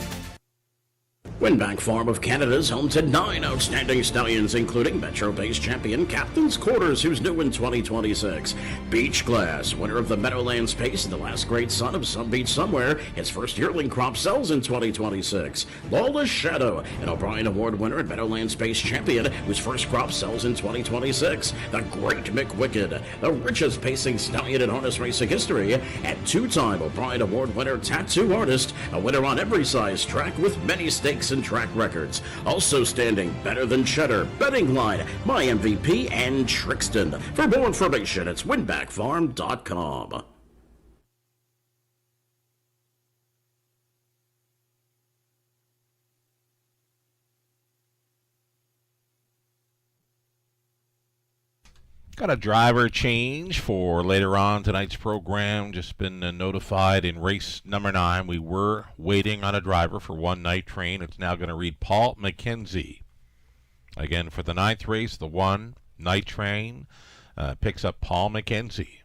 Winback Farm of Canada's home to 9 outstanding stallions, including Metro-based champion Captain's Quarters, who's new in 2026. Beach Glass, winner of the Meadowlands Pace and the Last Great Son of Some Beach Somewhere, its first yearling crop sells in 2026. Lawless Shadow, an O'Brien Award winner and Meadowlands Pace champion, whose first crop sells in 2026. The Great McWicked, the richest pacing stallion in harness racing history, and two-time O'Brien Award winner Tattoo Artist, a winner on every size track with many stakes and track records. Also standing Better Than Cheddar, Betting Line, My MVP, and Trixton. For more information, it's winbackfarm.com. Got a driver change for later on tonight's program. Just been notified in race number 9. We were waiting on a driver for one night train. It's now going to read Paul McKenzie. Again, for the 9th race, the one night train picks up Paul McKenzie.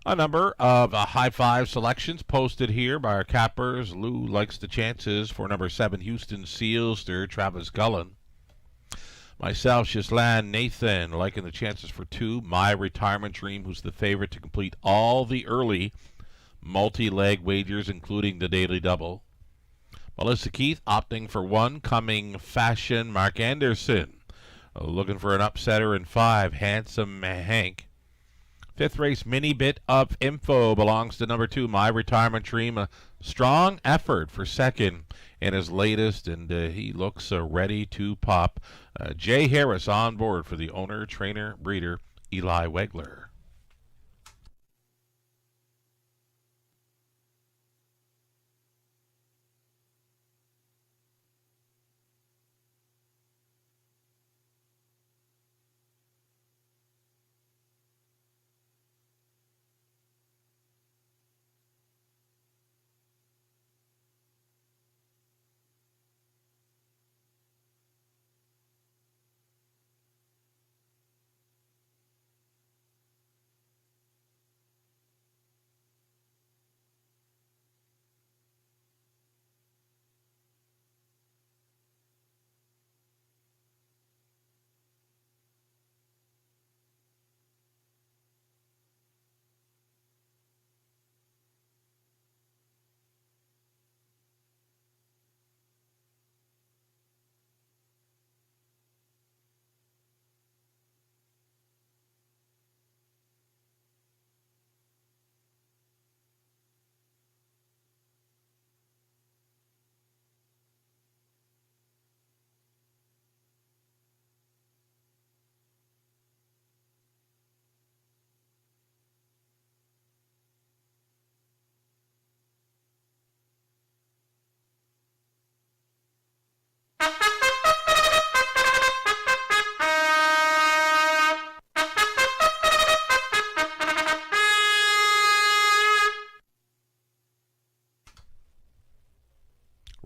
A number of high five selections posted here by our cappers. Lou likes the chances for number 7, Houston Sealster, Travis Gullen. Myself, Ghislain, Nathan, liking the chances for 2, My Retirement Dream, who's the favorite to complete all the early multi-leg wagers, including the daily double. Melissa Keith opting for 1, Coming Fashion, Mark Anderson. Looking for an upsetter in 5, Handsome Hank. 5th race mini bit of info belongs to number 2, My Retirement Dream. A strong effort for 2nd in his latest, and he looks ready to pop. Jay Harris on board for the owner, trainer, breeder, Eli Wegler.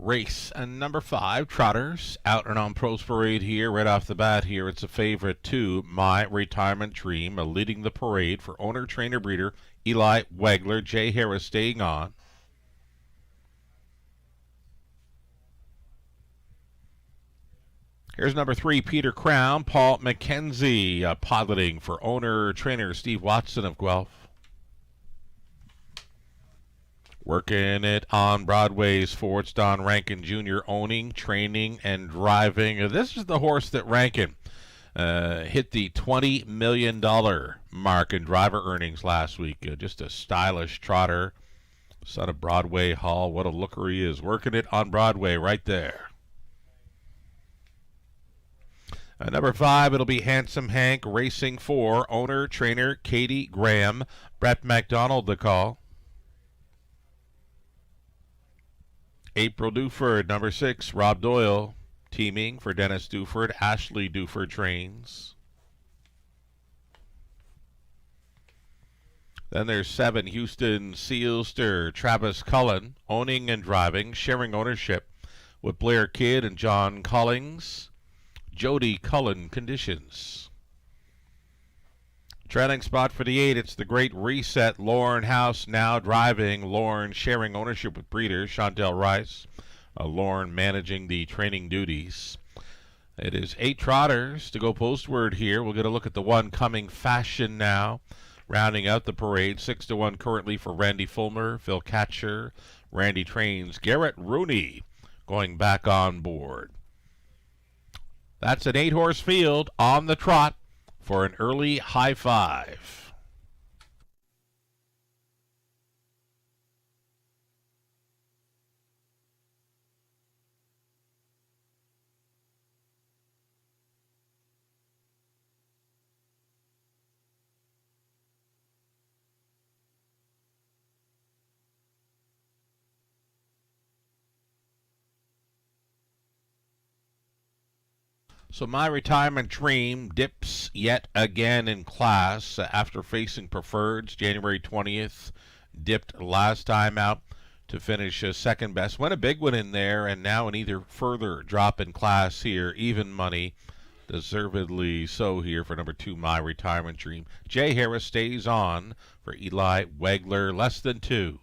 race number 5, Trotters, out and on Pros Parade here. Right off the bat here, it's a favorite to My Retirement Dream, leading the parade for owner, trainer, breeder, Eli Wegler. Jay Harris staying on. Here's number 3, Peter Crown, Paul McKenzie, piloting for owner, trainer, Steve Watson of Guelph. Working it on Broadway's for it's Don Rankin Jr. owning, training, and driving. This is the horse that Rankin hit the $20 million mark in driver earnings last week. Just a stylish trotter. Son of Broadway Hall. What a looker he is. Working it on Broadway right there. Number 5, it'll be Handsome Hank, racing for owner, trainer, Katie Graham. Brett McDonald, the call. April Duford, number 6, Rob Doyle, teaming for Dennis Duford. Ashley Duford trains. Then there's 7, Houston Sealster, Travis Cullen, owning and driving, sharing ownership with Blair Kidd and John Collings. Jody Cullen conditions. Trailing spot for the 8, it's the Great Reset. Lauren House now driving. Lauren sharing ownership with breeder Chantel Rice. Lauren managing the training duties. It is 8 trotters to go postward here. We'll get a look at the 1 Coming Fashion now. Rounding out the parade, 6-1 currently for Randy Fulmer, Phil Catcher. Randy trains Garrett Rooney going back on board. That's an 8-horse field on the trot for an early high 5. So My Retirement Dream dips yet again in class after facing preferreds. January 20th, dipped last time out to finish second best. Went a big one in there, and now an either further drop in class here. Even money, deservedly so here for number 2, My Retirement Dream. Jay Harris stays on for Eli Wegler, less than 2.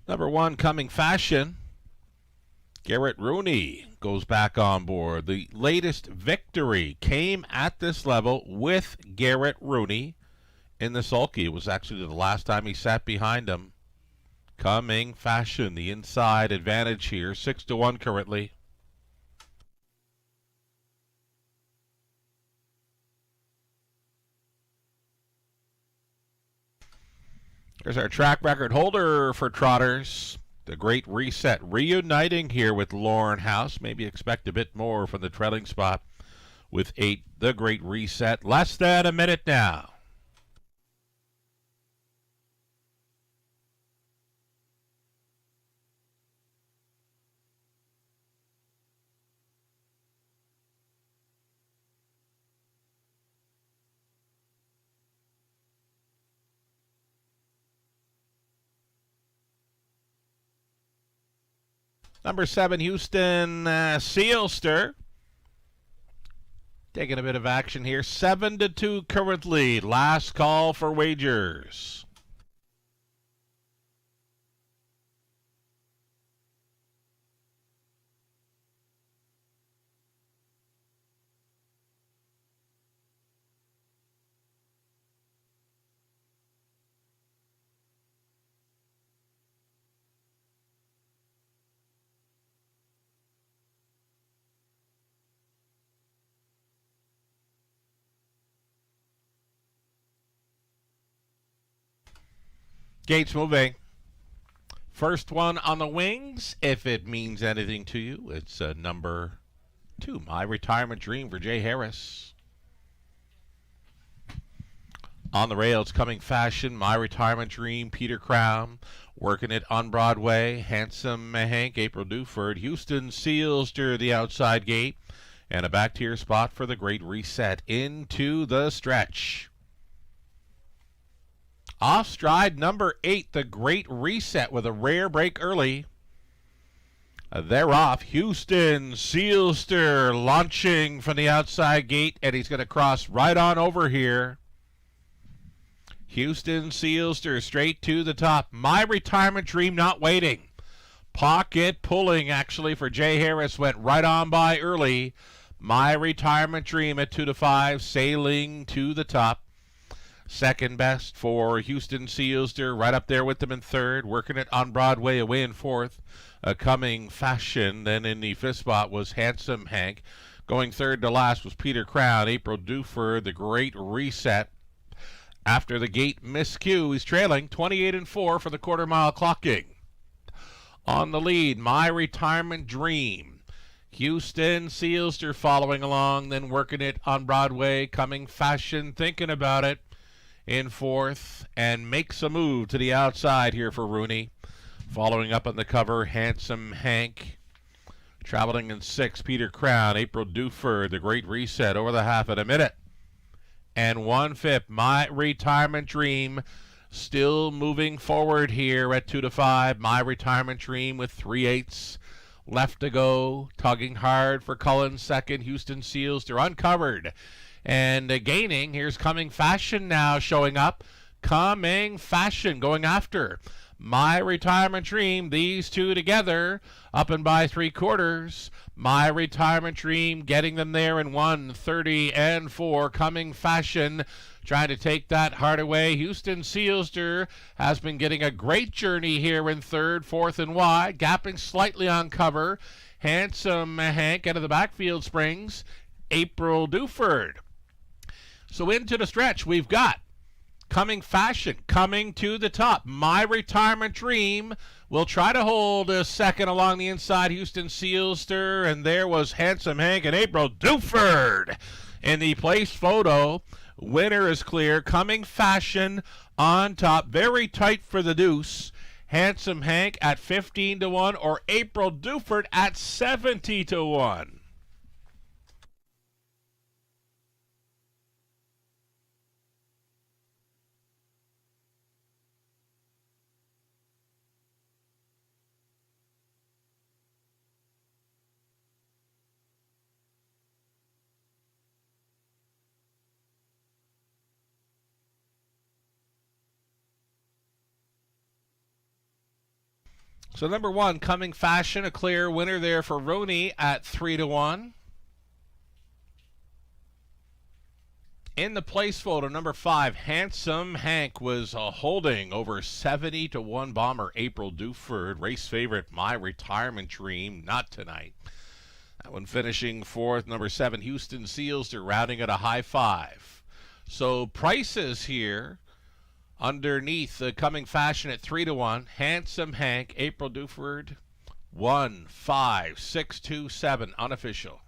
Number 1, Coming Fashion. Garrett Rooney goes back on board. The latest victory came at this level with Garrett Rooney in the sulky. It was actually the last time he sat behind him. Coming Fashion, the inside advantage here, 6-1 currently. There's our track record holder for trotters. The Great Reset reuniting here with Lauren House. Maybe expect a bit more from the trailing spot with 8. The Great Reset. Less than a minute now. Number 7, Houston Sealster. Taking a bit of action here. 7-2 currently. Last call for wagers. Gates moving. First one on the wings, if it means anything to you. It's number 2, My Retirement Dream for Jay Harris. On the rails, Coming Fashion, My Retirement Dream, Peter Crown. Working it on Broadway, Handsome Hank, April Duford. Houston Sealster, the outside gate. And a back tier spot for the Great Reset into the stretch. Off stride number 8, the Great Reset with a rare break early. They're off. Houston Sealster launching from the outside gate, and he's going to cross right on over here. Houston Sealster straight to the top. My Retirement Dream not waiting. Pocket pulling, actually, for Jay Harris. Went right on by early. My Retirement Dream at 2-5, sailing to the top. Second best for Houston Sealster, right up there with them in third. Working it on Broadway, away in fourth. Coming Fashion. Then in the fifth spot was Handsome Hank. Going third to last was Peter Crown. April Duford, the Great Reset. After the gate miscue, he's trailing 28-4 for the quarter mile clocking. On the lead, My Retirement Dream. Houston Sealster following along, then working it on Broadway. Coming Fashion, thinking about it in fourth, and makes a move to the outside here for Rooney. Following up on the cover, Handsome Hank. Traveling in sixth, Peter Crown. April Duford, the Great Reset, over the half at a minute. And 1/5, My Retirement Dream. Still moving forward here at 2-5. My Retirement Dream with 3/8 left to go. Tugging hard for Cullen second. Houston Sealster uncovered. And gaining. Here's Coming Fashion now showing up. Coming Fashion going after My Retirement Dream. These two together up and by 3/4. My Retirement Dream getting them there in 1:30-4. Coming Fashion trying to take that hard away. Houston Sealster has been getting a great journey here in third, fourth and wide, gapping slightly on cover. Handsome Hank out of the backfield springs. April Duford. So into the stretch, we've got Coming Fashion coming to the top. My Retirement Dream will try to hold a second along the inside. Houston Sealster, and there was Handsome Hank and April Duford in the place photo. Winner is clear. Coming Fashion on top. Very tight for the deuce. Handsome Hank at 15-1 or April Duford at 70-1. So number 1, Coming Fashion, a clear winner there for Rooney at 3-1. In the place photo, number 5, Handsome Hank was holding over 70-1 bomber April Duford. Race favorite, My Retirement Dream, not tonight. That one finishing fourth. Number 7, Houston Sealster, rounding at a high 5. So prices here. Underneath the Coming Fashion at 3-1, Handsome Hank, April Duford, 1, 5, 6, 2, 7, unofficial.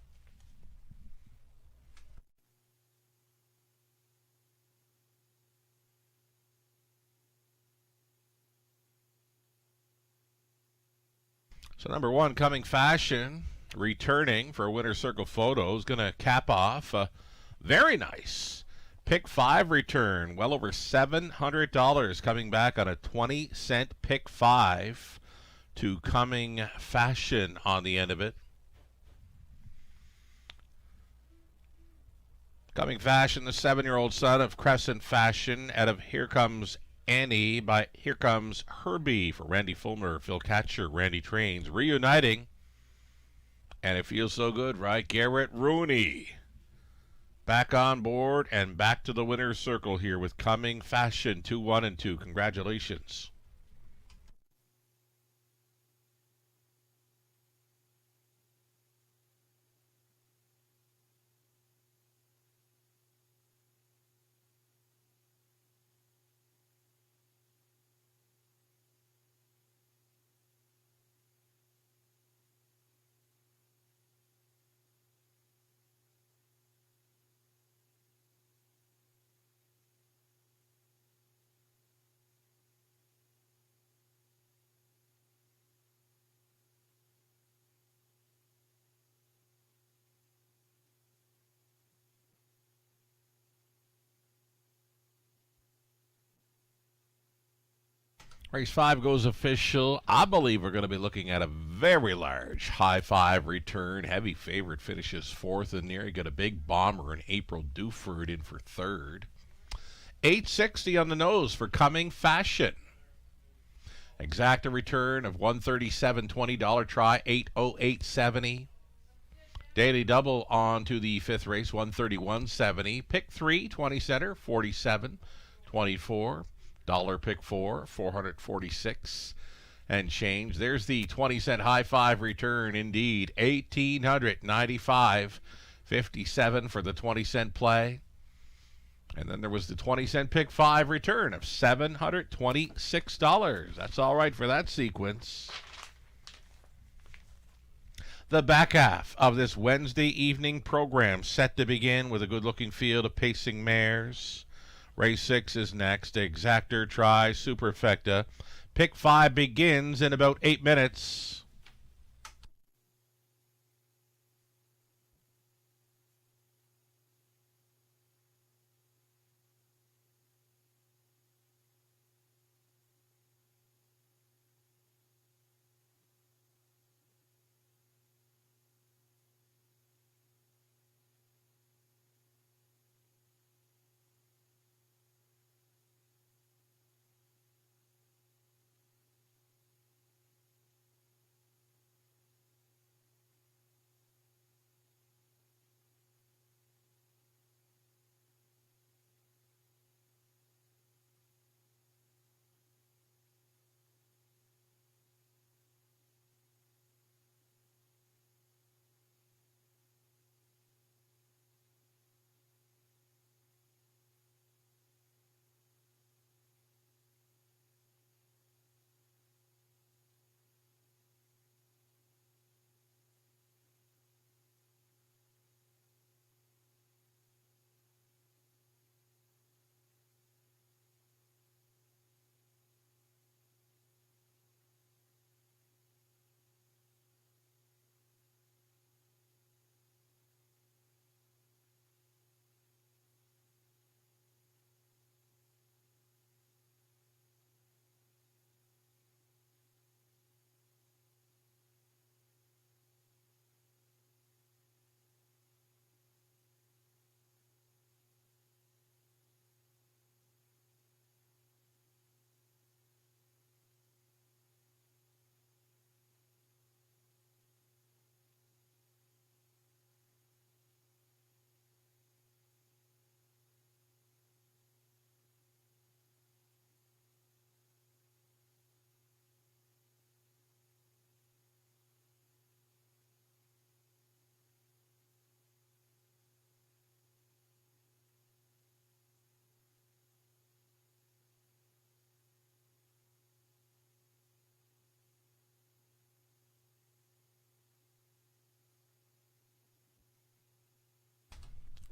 So number 1, Coming Fashion, returning for a winner's circle photo, is going to cap off. Very nice. Pick 5 return, well over $700 coming back on a 20-cent pick 5 to Coming Fashion on the end of it. Coming Fashion, the 7-year-old son of Crescent Fashion, out of Here Comes Annie by Here Comes Herbie for Randy Fulmer, Phil Catcher, Randy Trains, reuniting. And it feels so good, right? Garrett Rooney back on board and back to the winner's circle here with Coming Fashion 2-1 and 2. Congratulations. Race 5 goes official. I believe we're going to be looking at a very large high five return. Heavy favorite finishes fourth in there. You got a big bomber in April Duford in for third. 860 on the nose for Coming Fashion. Exacta return of $137.20 try, 808.70. Daily double on to the fifth race, 131.70. Pick 3, 20 center, 47.24. Dollar pick 4, 446 and change. There's the 20-cent high five return, indeed, 1,895.57 for the 20-cent play. And then there was the 20-cent pick 5 return of $726. That's all right for that sequence. The back half of this Wednesday evening program set to begin with a good-looking field of pacing mares. Race 6 is next. Exactor try Superfecta. Pick 5 begins in about 8 minutes.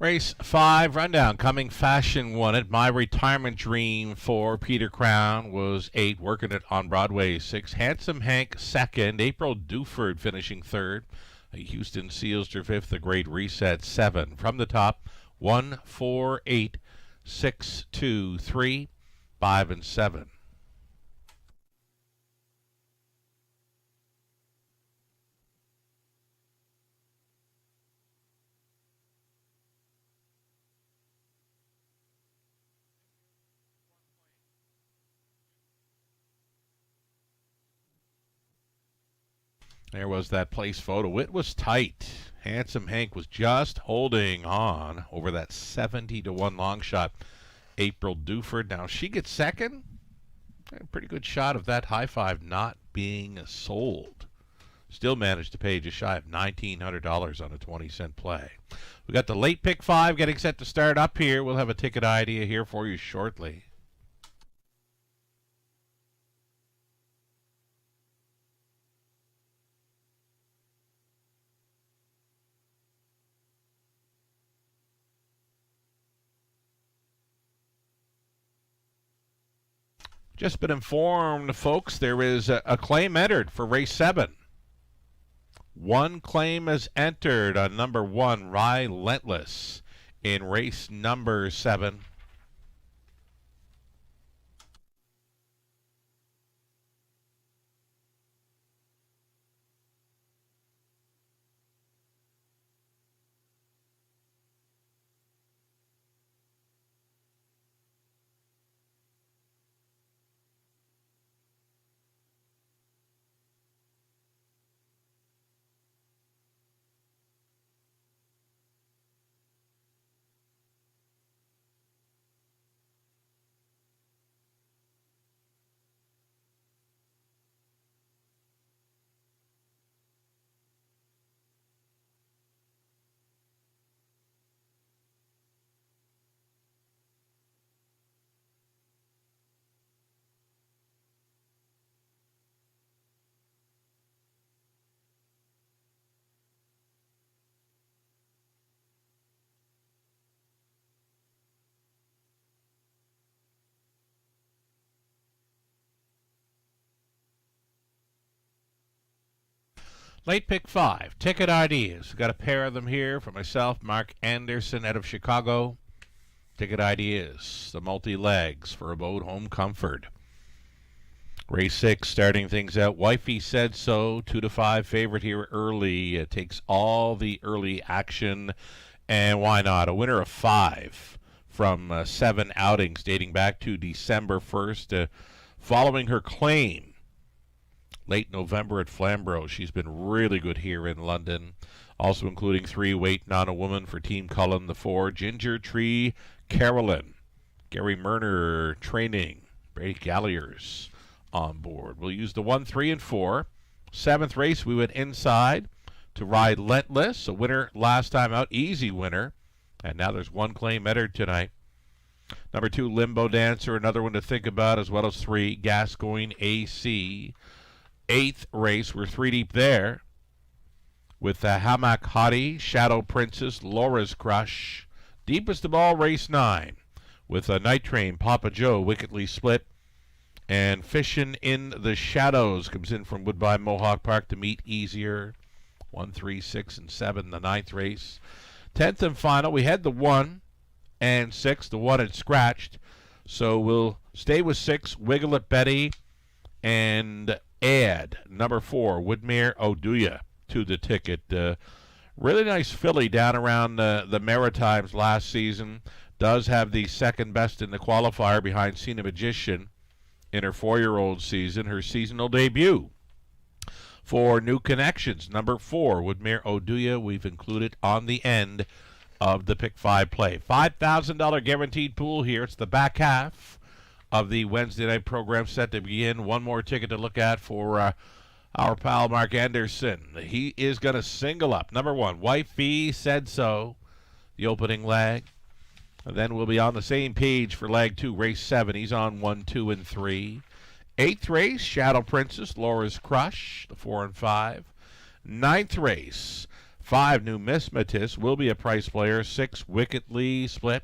Race 5 rundown. Coming Fashion won it. My Retirement Dream for Peter Crown was 8, working it on Broadway 6. Handsome Hank second. April Duford finishing third. Houston Sealster fifth. The Great Reset 7. From the top, 1, 4, 8, 6, 2, 3, 5, and 7. There was that place photo. It was tight. Handsome Hank was just holding on over that 70-1 long shot. April Duford. Now she gets second. A pretty good shot of that high five not being sold. Still managed to pay just shy of $1,900 on a 20-cent play. We got the late pick 5 getting set to start up here. We'll have a ticket idea here for you shortly. Just been informed, folks, there is a claim entered for race 7. One claim is entered on number 1, Relentless, in race number 7. Late pick 5, ticket ideas. Got a pair of them here for myself, Mark Anderson out of Chicago. Ticket ideas, the multi-legs for abode home comfort. Race 6 starting things out. Wifey Said So, 2-5 favorite here early. It takes all the early action, and why not? A winner of 5 from 7 outings dating back to December 1st. Following her claim late November at Flamborough. She's been really good here in London. Also including 3 Wait Not a Woman for Team Cullen, the 4 Ginger Tree Carolyn. Gary Murner training. Brady Galliers on board. We'll use the 1, 3, and 4. 7th race, we went inside to ride Lentless. A winner last time out. Easy winner. And now there's 1 claim entered tonight. Number 2, Limbo Dancer. Another one to think about, as well as 3, Gascoigne AC. 8th race, we're 3 deep there with the Hammock Hottie, Shadow Princess, Laura's Crush. Deepest of all, race 9 with a Night Train, Papa Joe, Wickedly Split, and Fishin' in the Shadows comes in from Woodbine Mohawk Park to meet easier. 1, 3, 6, and 7, the 9th race. 10th and final, we had the 1 and 6. The 1 had scratched, so we'll stay with 6, Wiggle It Betty, and add number 4, Woodmere Oduya to the ticket. Really nice filly down around the Maritimes last season. Does have the second best in the qualifier behind Cena Magician in her 4-year-old season. Her seasonal debut for New Connections. Number 4, Woodmere Oduya, we've included on the end of the pick 5 play. $5,000 guaranteed pool here. It's the back half of the Wednesday night program set to begin. One more ticket to look at for our pal Mark Anderson. He is going to single up. Number 1, Wifey Said So, the opening leg. And then we'll be on the same page for leg 2, race 7. He's on 1, 2, and 3. 8th race, Shadow Princess, Laura's Crush, the 4 and 5. 9th race, 5, Numismatist, will be a price player. 6, Wickedly Split,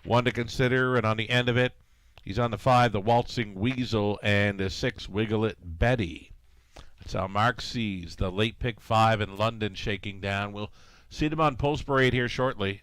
1 to consider. And on the end of it, he's on the 5, the Waltzing Weasel, and the 6, Wiggle It Betty. That's how Mark sees the late pick 5 in London shaking down. We'll see them on Post Parade here shortly.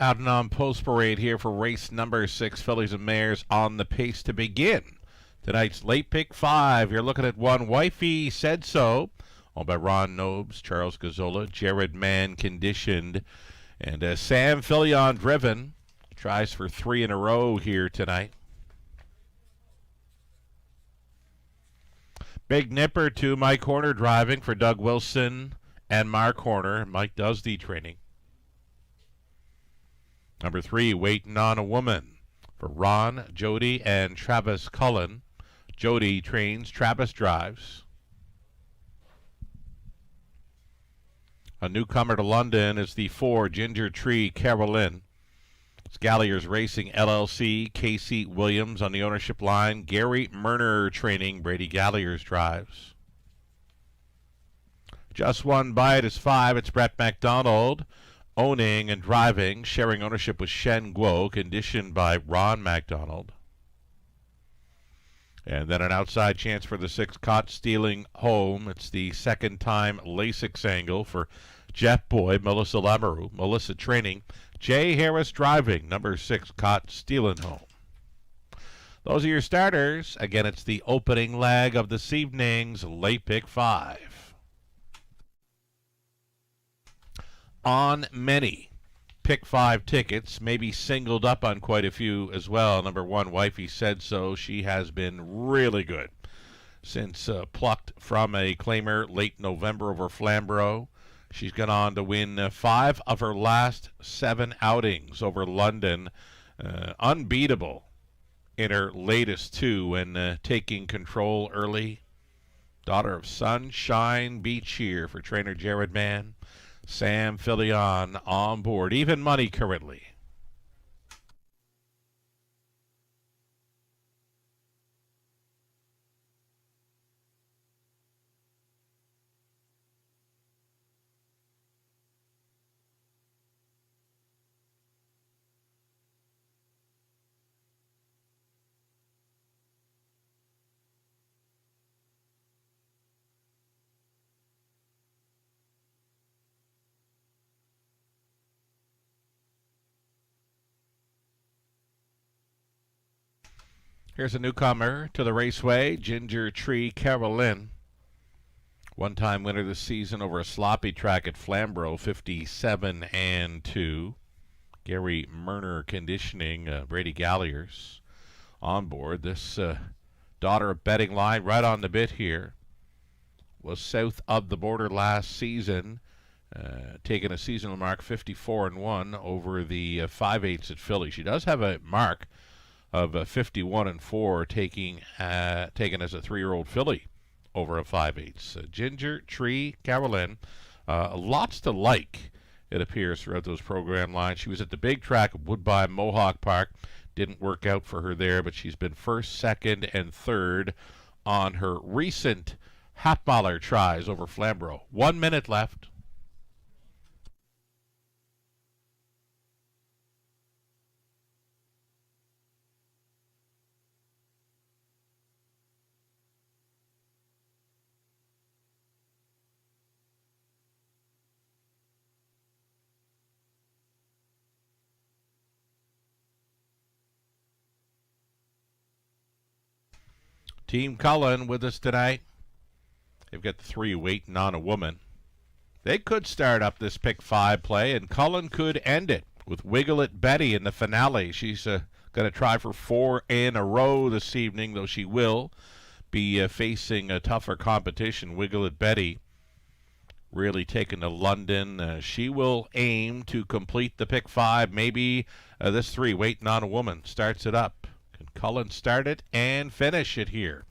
Out and on Post Parade here for race number 6, fillies and mares on the pace to begin tonight's late pick 5. You're looking at 1, Wifey Said So, owned by Ron Nobes, Charles Gazzola, Jared Mann conditioned, and Sam Filion driven. Tries for 3 in a row here tonight. Big Nipper to Mike Horner driving for Doug Wilson and Mark Horner. Mike does the training. Number 3, Waiting on a Woman for Ron, Jody, and Travis Cullen. Jody trains, Travis drives. A newcomer to London is the 4, Ginger Tree Carolyn. It's Galliers Racing LLC, Casey Williams on the ownership line. Gary Murner training, Brady Galliers drives. Just One Bite is 5. It's Brett McDonald owning and driving, sharing ownership with Shen Guo, conditioned by Ron McDonald. And then an outside chance for the 6, Caught Stealing Home. It's the second time Lasix angle for Jeff Boyd, Melissa Lamoureux. Melissa training, Jay Harris driving, number 6, Caught Stealing Home. Those are your starters. Again, it's the opening leg of this evening's Late Pick 5. On many Pick 5 tickets, maybe singled up on quite a few as well. Number 1, Wifey Said So. She has been really good since plucked from a claimer late November over Flamborough. She's gone on to win 5 of her last 7 outings over London. Unbeatable in her latest 2 and taking control early. Daughter of Sunshine Beach here for trainer Jared Mann. Sam Filion on board. Even money currently. Here's a newcomer to the raceway, Ginger Tree Carolyn. One-time winner this season over a sloppy track at Flamborough, 57-2. Gary Murner conditioning, Brady Galliers on board. This daughter of Betting Line right on the bit here. Was south of the border last season, taking a seasonal mark 54-1 over the 5/8 at Philly. She does have a mark of 51-4, taken as a 3-year-old filly over a 5/8. Ginger Tree Carolyn, lots to like, it appears, throughout those program lines. She was at the big track of Woodbine Mohawk Park. Didn't work out for her there, but she's been 1st, 2nd, and 3rd on her recent half-miler tries over Flamborough. 1 minute left. Team Cullen with us tonight. They've got the 3, Waiting on a Woman. They could start up this Pick 5 play, and Cullen could end it with Wiggle It Betty in the finale. She's going to try for 4 in a row this evening, though she will be facing a tougher competition. Wiggle It Betty really taken to London. She will aim to complete the Pick 5. Maybe this 3, Waiting on a Woman, starts it up. Can Cullen start it and finish it here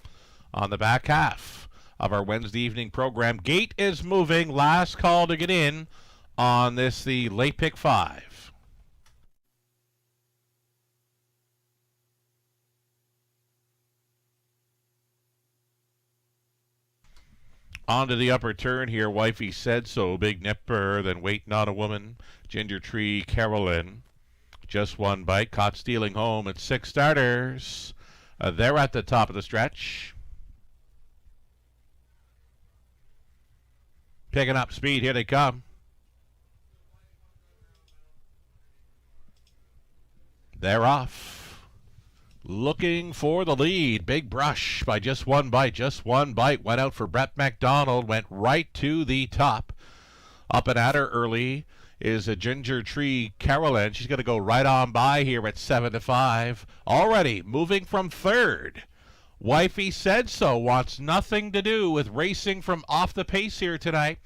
on the back half of our Wednesday evening program? Gate is moving. Last call to get in on this, the Late Pick 5. On to the upper turn here. Wifey Said So, Big Nipper, then Waiting on a Woman, Ginger Tree Carolyn. Just One Bite, Caught Stealing Home. It's 6 starters. They're at the top of the stretch. Picking up speed. Here they come. They're off. looking for the lead. Big brush by Just One Bite. Just One Bite went out for Brett McDonald, went right to the top. Up and at her early is a Ginger Tree Carolyn. She's going to go right on by here at 7-5. Already moving from third. Wifey Said So wants nothing to do with racing from off the pace here tonight.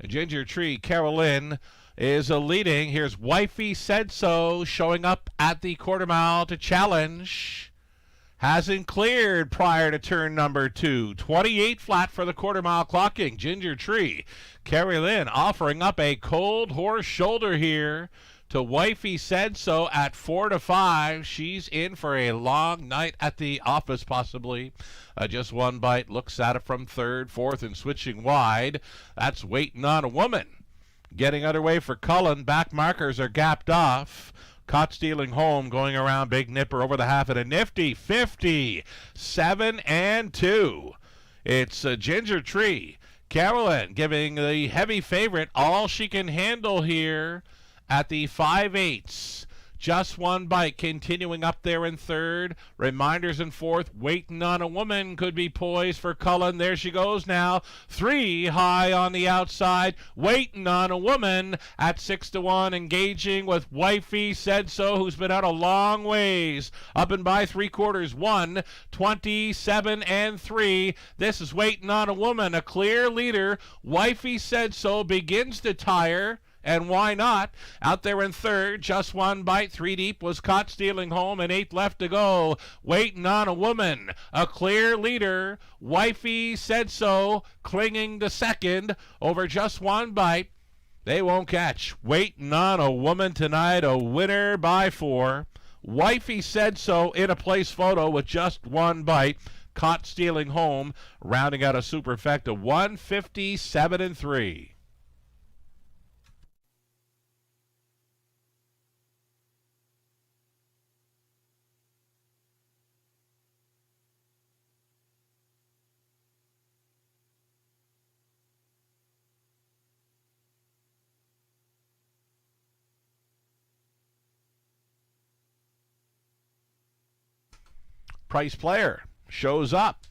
Ginger Tree Carolyn is leading. Here's Wifey Said So showing up at the quarter mile to challenge. Hasn't cleared prior to turn number 2. 28 flat for the quarter mile clocking. Ginger Tree Carolyn offering up a cold horse shoulder here to Wifey Said So at 4-5. She's in for a long night at the office, possibly. Just One Bite looks at it from third, fourth, and switching wide. That's Waiting on a Woman. Getting underway for Cullen. Back markers are gapped off. Caught stealing home, going around Big Nipper over the half at a nifty 50. 7-2. It's Ginger Tree Carolyn giving the heavy favorite all she can handle here at the 5/8. Just One Bite continuing up there in third. Reminders in fourth. Waiting on a Woman could be poised for Cullen. There she goes now. 3 high on the outside. Waiting on a Woman at 6-1. Engaging with Wifey Said So, who's been out a long ways. Up and by 3/4. 1:27-3. This is Waiting on a Woman. A clear leader. Wifey Said So begins to tire. And why not? Out there in third, Just One Bite, 3 deep, was caught stealing home, and 8 left to go. Waiting on a Woman, a clear leader. Wifey Said So, clinging to second over Just One Bite. They won't catch. Waiting on a Woman tonight, a winner by 4. Wifey Said So in a place photo with Just One Bite. Caught stealing home, rounding out a superfecta 157-3. Price Player shows up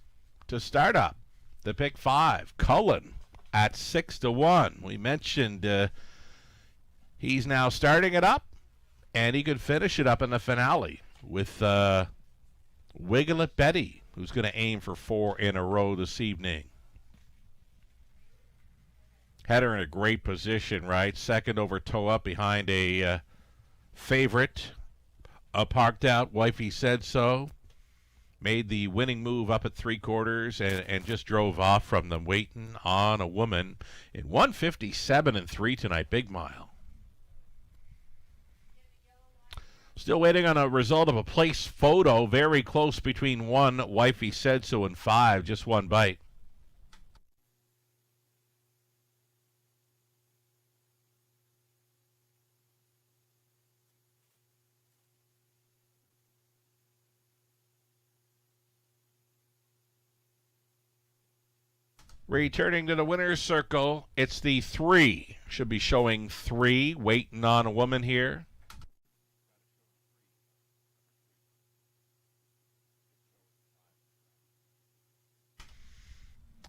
to start up the pick 5. Cullen at 6-1. We mentioned he's now starting it up, and he could finish it up in the finale with Wiggle It Betty, who's going to aim for 4 in a row this evening. Had her in a great position, right? Second over toe up behind a favorite. Parked out, Wifey Said So. Made the winning move up at 3/4 and just drove off from them. Waiting on a Woman in 157-3 tonight. Big mile. Still waiting on a result of a place photo. Very close between 1, Wifey Said So, and 5, Just One Bite. Returning to the winner's circle, it's the 3. Should be showing 3. Waiting on a Woman here.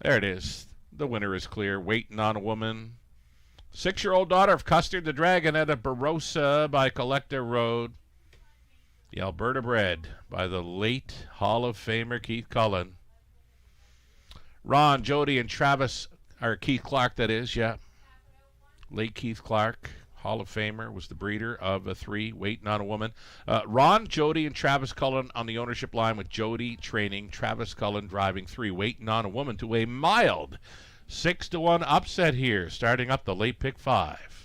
There it is. The winner is clear. Waiting on a Woman. 6-year-old daughter of Custard the Dragon out of Barossa by Collector Road. The Alberta bred by the late Hall of Famer Keith Cullen. Ron, Jody, and Travis, or Keith Clark, that is, yeah. Late Keith Clark, Hall of Famer, was the breeder of a 3, Waiting on a Woman. Ron, Jody, and Travis Cullen on the ownership line, with Jody training, Travis Cullen driving 3, Waiting on a Woman, to a mild 6-1 upset here, starting up the late pick 5.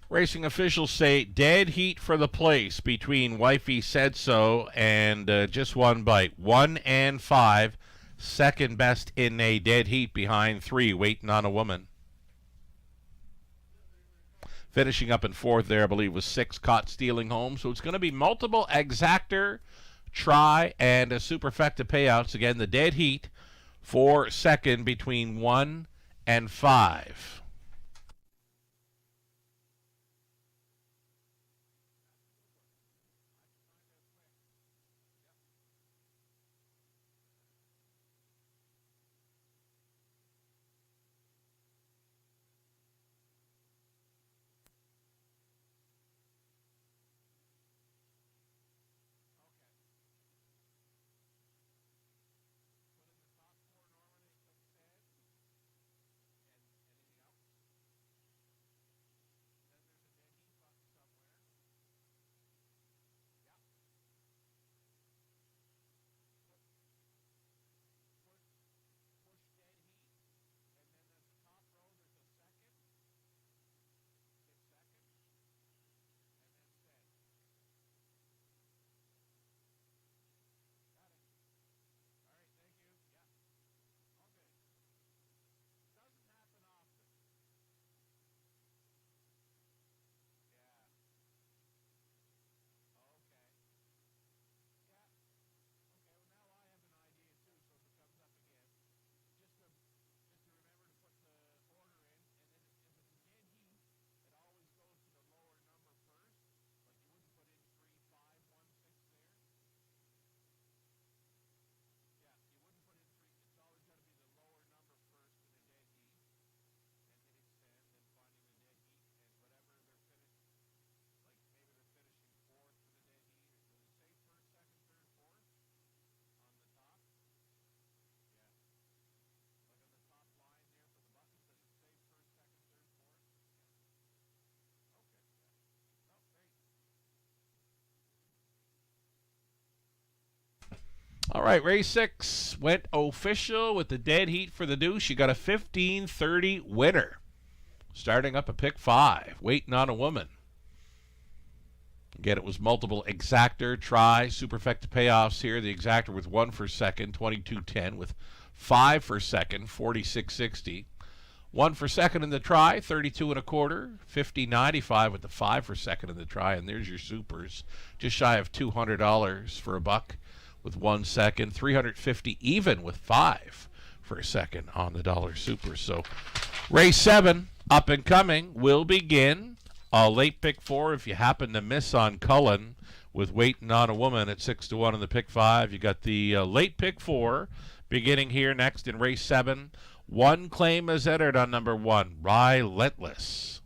Racing officials say dead heat for the place between Wifey Said So and Just One Bite. 1 and 5, second best in a dead heat behind 3, Waiting on a Woman. Finishing up in fourth there, I believe, was 6 caught stealing home. So it's going to be multiple exactor, try, and a superfecta payouts. Again, the dead heat for second between 1 and 5. All right, race 6 went official with the dead heat for the deuce. You got a 15:30 winner. Starting up at pick 5, waiting on a woman. Again, it was multiple exactor, try, superfecta payoffs here. The exactor with 1 for second, 22.10, with 5 for second, 46.60. 1 for second in the try, 32 and a quarter, 50.95 with the 5 for second in the try. And there's your supers, just shy of $200 for a buck with 1 second, 350 even with 5 for a second on the dollar super. So race 7 up and coming will begin. A late pick 4 if you happen to miss on Cullen with waiting on a woman at 6-1 in the pick 5. You got the late pick 4 beginning here next in race 7. One claim is entered on number 1, Relentless.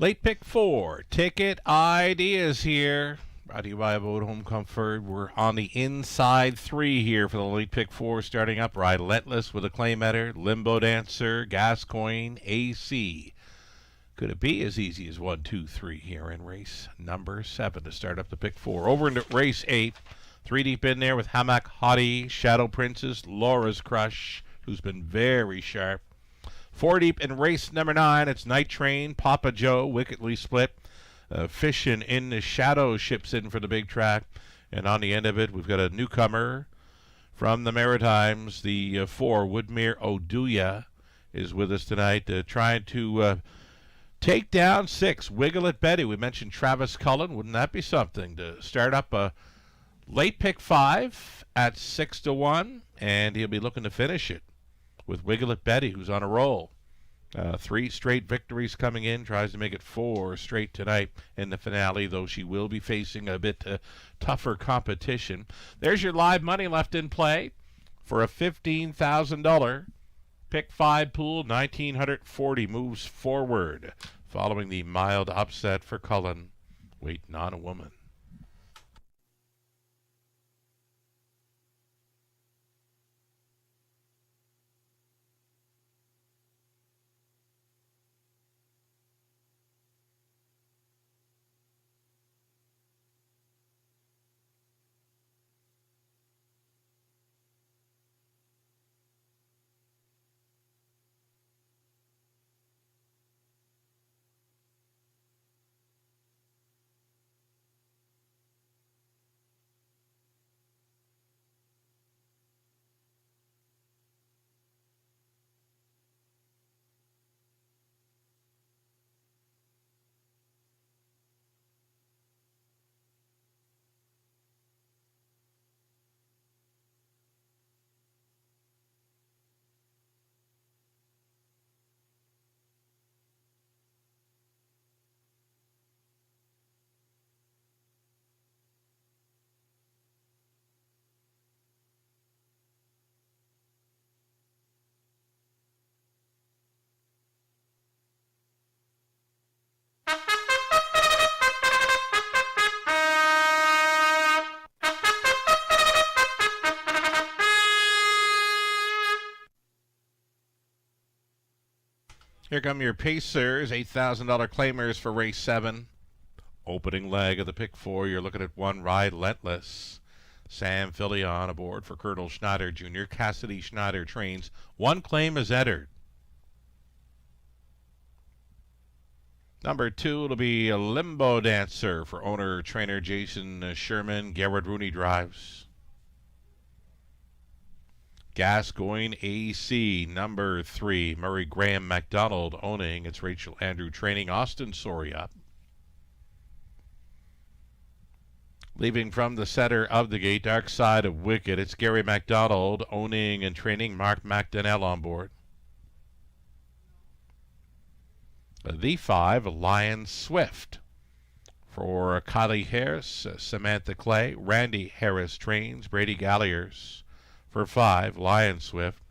Late pick 4, Ticket Ideas here. Brought to you by Abode Home Comfort. We're on the inside 3 here for the late pick 4, starting up Relentless with a claim header, Limbo Dancer, Gascoigne, AC. Could it be as easy as 1, 2, 3 here in race number 7 to start up the pick 4? Over into race 8, 3 deep in there with Hammock Hottie, Shadow Princess, Laura's Crush, who's been very sharp. 4 deep in race number 9, it's Night Train, Papa Joe, Wickedly Split. Fishing in the Shadow ships in for the big track. And on the end of it, we've got a newcomer from the Maritimes. The 4, Woodmere Oduya, is with us tonight, trying to take down 6, Wiggle It Betty. We mentioned Travis Cullen. Wouldn't that be something to start up a late pick 5 at 6-1? And he'll be looking to finish it with Wiggle It Betty, who's on a roll. 3 straight victories coming in, tries to make it 4 straight tonight in the finale, though she will be facing a bit tougher competition. There's your live money left in play for a $15,000 pick 5 pool. 1,940 moves forward following the mild upset for Cullen. Waiting on a woman. Here come your Pacers, $8,000 claimers for race 7. Opening leg of the pick 4, you're looking at 1, Relentless. Sam Fillion aboard for Colonel Schneider Jr. Cassidy Schneider trains. 1 claim is entered. Number 2, it'll be a Limbo Dancer for owner-trainer Jason Sherman. Garrett Rooney drives. Gascoigne AC, number 3, Murray Graham MacDonald owning. It's Rachel Andrew training. Austin Soria. Leaving from the center of the gate, dark side of Wicked, it's Gary MacDonald owning and training. Mark McDonnell on board. The 5, Lion Swift for Kylie Harris, Samantha Clay. Randy Harris trains. Brady Galliers for 5, Lion Swift.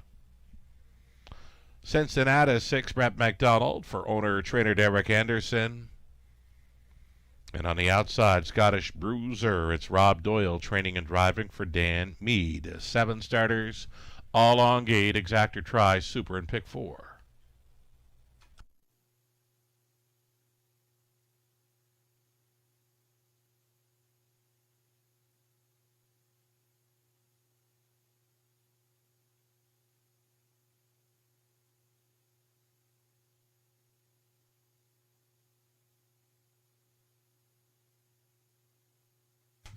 Cincinnati 6, Brett McDonald for owner-trainer Derek Anderson. And on the outside, Scottish Bruiser, it's Rob Doyle training and driving for Dan Mead. 7 starters, all on gate, exactor try, super and pick 4.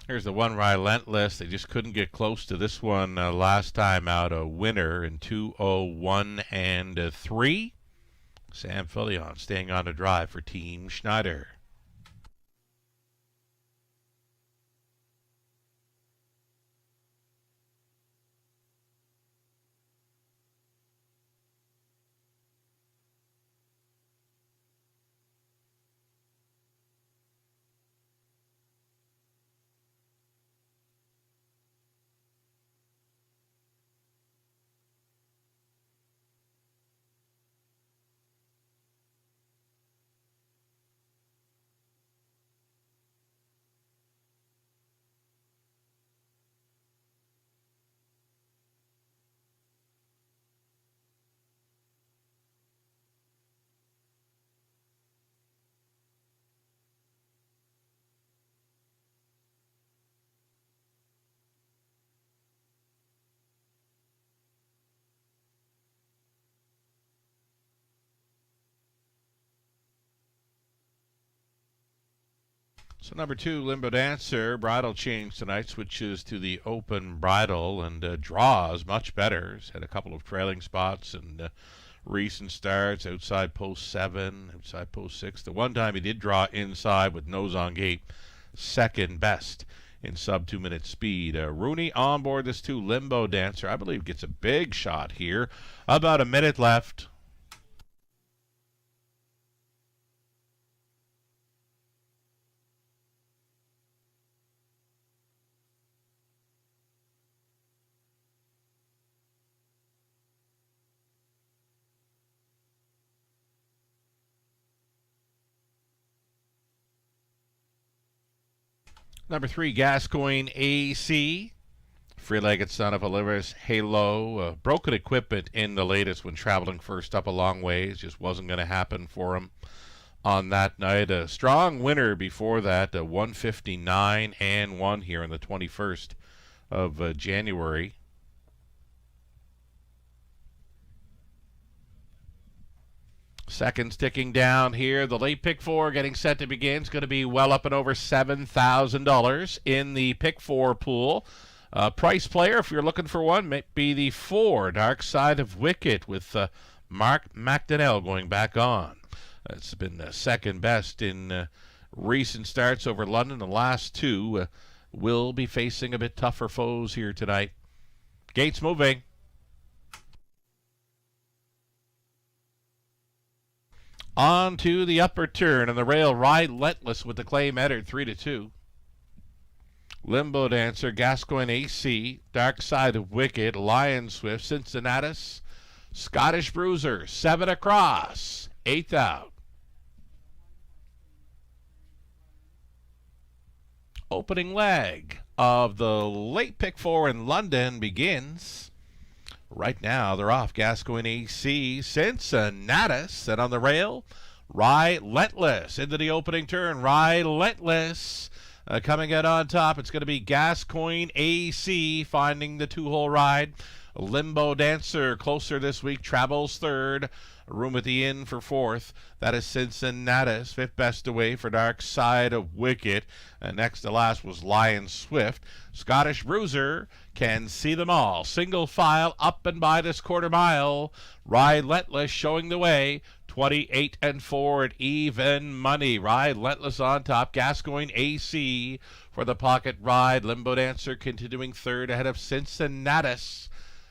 Here's the 1, Relentless. They just couldn't get close to this one last time out. A winner in 2:01 and 3. Sam Fillion staying on the drive for Team Schneider. So number 2, Limbo Dancer, bridle change tonight, switches to the open bridle and draws much better. He's had a couple of trailing spots and recent starts, outside post 7, outside post 6. The one time he did draw inside with nose on gate, second best in sub 2 minute speed. Rooney on board this 2, Limbo Dancer. I believe gets a big shot here. About a minute left. Number 3, Gascoigne AC. Free-legged son of Oliver's Halo. Broken equipment in the latest when traveling first up a long ways. Just wasn't going to happen for him on that night. A strong winner before that. 159 and 1 here on the 21st of January. Seconds ticking down here. The late pick 4 getting set to begin. It's going to be well up and over $7,000 in the pick 4 pool. Price player, if you're looking for one, may be the 4, Dark Side of Wicket, with Mark McDonnell going back on. It's been second best in recent starts over London. The last 2 will be facing a bit tougher foes here tonight. Gates moving. On to the upper turn, and the rail Relentless with the claim entered 3-2. Limbo Dancer, Gascoigne AC, Dark Side of Wicked, Lion Swift, Cincinnatus, Scottish Bruiser, 7 across, 8th out. Opening leg of the late pick 4 in London begins. Right now, they're off. Gascoigne AC, Cincinnatus, and on the rail, Relentless into the opening turn. Relentless coming out on top. It's going to be Gascoigne AC finding the 2-hole ride. Limbo Dancer closer this week, travels 3rd. Room at the inn for 4th. That is Cincinnatus, 5th best away for Dark Side of Wicket. Next to last was Lion Swift. Scottish Bruiser can see them all. Single file up and by this quarter mile. Relentless showing the way. 28 and 4 at even money. Relentless on top. Gascoigne AC for the pocket ride. Limbo Dancer continuing 3rd ahead of Cincinnatus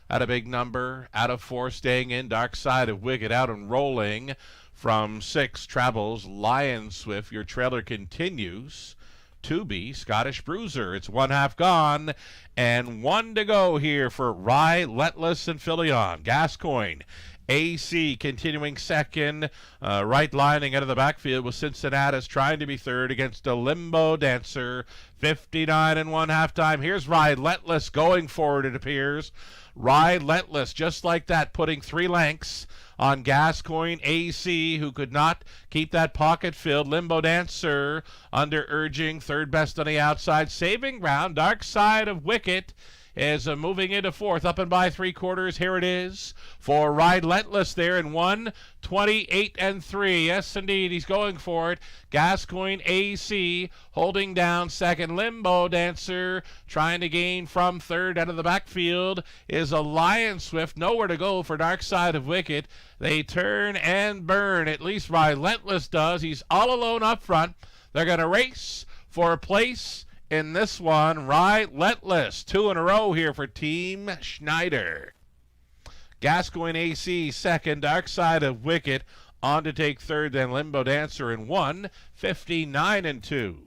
at a big number. Out of 4 staying in. Dark Side of Wicked out and rolling from 6. Travels Lion Swift. Your trailer continues to be Scottish Bruiser. It's 1/2 gone and 1 to go here for Relentless and Filion. Gascoigne AC continuing 2nd, right lining out of the backfield with Cincinnatus trying to be 3rd against a Limbo Dancer. 59 and 1/2 time. Here's Relentless going forward, it appears. Relentless, just like that, putting 3 lengths on Gascoigne AC, who could not keep that pocket filled. Limbo Dancer under urging, 3rd best on the outside. Saving ground, Dark Side of Wicket is moving into 4th, up and by 3/4. Here it is for Relentless there in 1:28 and 3. Yes, indeed, he's going for it. Gascoigne AC holding down 2nd. Limbo Dancer trying to gain from 3rd. Out of the backfield is a Lion Swift. Nowhere to go for Dark Side of Wicket. They turn and burn. At least Relentless does. He's all alone up front. They're going to race for a place in this one. Relentless, 2 in a row here for Team Schneider. Gascoigne AC 2nd, Dark Side of Wicket on to take 3rd, then Limbo Dancer in 1:59 and 2.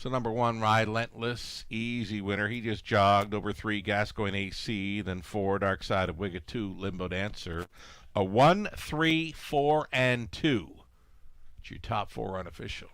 So number 1, Relentless, easy winner. He just jogged over 3, Gascoigne AC, then 4, Dark Side of Wicket, 2, Limbo Dancer. A 1, 3, 4, and 2. It's your top 4 unofficial.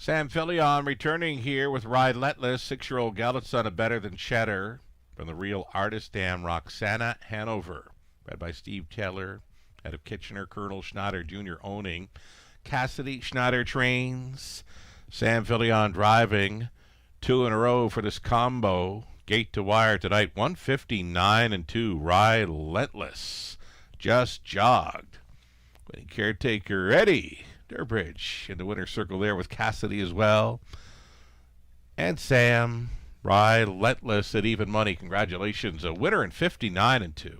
Sam Filion returning here with Ride Letless, 6-year-old Gallant Son of Better Than Cheddar from the Real Artist Dam, Roxana, Hanover. Bred by Steve Taylor, out of Kitchener, Colonel Schneider Jr. owning. Cassidy Schneider trains. Sam Filion driving. 2 in a row for this combo. Gate to wire tonight, 159-2. Ride Letless just jogged. Winning caretaker Eddie Durbridge in the winner's circle there with Cassidy as well. And Sam, Ride Letless at even money. Congratulations, a winner in 59-2.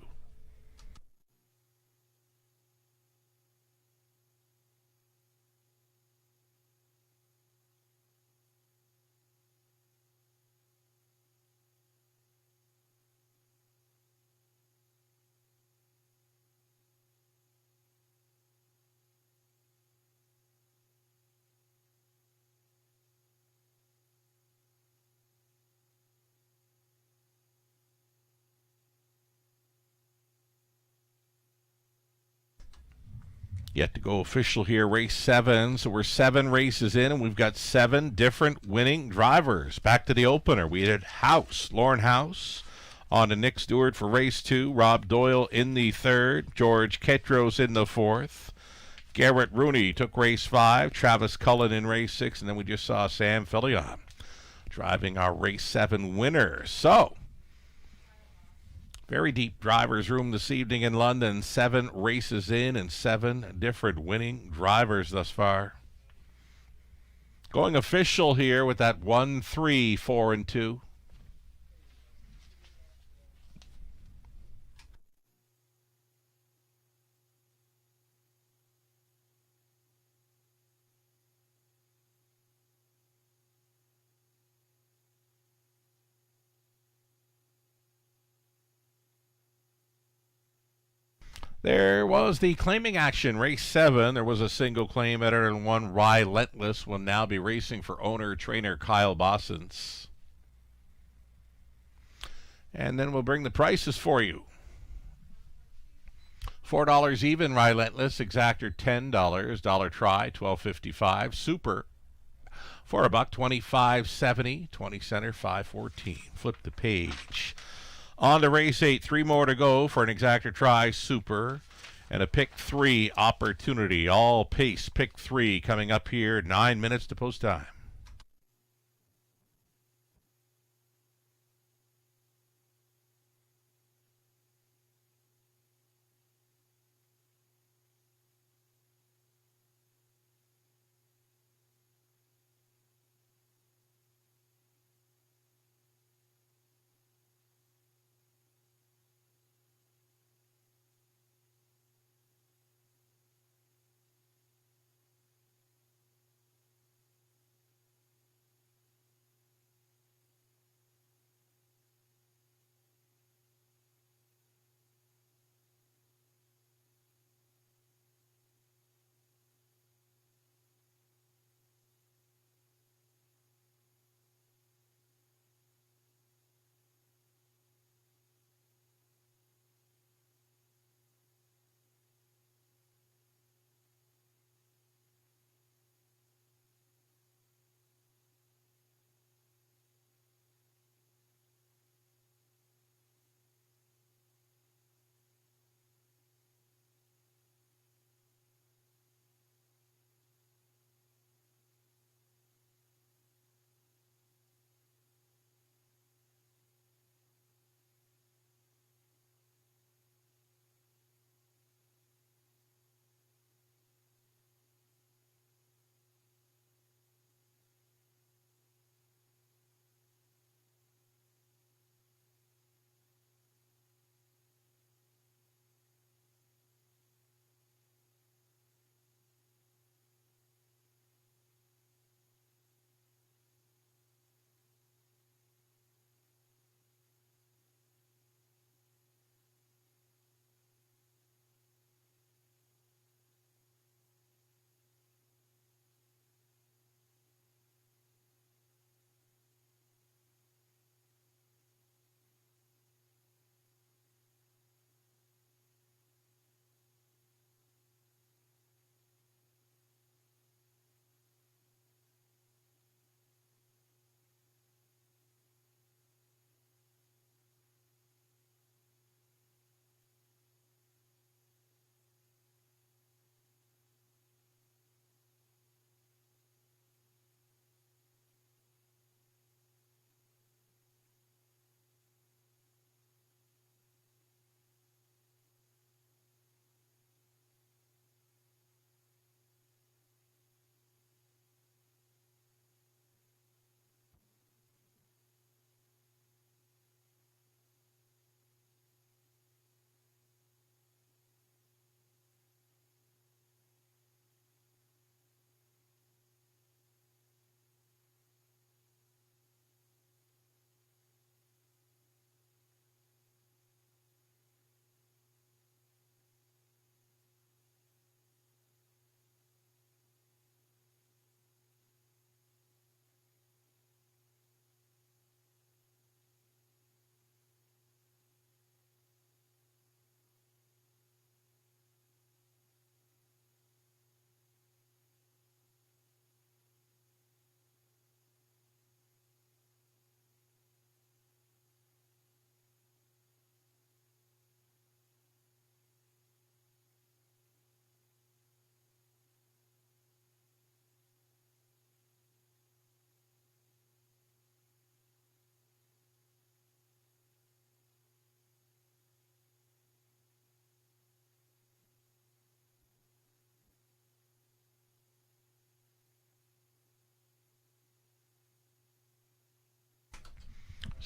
Yet to go official here, race 7. So we're 7 races in, and we've got 7 different winning drivers. Back to the opener. We had House, Lauren House, on to Nick Stewart for race 2. Rob Doyle in the 3rd. George Ketros in the 4th. Garrett Rooney took race 5. Travis Cullen in race 6. And then we just saw Sam Filion driving our race 7 winner. So, very deep driver's room this evening in London. 7 races in and 7 different winning drivers thus far. Going official here with that 1, 3, 4, and 2. There was the claiming action, race 7. There was a single claim. Better than 1, Ride Letless will now be racing for owner-trainer Kyle Bossens. And then we'll bring the prices for you. $4 even, Ride Letless. Exactor $10. Dollar try, $12.55. Super for a buck, $25.70. 20 center, $5.14. Flip the page. On to race 8, 3 more to go for an exactor try, Super, and a pick 3 opportunity. All pace, pick 3 coming up here, 9 minutes to post time.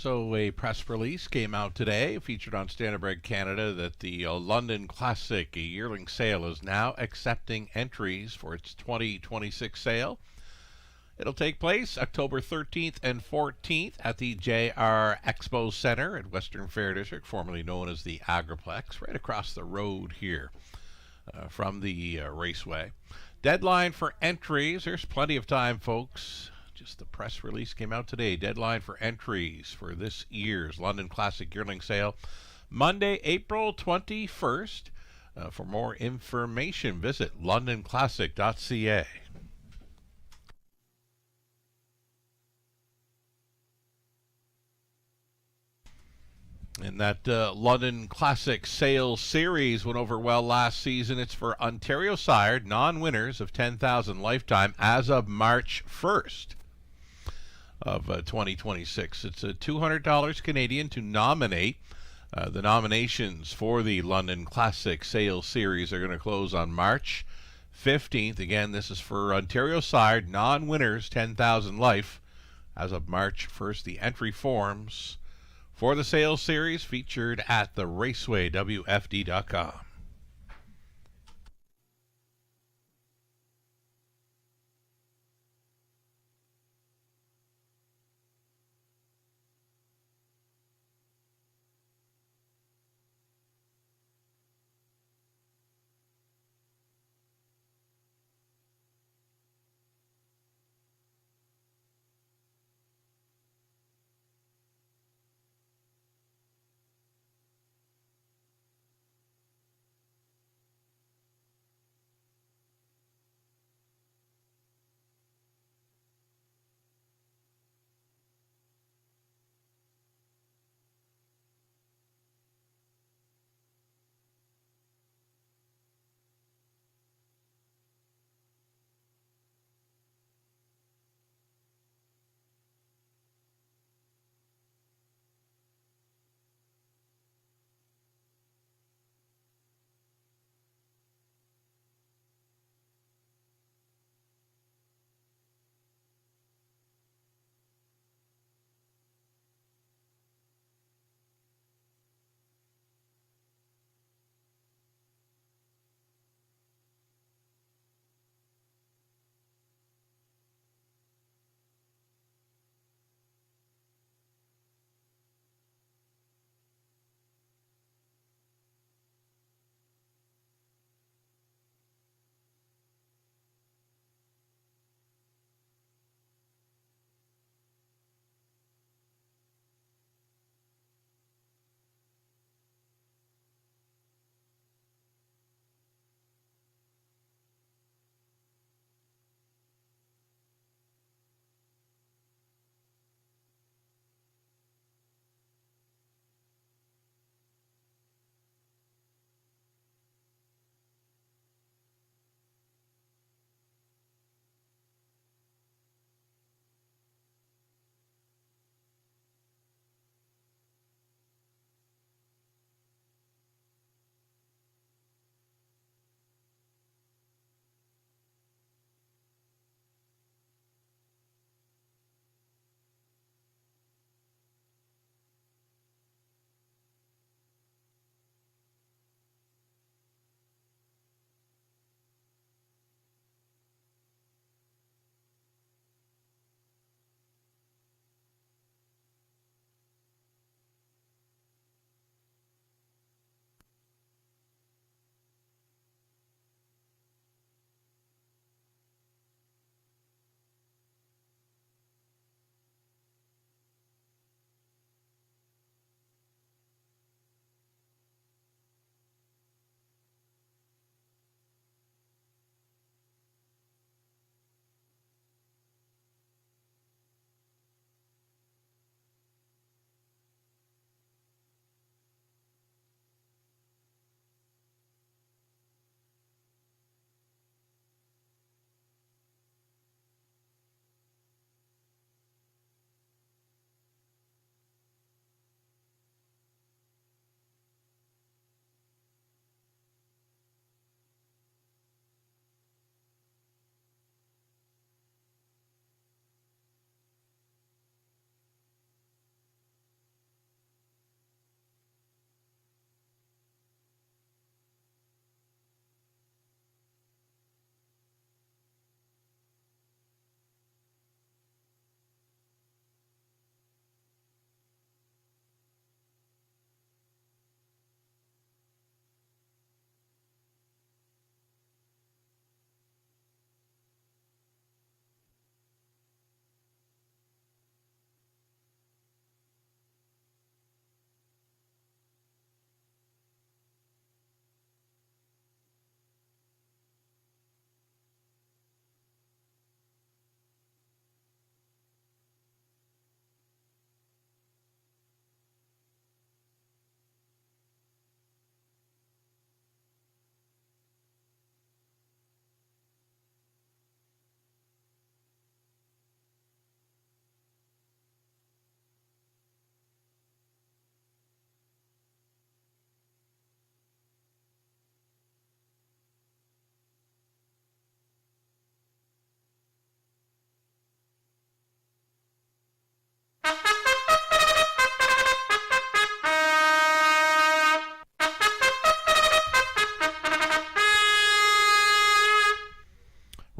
So a press release came out today, featured on Standardbred Canada, that the London Classic, a yearling sale, is now accepting entries for its 2026 sale. It'll take place October 13th and 14th at the JR Expo Center at Western Fair District, formerly known as the Agriplex, right across the road here from the raceway. Deadline for entries, there's plenty of time, folks. Just the press release came out today. Deadline for entries for this year's London Classic Yearling Sale, Monday, April 21st. For more information, visit londonclassic.ca. And that London Classic Sales Series went over well last season. It's for Ontario sired non-winners of $10,000 lifetime as of March 1st of 2026. It's $200 Canadian to nominate. The nominations for the London Classic Sales Series are going to close on March 15th. Again, this is for Ontario sired non-winners, 10,000 life as of March 1st. The entry forms for the sales series featured at the racewaywfd.com.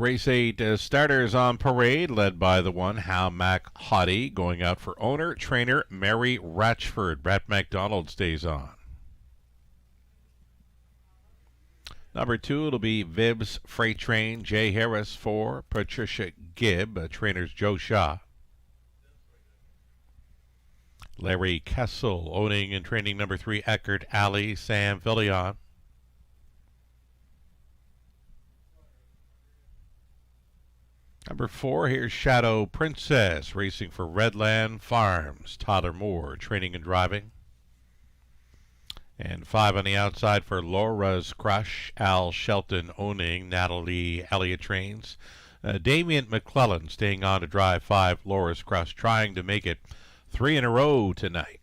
Race 8 starters on parade, led by the one Hal Mac Hottie, going out for owner, trainer Mary Ratchford. Brett McDonald stays on. Number 2, it'll be Vibs Freight Train, Jay Harris for Patricia Gibb, trainers Joe Shaw. Larry Kessel, owning and training number 3, Eckert Alley, Sam Villion. Number 4, here's Shadow Princess, racing for Redland Farms, Tyler Moore, training and driving. And 5 on the outside for Laura's Crush, Al Shelton owning, Natalie Elliott trains. Damien McClellan staying on to drive 5, Laura's Crush, trying to make it 3 in a row tonight.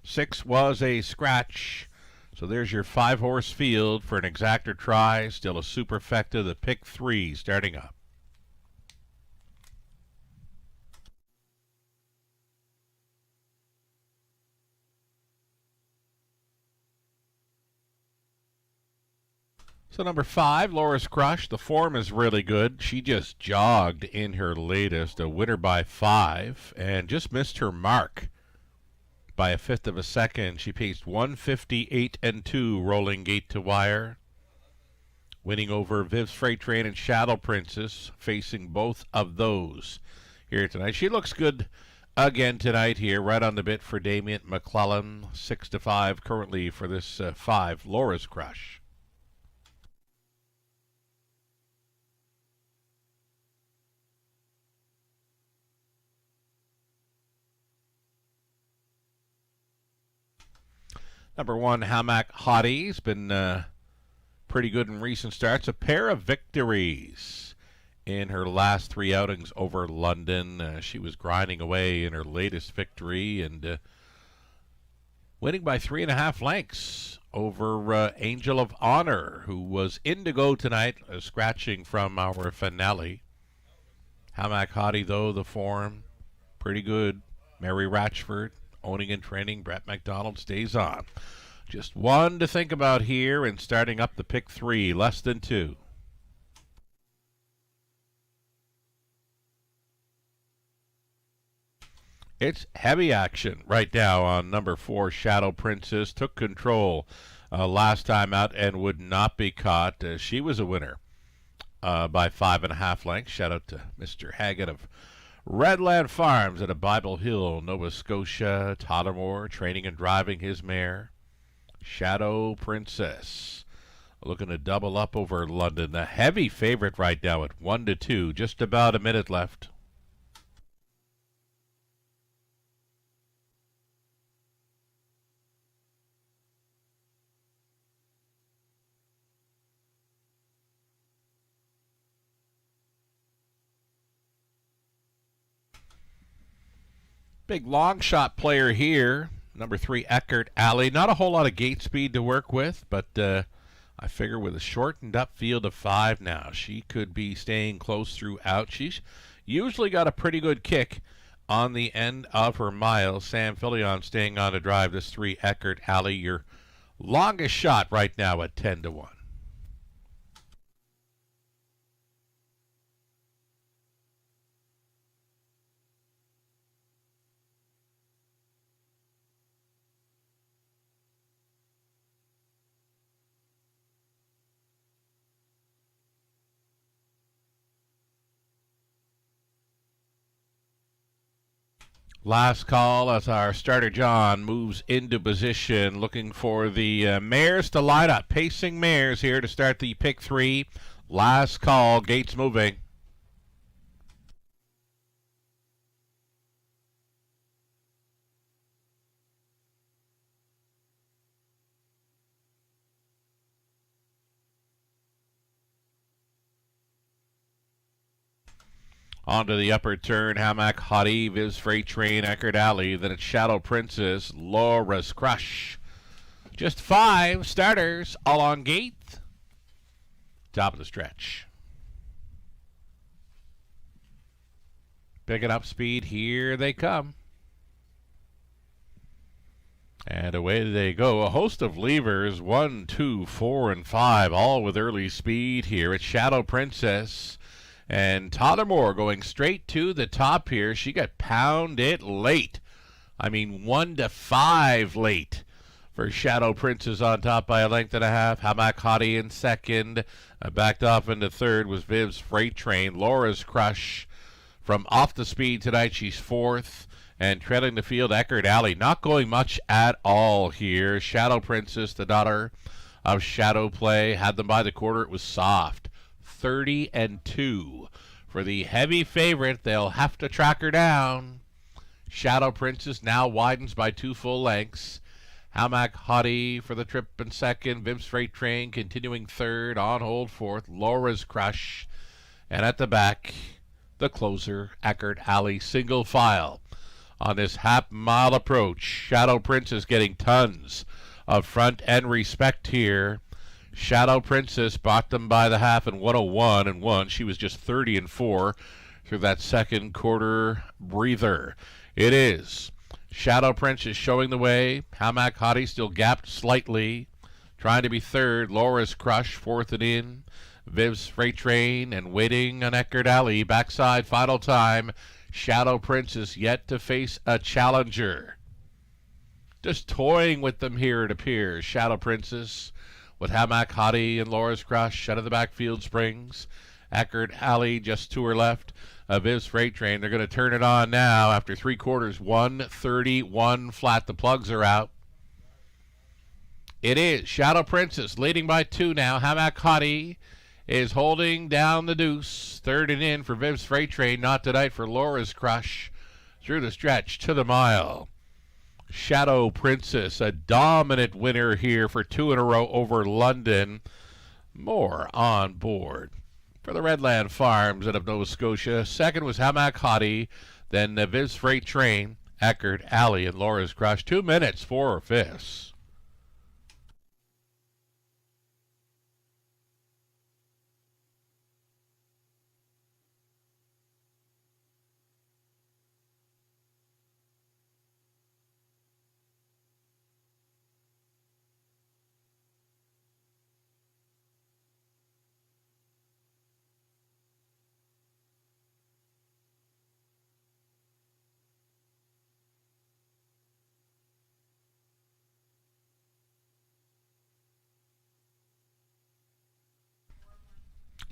6 was a scratch. So there's your 5-horse field for an exactor try. Still a superfecta, the pick 3 starting up. So number 5, Laura's Crush. The form is really good. She just jogged in her latest, a winner by 5, and just missed her mark by a fifth of a second. She paced 158-2, rolling gate to wire, winning over Viv's Freight Train and Shadow Princess, facing both of those here tonight. She looks good again tonight here, right on the bit for Damien McClellan. 6-5 currently for this 5, Laura's Crush. Number 1, Hamac Hottie's been pretty good in recent starts. A pair of victories in her last 3 outings over London. She was grinding away in her latest victory and winning by 3.5 lengths over Angel of Honor, who was indigo tonight, scratching from our finale. Hamac Hottie, though, the form, pretty good. Mary Ratchford, owning and training, Brett McDonald stays on. Just one to think about here, and starting up the pick 3, less than 2. It's heavy action right now on number 4, Shadow Princess. Took control last time out and would not be caught. She was a winner by 5.5 lengths. Shout out to Mr. Haggett of Redland Farms at a Bible Hill, Nova Scotia. Tyler Moore training and driving his mare, Shadow Princess, looking to double up over London. The heavy favorite right now at 1-2. Just about a minute left. Big long shot player here. Number 3, Eckert Alley. Not a whole lot of gate speed to work with, but I figure with a shortened up field of 5 now, she could be staying close throughout. She's usually got a pretty good kick on the end of her mile. Sam Fillion staying on to drive this 3, Eckert Alley. Your longest shot right now at 10-1. Last call as our starter John moves into position, looking for the mares to line up. Pacing mares here to start the pick 3. Last call, gates moving. Onto the upper turn, Hamac Hottie, Viz Freight Train, Eckert Alley. Then it's Shadow Princess, Laura's Crush. Just 5 starters, all on gate. Top of the stretch. Picking up speed, here they come. And away they go. A host of levers, 1, 2, 4, and 5, all with early speed here. It's Shadow Princess. And Tottermore going straight to the top here. She got pounded late. I mean, 1 to 5 late for Shadow Princess on top by a length and a half. Hamak Hottie in second. Backed off into third was Viv's Freight Train. Laura's Crush from off the speed tonight. She's fourth. And trailing the field, Eckerd Alley. Not going much at all here. Shadow Princess, the daughter of Shadow Play, had them by the quarter. It was soft. 30-2. For the heavy favorite, they'll have to track her down. Shadow Princess now widens by 2 full lengths. Hamak Hottie for the trip in second. Viv's Freight Train continuing third. On hold fourth. Laura's Crush. And at the back, the closer, Eckerd Alley, single file. On this half-mile approach, Shadow Princess getting tons of front-end respect here. Shadow Princess bought them by the half in 101-1. She was just 30-4 through that second quarter breather. It is Shadow Princess showing the way. Hamak Hottie still gapped slightly, trying to be third. Laura's Crush fourth and in. Viv's Freight Train and waiting on Eckerd Alley. Backside final time. Shadow Princess yet to face a challenger. Just toying with them here, it appears. Shadow Princess with Hamak Hottie and Laura's Crush out of the backfield springs. Eckerd Alley just to her left. Viv's Freight Train. They're going to turn it on now after 3 quarters. 1:31 flat. The plugs are out. It is Shadow Princess leading by 2 now. Hamak Hottie is holding down the deuce. Third and in for Viv's Freight Train. Not tonight for Laura's Crush. Through the stretch to the mile. Shadow Princess, a dominant winner here for 2 in a row over London. More on board for the Redland Farms out of Nova Scotia. Second was Hamak Hottie. Then Viv's Freight Train, Eckerd Alley, and Laura's Crush. 2 minutes, 4 fifths.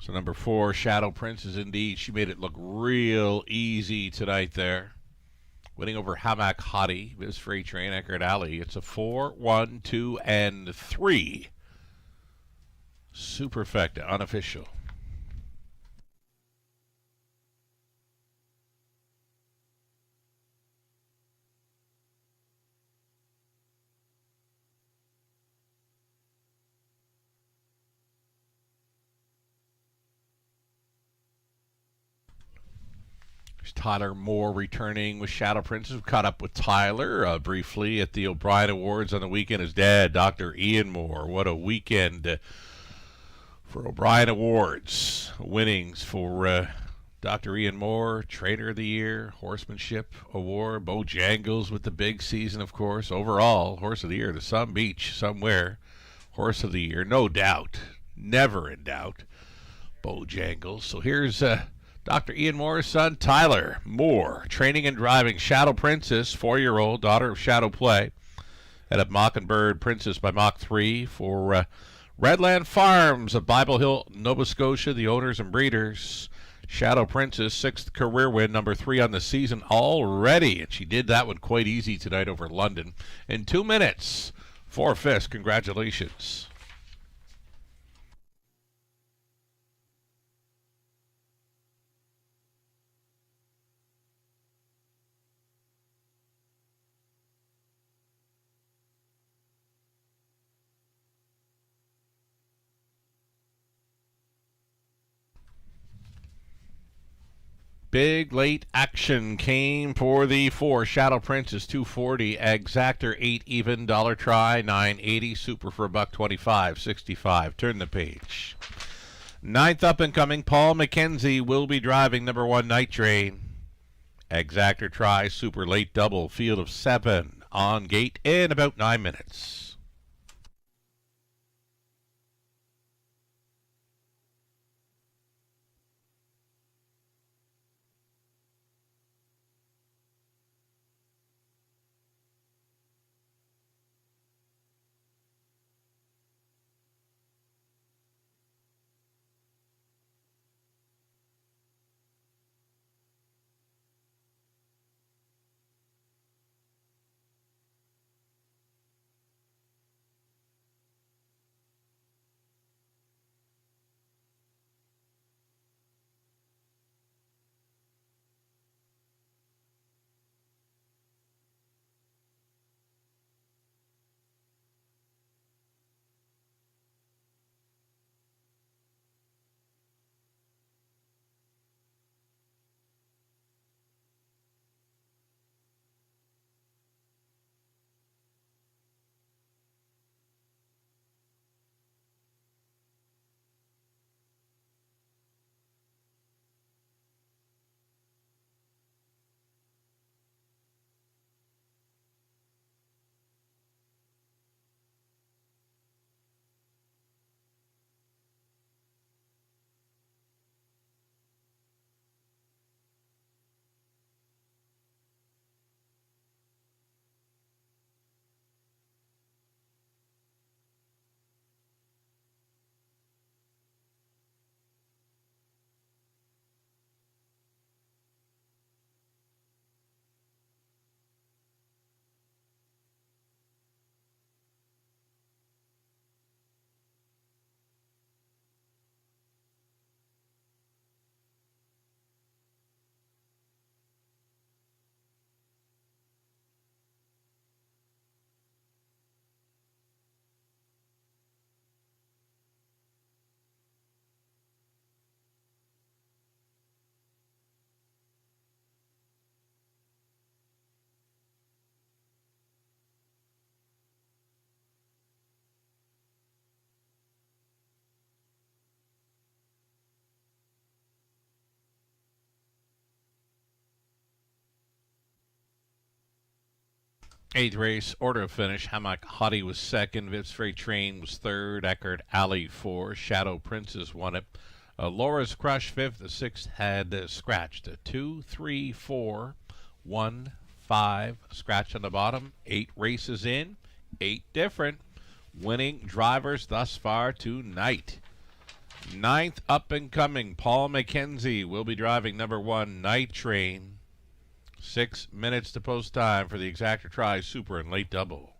So number 4, Shadow Princess, indeed. She made it look real easy tonight there. Winning over Hamak Hottie, Viv's Freight Train, Eckerd Alley. It's a 4, 1, 2, and 3. Superfecta, unofficial. Tyler Moore returning with Shadow Princess. We caught up with Tyler briefly at the O'Brien Awards on the weekend. His dad, Dr. Ian Moore. What a weekend for O'Brien Awards. Winnings for Dr. Ian Moore, Trainer of the Year, Horsemanship Award. Bojangles with the big season, of course. Overall, Horse of the Year, the Sun Beach somewhere. Horse of the Year, no doubt. Never in doubt. Bojangles. So here's Dr. Ian Moore's son, Tyler Moore, training and driving Shadow Princess, 4-year-old, daughter of Shadow Play, at a Mockingbird Princess by Mach 3 for Redland Farms of Bible Hill, Nova Scotia, the owners and breeders. Shadow Princess, 6th career win, number 3 on the season already, and she did that one quite easy tonight over London. In 2 minutes, 4 fifths, congratulations. Big late action came for the 4. Shadow Princess, 240. Exactor, 8 even. Dollar try, 980. Super for $1.25, 65. Turn the page. 9th up and coming, Paul McKenzie will be driving number 1 Night Train. Exactor try, super late double. Field of 7 on gate in about 9 minutes. Eighth race, order of finish. Hammock Hottie was second. Vips Freight Train was third. Eckerd Alley 4. Shadow Princess won it. Laura's Crush fifth. The sixth had scratched. 2, 3, 4, 1, 5. Scratch on the bottom. 8 races in. 8 different. Winning drivers thus far tonight. Ninth up and coming. Paul McKenzie will be driving number 1 Night Train. 6 minutes to post time for the Exactor Tri Super and Late Double.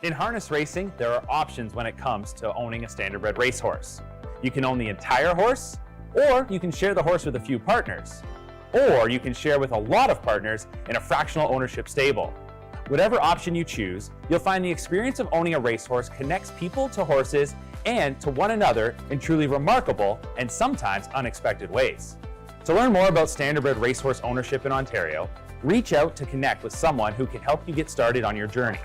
In harness racing, there are options when it comes to owning a standardbred racehorse. You can own the entire horse, or you can share the horse with a few partners. Or you can share with a lot of partners in a fractional ownership stable. Whatever option you choose, you'll find the experience of owning a racehorse connects people to horses and to one another in truly remarkable and sometimes unexpected ways. To learn more about standardbred racehorse ownership in Ontario, reach out to connect with someone who can help you get started on your journey.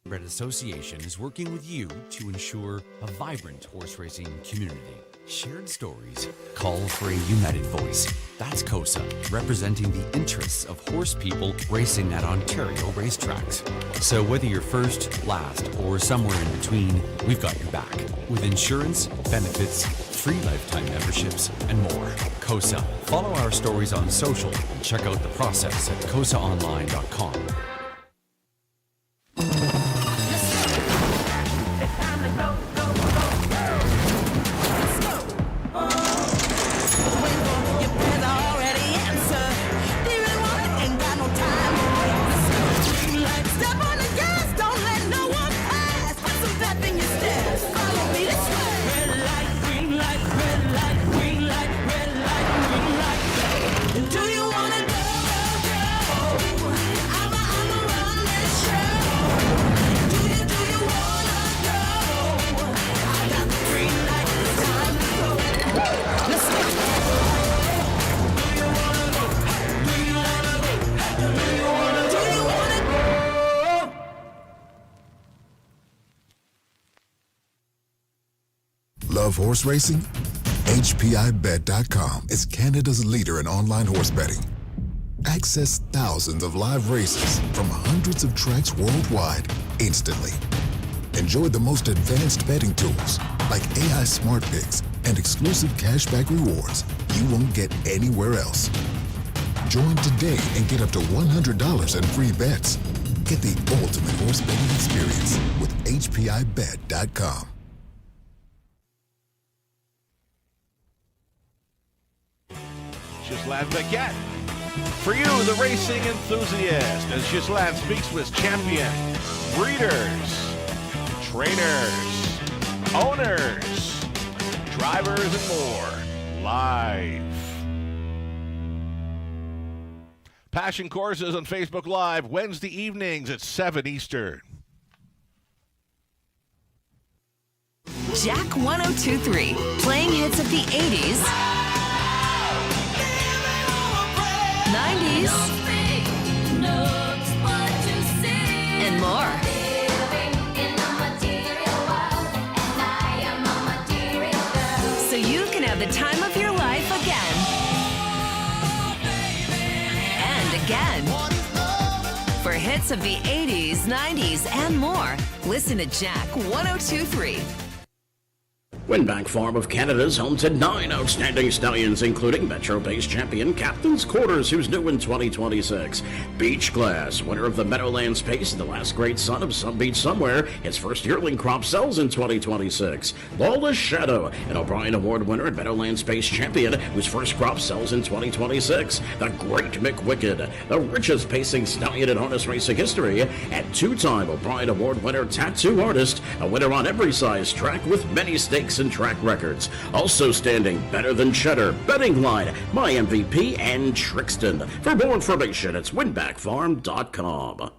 Standardbred Association is working with you to ensure a vibrant horse racing community. Shared stories call for a united voice. That's COSA, representing the interests of horse people racing at Ontario racetracks. So whether you're first, last, or somewhere in between, we've got your back. With insurance, benefits, free lifetime memberships, and more. COSA. Follow our stories on social and check out the process at cosaonline.com. Do you wanna go, go, go? I'm a of horse racing? HPIBet.com is Canada's leader in online horse betting. Access thousands of live races from hundreds of tracks worldwide instantly. Enjoy the most advanced betting tools like AI Smart Picks and exclusive cashback rewards you won't get anywhere else. Join today and get up to $100 in free bets. Get the ultimate horse betting experience with HPIBet.com. Ghislain Baguette. For you, the racing enthusiast, as Ghislain speaks with champion, breeders, trainers, owners, drivers, and more, live. Passion Courses on Facebook Live, Wednesday evenings at 7 Eastern. Jack 1023, playing hits of the 80s, 90s, and more. So you can have the time of your life again. And again. For hits of the 80s, 90s, and more, listen to Jack 1023. Winback Farm of Canada's home to 9 outstanding stallions, including Metro-based champion Captain's Quarters, who's new in 2026. Beach Glass, winner of the Meadowlands Pace and the last great son of Some Beach Somewhere, his first yearling crop sells in 2026. Lawless Shadow, an O'Brien Award winner and Meadowlands Pace champion, whose first crop sells in 2026. The Great McWicked, the richest pacing stallion in harness racing history, and two-time O'Brien Award winner Tattoo Artist, a winner on every size track with many stakes and track records. Also standing Better Than Cheddar, Betting Line, My MVP, and Trixton. For more information, it's winbackfarm.com.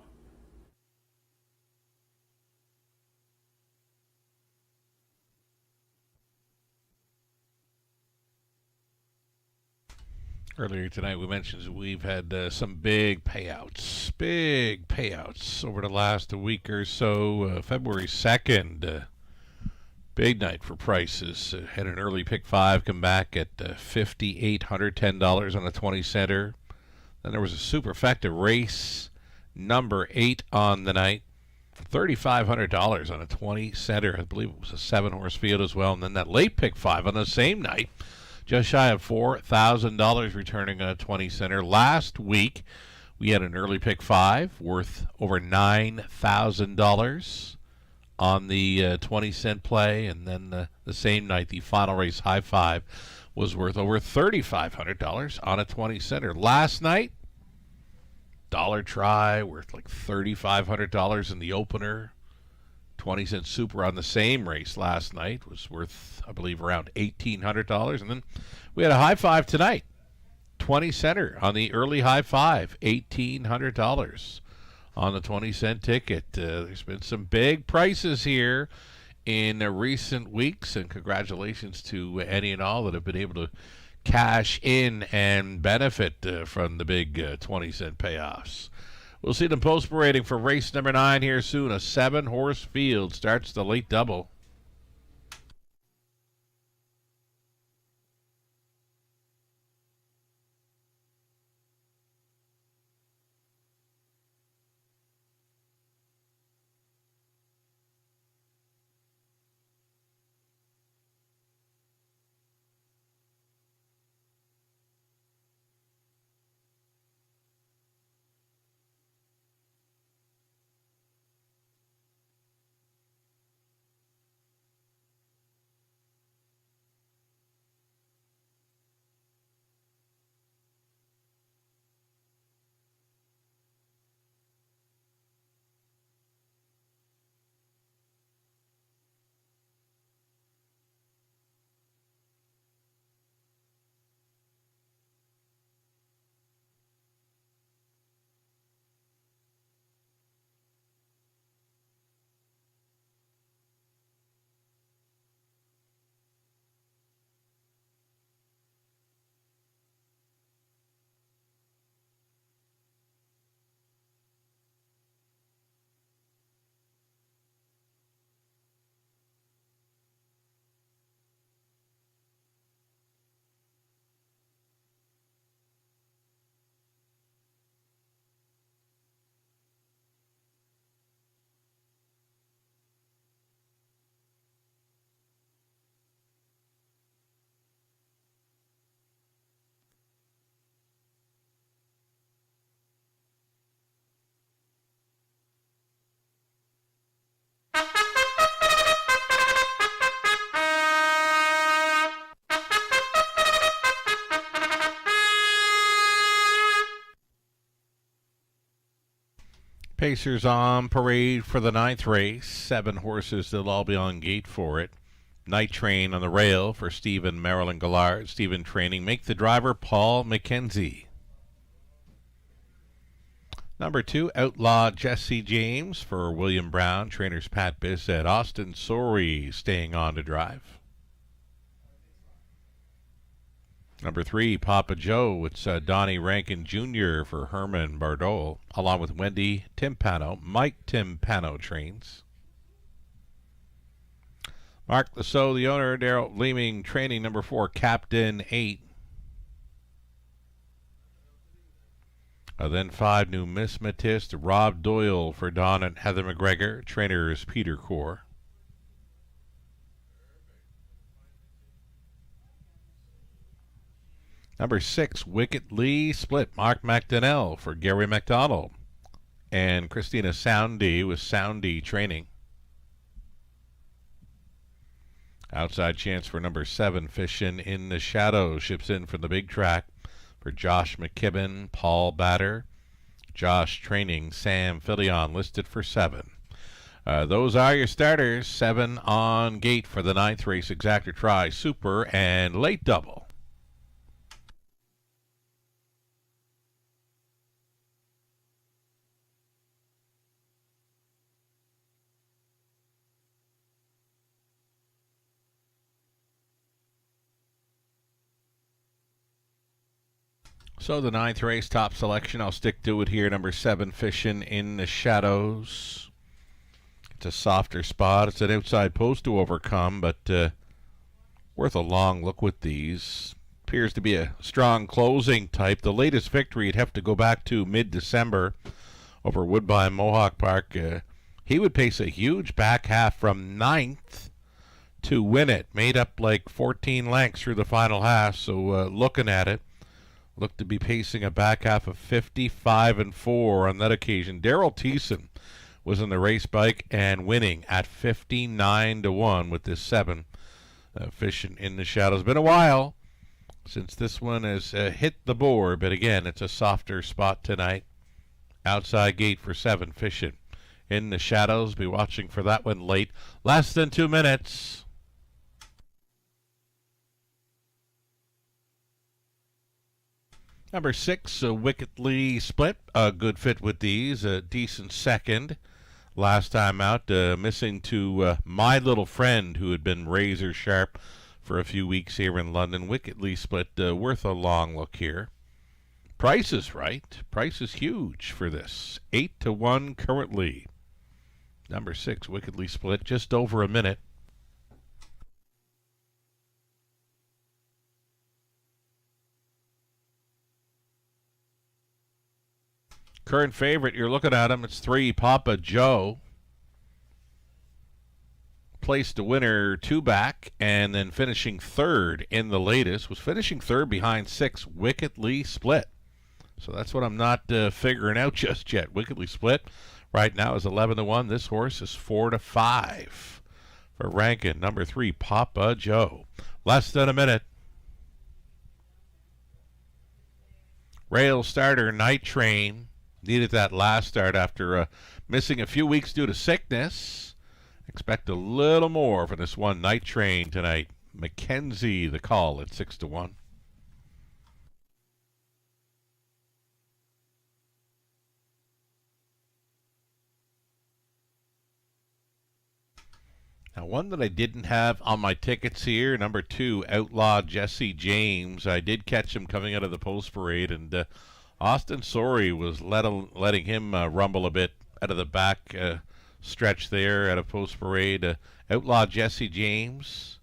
Earlier tonight, we mentioned that we've had some big payouts over the last week or so. February 2nd, big night for prices. Had an early pick 5 come back at $5,810 on a 20-center. Then there was a superfecta race number 8 on the night, $3,500 on a 20-center. I believe it was a 7-horse field as well. And then that late pick 5 on the same night, just shy of $4,000 returning on a 20-center. Last week, we had an early pick 5 worth over $9,000 on the 20-cent play. And then the same night, the final race high 5 was worth over $3,500 on a 20-center. Last night, dollar try worth like $3,500 in the opener. 20-cent super on the same race last night was worth, I believe, around $1,800. And then we had a high 5 tonight, 20-center on the early high 5, $1,800 on the 20-cent ticket. There's been some big prices here in recent weeks, and congratulations to any and all that have been able to cash in and benefit from the big 20-cent payoffs. We'll see them post parading for race number 9 here soon. A 7-horse field starts the late double. Pacers on parade for the 9th race. 7 horses that'll all be on gate for it. Night Train on the rail for Stephen Marilyn Gallard. Stephen training. Make the driver Paul McKenzie. Number 2, Outlaw Jesse James for William Brown. Trainers Pat Bissett. Austin Sorey staying on to drive. Number 3, Papa Joe. It's Donnie Rankin Jr. for Herman Bardot, along with Wendy Timpano. Mike Timpano trains. Mark Lasso, the owner. Daryl Leeming training. Number 4, Captain 8. Then 5, Numismatist Rob Doyle for Don and Heather McGregor. Trainers Peter Core. Number 6, Wickedly Split. Mark McDonnell for Gary McDonald. And Christina Soundy with Soundy training. Outside chance for number 7, Fishin' in the Shadows. Ships in for the big track for Josh McKibben, Paul Batter. Josh training, Sam Filion listed for 7. Those are your starters. 7 on gate for the 9th race. Exactor Try, Super, and Late Double. So the 9th race, top selection. I'll stick to it here. Number 7, Fishin' in the Shadows. It's a softer spot. It's an outside post to overcome, but worth a long look with these. Appears to be a strong closing type. The latest victory, you'd have to go back to mid-December over Woodbine Mohawk Park. He would pace a huge back half from 9th to win it. Made up like 14 lengths through the final half, so looking at it, looked to be pacing a back half of 55-4 on that occasion. Daryl Thiessen was in the race bike and winning at 59-1 with this 7. Fishing in the Shadows. Been a while since this one has hit the board, but again, it's a softer spot tonight. Outside gate for 7, Fishing in the Shadows. Be watching for that one late. Less than 2 minutes. Number 6, Wickedly Split. A good fit with these. A decent second. Last time out, missing to My Little Friend, who had been razor sharp for a few weeks here in London. Wickedly Split, worth a long look here. Price is right. Price is huge for this. 8-1 currently. Number 6, Wickedly Split, just over a minute. Current favorite, you're looking at him, it's 3, Papa Joe. Placed a winner 2 back, and then finishing 3rd in the latest. Was finishing 3rd behind 6, Wickedly Split. So that's what I'm not figuring out just yet. Wickedly Split right now is 11-1. This horse is 4-5 for Rankin. Number 3, Papa Joe. Less than a minute. Rail starter, Night Train. Needed that last start after missing a few weeks due to sickness. Expect a little more for this one, Night Train, tonight. McKenzie, the call at 6-1. Now, one that I didn't have on my tickets here, number 2, Outlaw Jesse James. I did catch him coming out of the post parade, and Austin Sorey was letting him rumble a bit out of the back stretch there at a post parade. Outlaw Jesse James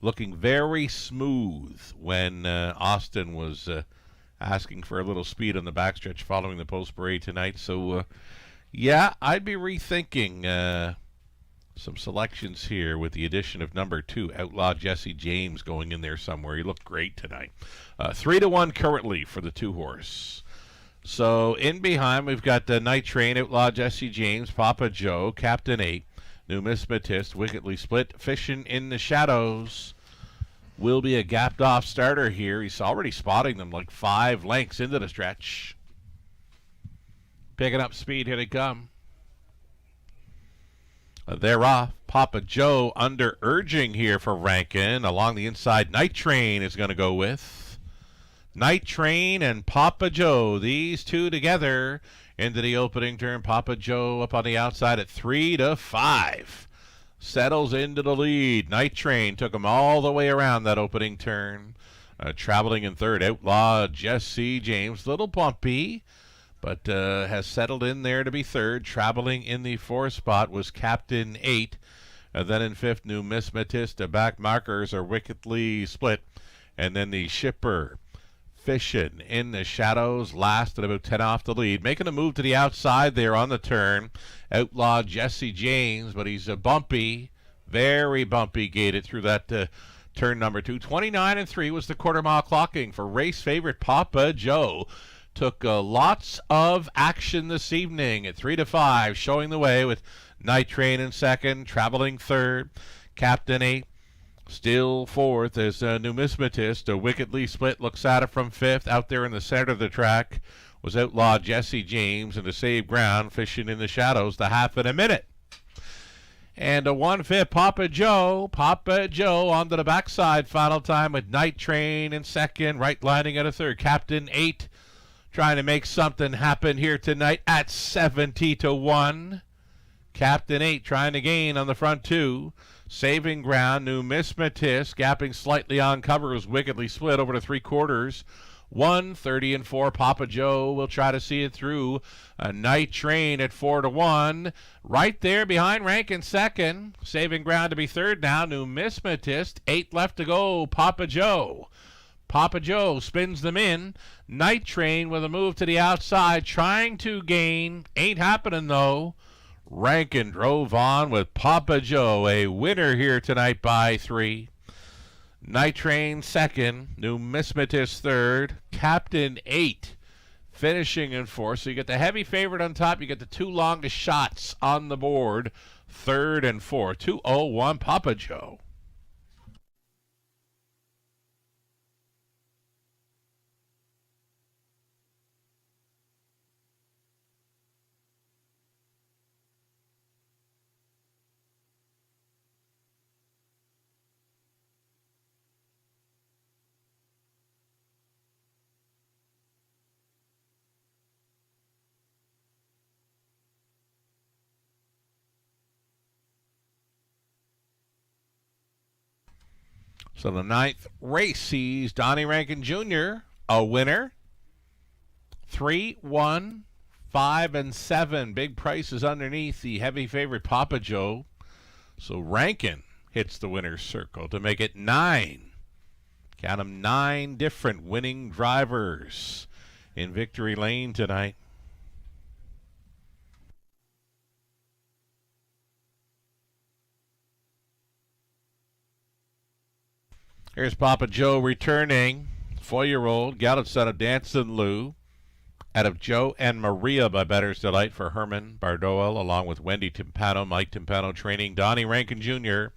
looking very smooth when Austin was asking for a little speed on the backstretch following the post parade tonight. So, yeah, I'd be rethinking some selections here with the addition of number 2, Outlaw Jesse James, going in there somewhere. He looked great tonight. 3-1 currently for the 2-horse. So in behind, we've got the Night Train, Outlaw Jesse James, Papa Joe, Captain 8, Numismatist, Wickedly Split, Fishing in the Shadows. Will be a gapped off starter here. He's already spotting them like 5 lengths into the stretch. Picking up speed. Here they come. They're off. Papa Joe under urging here for Rankin. Along the inside, Night Train is going to go with. Night Train and Papa Joe. These two together into the opening turn. Papa Joe up on the outside at 3-5. Settles into the lead. Night Train took him all the way around that opening turn. Traveling in third, Outlaw Jesse James. Little bumpy, but has settled in there to be third. Traveling in the fourth spot was Captain 8. Then in fifth, Numismatist. The back markers are wickedly split. And then the Shipper Fishin' in the shadows, last at about 10 off the lead. Making a move to the outside there on the turn. Outlaw Jesse James, but he's a bumpy, very bumpy gated through that turn number 2. 29-3 was the quarter mile clocking for race favorite Papa Joe. Took lots of action this evening at 3-5, showing the way with Night Train in second, traveling third. Captain 8 still fourth as Numismatist. A wickedly split looks at it from fifth. Out there in the center of the track was Outlaw Jesse James, and to save ground, Fishing in the shadows, the half in a minute. And a 1/5, Papa Joe. Papa Joe onto the backside final time with Night Train in second, right lining at a third. Captain 8 trying to make something happen here tonight at 70-1. Captain 8 trying to gain on the front two. Saving ground, Numismatist gapping slightly on cover, was wickedly split over to 3/4. 1:30-4. Papa Joe will try to see it through. A Night Train at 4-1. Right there behind Rankin second. Saving ground to be third now. Numismatist. 8 left to go. Papa Joe. Papa Joe spins them in. Night Train with a move to the outside, trying to gain. Ain't happening though. Rankin drove on with Papa Joe, a winner here tonight by 3. Night Train second, Numismatist third, Captain 8 finishing in fourth. So you get the heavy favorite on top, you get the two longest shots on the board, third and fourth. 201 Papa Joe. So the ninth race sees Donnie Rankin Jr. a winner. 3, 1, 5, and 7. Big prices underneath the heavy favorite Papa Joe. So Rankin hits the winner's circle to make it 9. Count 'em, 9 different winning drivers in victory lane tonight. Here's Papa Joe returning. 4-year-old Gallup son of Dancin' Lou. Out of Joe and Maria by Bettor's Delight for Herman Bardoel, along with Wendy Timpano, Mike Timpano training Donnie Rankin Jr.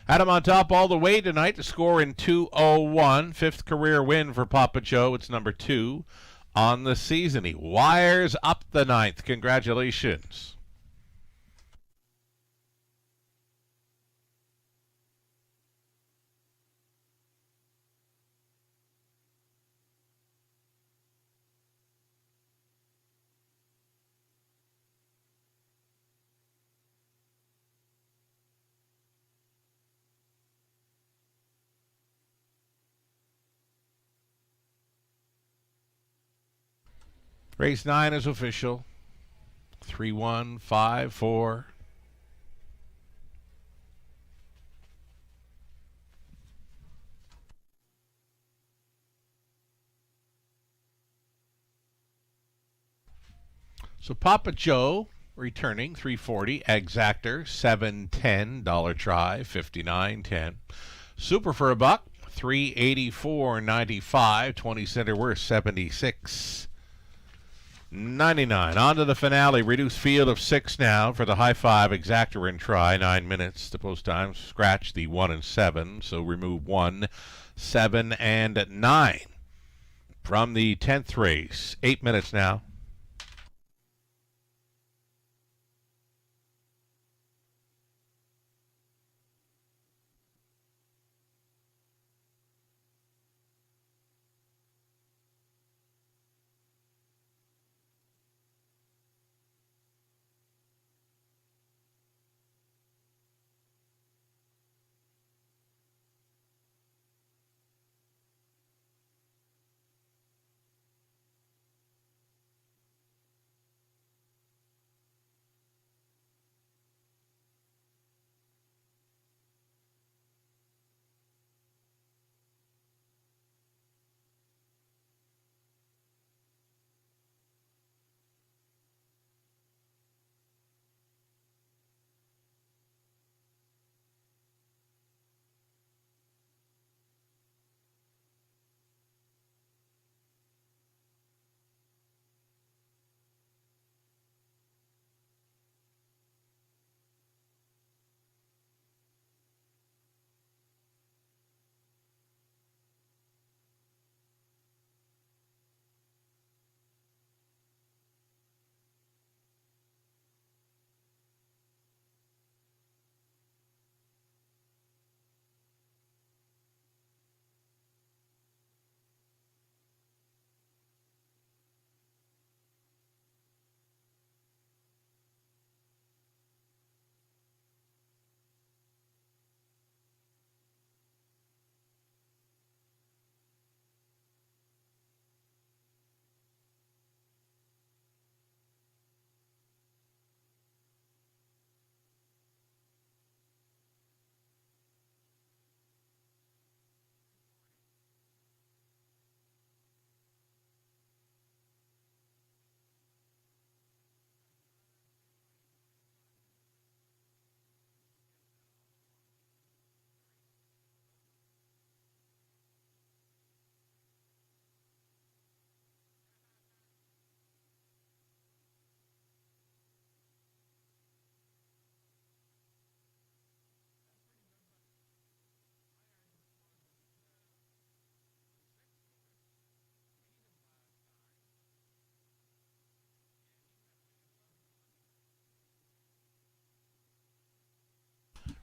Had him on top all the way tonight to score in 2:01. 5th career win for Papa Joe. It's number 2 on the season. He wires up the 9th. Congratulations. Race 9 is official. 3, 1, 5, 4. So Papa Joe returning 340, Exactor 710, dollar try 59.10. Super for a buck 384.95, 20 center worth 76. 99. On to the finale. Reduced field of 6 now for the high 5 Exactor and try. 9 minutes. The post time. Scratch the 1 and 7. So remove 1, 7, and 9 from the 10th race. 8 minutes now.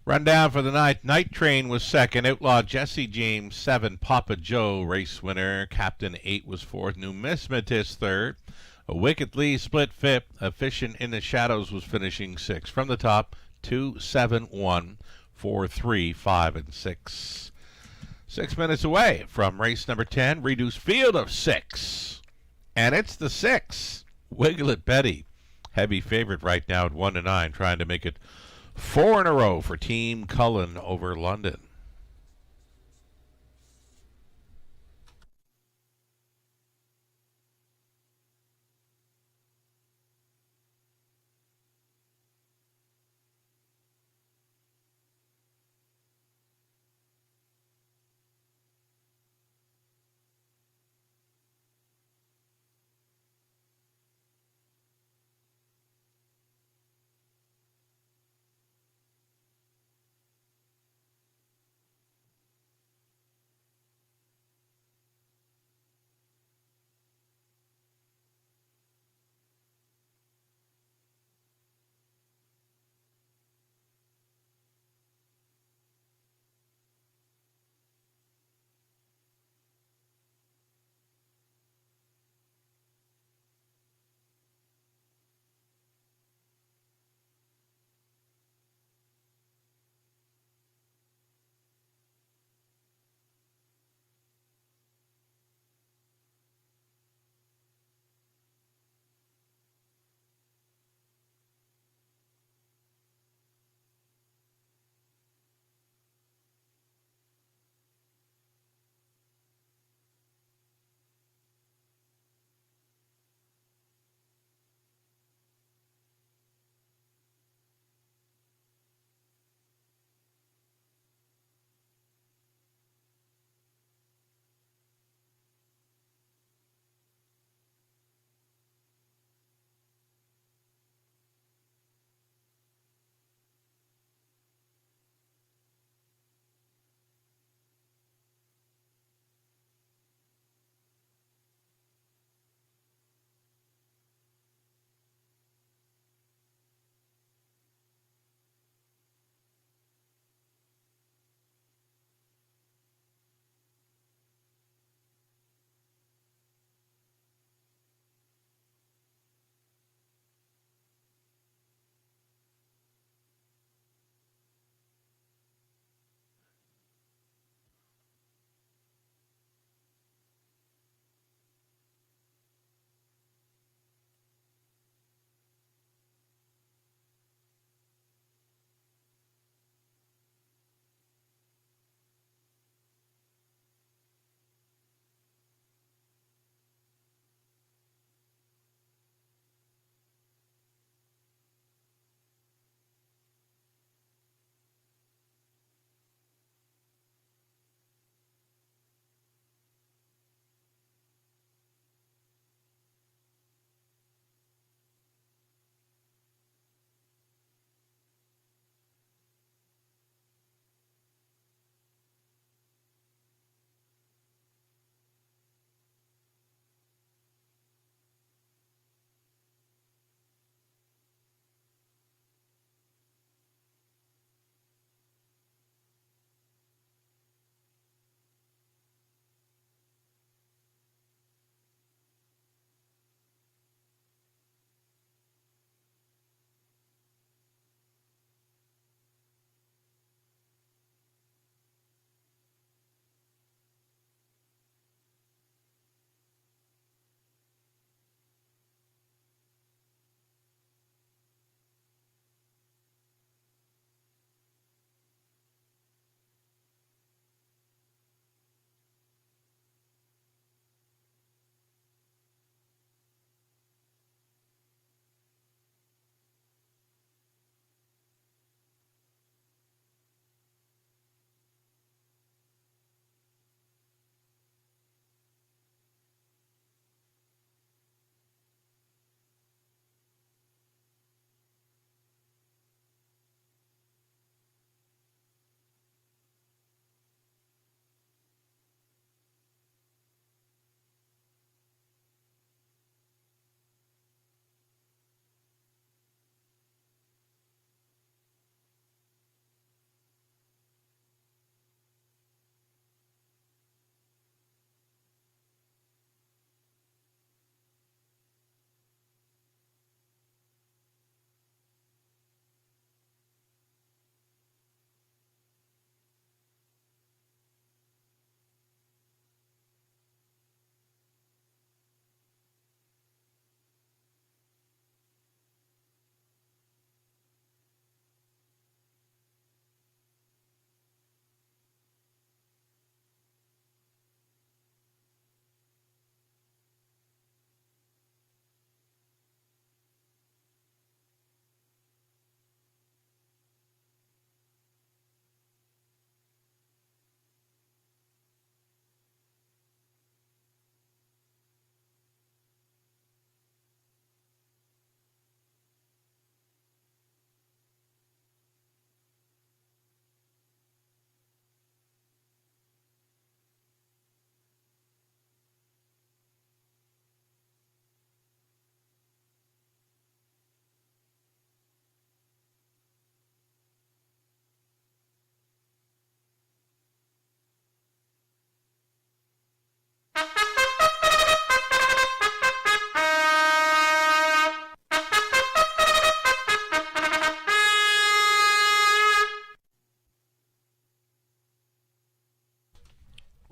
Rundown for the night. Night Train was second. Outlaw Jesse James 7. Papa Joe race winner. Captain 8 was fourth. Numismatist third. A Wickedly split fifth. Efficient in the Shadows was finishing sixth. From the top, 2, 7, 1, 4, 3, 5, and 6. 6 minutes away from race number 10. Reduced field of 6. And it's the 6. Wiglet Betty. Heavy favorite right now at 1-9, trying to make it 4 in a row for Team Cullen over London.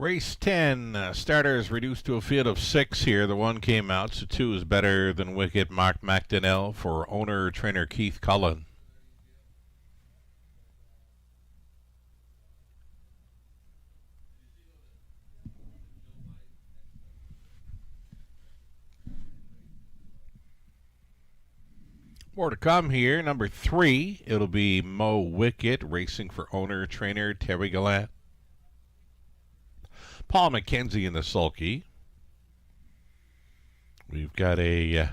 Race 10, starters reduced to a field of 6 here. The 1 came out, so 2 is better than Wicket. Mark McDonnell for owner-trainer Keith Cullen. More to come here. Number 3, it'll be Mo Wicket racing for owner-trainer Terry Gallant. Paul McKenzie in the sulky. We've got a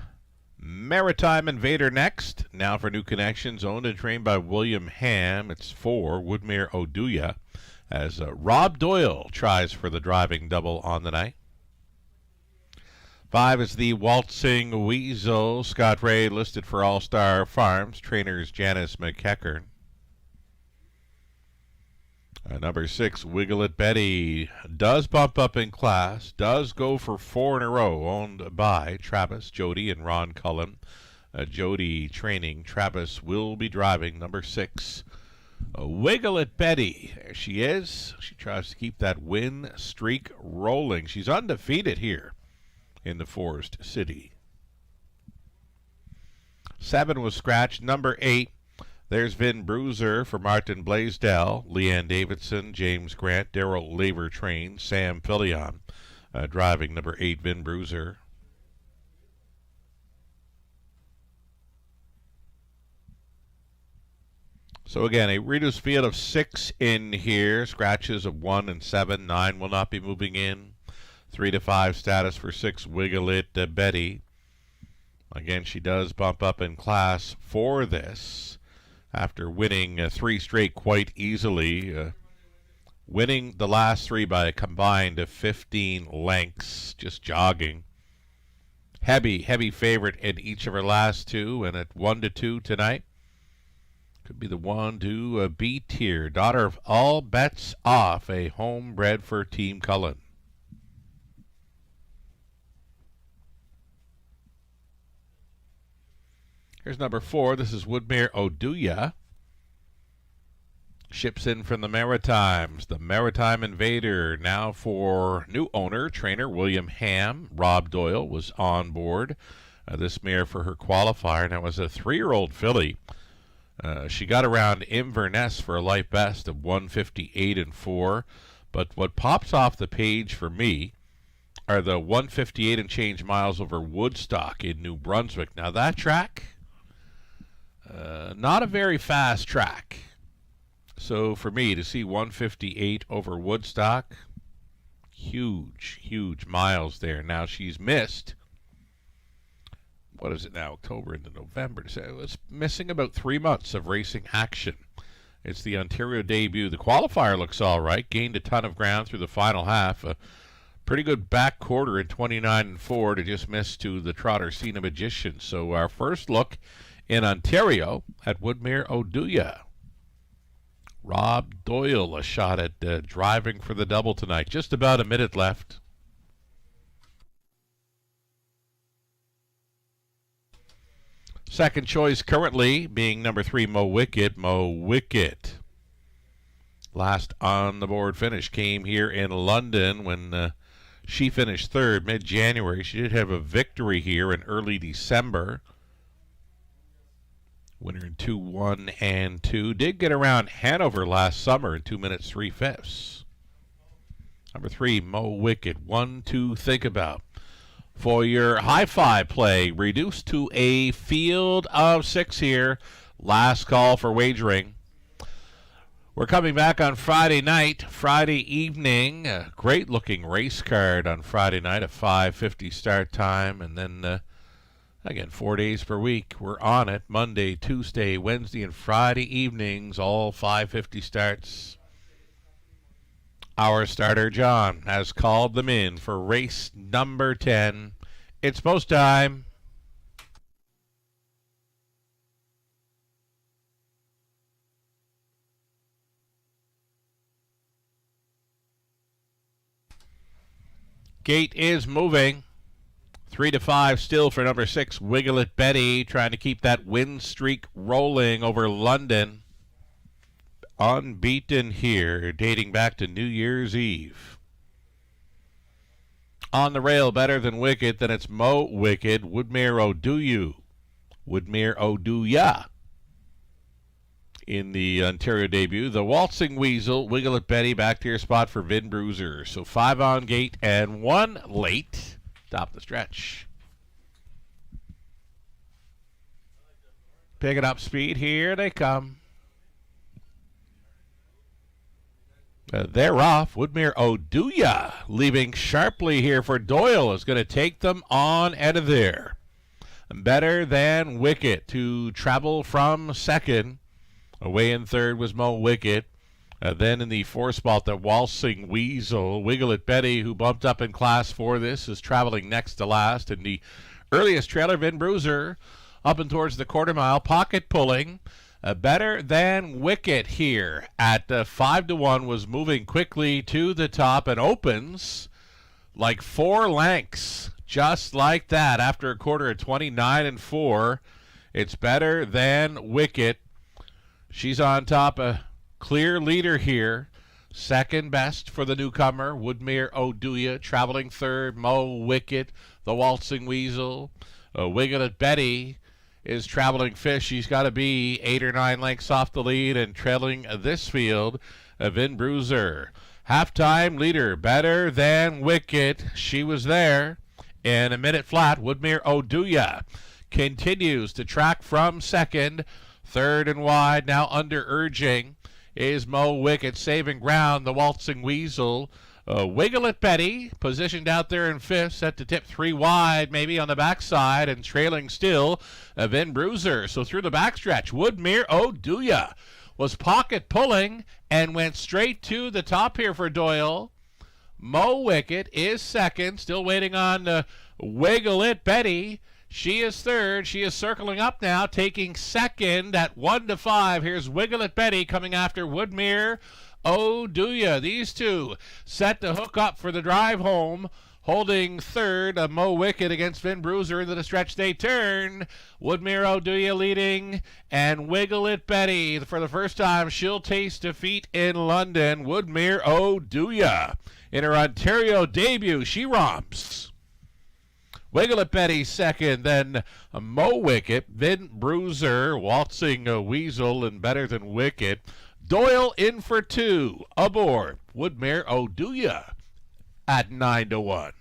Maritime Invader next. Now for new connections, owned and trained by William Ham. It's 4, Woodmere Oduya, as Rob Doyle tries for the driving double on the night. 5 is the Waltzing Weasel. Scott Ray listed for All-Star Farms. Trainers Janice McEachern. Number 6, Wiggle It Betty, does bump up in class, does go for 4 in a row, owned by Travis, Jody, and Ron Cullen. Jody training. Travis will be driving. Number 6, Wiggle It Betty. There she is. She tries to keep that win streak rolling. She's undefeated here in the Forest City. 7 was scratched. Number 8, there's Vin Bruiser for Martin Blaisdell, Leanne Davidson, James Grant, Daryl Lavertrain, Sam Fillion driving. Number 8, Vin Bruiser. So again, a reduced field of 6 in here. Scratches of 1 and 7. 9 will not be moving in. 3 to 5 status for 6, Wiggle It Betty. Again, she does bump up in class for this after winning 3 straight quite easily. Winning the last 3 by a combined of 15 lengths, just jogging. Heavy favorite in each of her last 2, and at 1-2 tonight. Could be the one to beat here. Daughter of All Bets Off, a homebred for Team Cullen. Here's number 4. This is Woodmere Oduya. Ships in from the Maritimes. The Maritime Invader now for new owner, trainer William Ham. Rob Doyle was on board this mare for her qualifier. Now, was a 3-year-old filly. She got around Inverness for a life best of 158 and 4. But what pops off the page for me are the 158 and change miles over Woodstock in New Brunswick. Now, that track, not a very fast track. So for me to see 158 over Woodstock, huge miles there. Now she's missed, what is it now, October into November. So it's missing about 3 months of racing action. It's the Ontario debut. The qualifier looks all right. Gained a ton of ground through the final half. A pretty good back quarter in 29 and 4 to just miss to the trotter Cena Magician. So our first look in Ontario at Woodmere Oduya. Rob Doyle, a shot at driving for the double tonight. Just about a minute left. Second choice currently being number 3, Mo Wicket. Mo Wicket. Last on the board finish came here in London when she finished 3rd mid-January. She did have a victory here in early December. Winner in 2-1 and 2. Did get around Hanover last summer in 2 minutes 3/5. Number 3, Mo Wicket. 1 to think about. For your high-five play, reduced to a field of 6 here. Last call for wagering. We're coming back on Friday night, Friday evening. A great-looking race card on Friday night, a 5:50 start time, and then again, 4 days per week. We're on it Monday, Tuesday, Wednesday, and Friday evenings, all 5:50 starts. Our starter, John, has called them in for race number 10. It's post time. Gate is moving. 3 to 5 still for number 6, Wiggle It Betty, trying to keep that win streak rolling over London. Unbeaten here, dating back to New Year's Eve. On the rail, better than Wicked, then it's Mo Wicked. Woodmere O'Doyu. Woodmere O'Doya. In the Ontario debut, the Waltzing Weasel, Wiggle It Betty, back to your spot for Vin Bruiser. So 5 on gate and 1 late. Top the stretch. Picking up speed, here they come. They're off. Woodmere O'Doya leaving sharply here for Doyle is going to take them on out of there. Better than Wicket to travel from second. Away in third was Mo Wicket. Then in the fourth spot, the Waltzing Weasel. Wiggle It Betty, who bumped up in class for this, is traveling next to last. And the earliest trailer, Vin Bruiser, up and towards the quarter mile, pocket pulling. Better than Wicket here at 5-1, was moving quickly to the top and opens like 4 lengths, just like that. After a quarter of 29-4, it's Better Than Wicket. She's on top, a clear leader here. Second best for the newcomer, Woodmere O'Doya. Traveling third, Mo Wicket, the Waltzing Weasel. Wiggle It Betty is traveling fifth. She's got to be 8 or 9 lengths off the lead and trailing this field, Vin Bruiser. Halftime leader, Better Than Wicket. She was there in a minute flat. Woodmere O'Doya continues to track from second. Third and wide, now under urging, is Mo Wicket. Saving ground, the Waltzing Weasel. Wiggle It Betty, positioned out there in fifth, set to tip 3 wide, maybe on the backside, and trailing still, Vin Bruiser. So through the backstretch, Woodmere O'Doya was pocket pulling and went straight to the top here for Doyle. Mo Wicket is second, still waiting on Wiggle It Betty. She is third. She is circling up now, taking second at 1-5. Here's Wiggle It Betty coming after Woodmere O'Doya. These two set to hook up for the drive home. Holding third, Mo Wicket against Vin Bruiser into the stretch. They turn. Woodmere O'Doya leading, and Wiggle It Betty. For the first time, she'll taste defeat in London. Woodmere O'Doya in her Ontario debut. She romps. Wiggle It Betty second, then Mo Wicket, Vin Bruiser, Waltzing Weasel, and Better Than Wicket. Doyle in for 2, aboard Woodmere O'Doya at 9-1.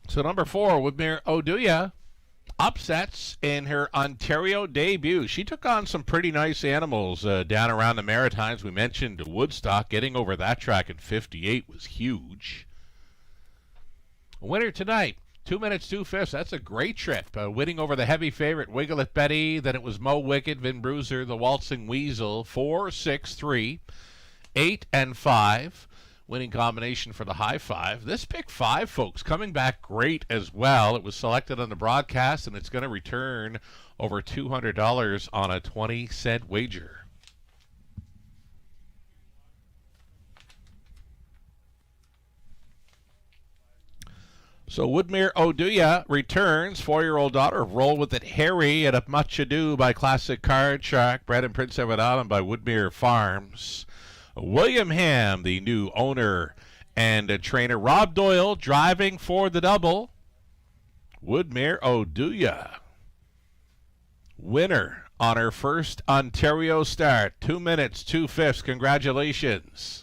So number 4, Woodmere O'Doya, upsets in her Ontario debut. She took on some pretty nice animals down around the Maritimes. We mentioned Woodstock. Getting over that track in 58 was huge. Winner tonight, 2 minutes 2/5. That's a great trip. Winning over the heavy favorite, Wiggle It Betty. Then it was Mo Wicket, Vin Bruiser, the Waltzing Weasel. 4, 6, 3, 8, and 5. Winning combination for the high 5. This pick 5, folks, coming back great as well. It was selected on the broadcast, and it's going to return over $200 on a 20-cent wager. So Woodmere O'Doya returns. 4-year-old daughter of Roll With It Harry at a Much Ado by Classic Card Shark. Bred in Prince Edward Island by Woodmere Farms. William Ham, the new owner and trainer. Rob Doyle driving for the double. Woodmere O'Doya, winner on her first Ontario start. 2 minutes, 2/5. Congratulations.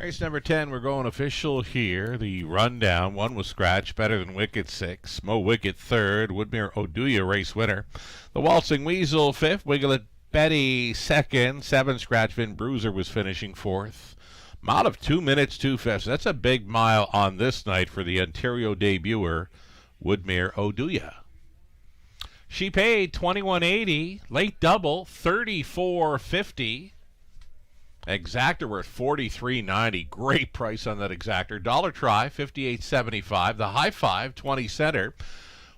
Race number 10, we're going official here. The rundown, 1 was scratched, Better Than Wicked 6. Mo Wicked 3rd, Woodmere Oduya race winner. The Waltzing Weasel 5th, Wiggle It Betty 2nd. 7 scratch, Vin Bruiser was finishing 4th. Mile of 2 minutes, 2/5. That's a big mile on this night for the Ontario debuter, Woodmere Oduya. She paid $21.80, late double, $34.50. Exactor worth $43.90. Great price on that exactor. Dollar try, $58.75. The high five, 20 center,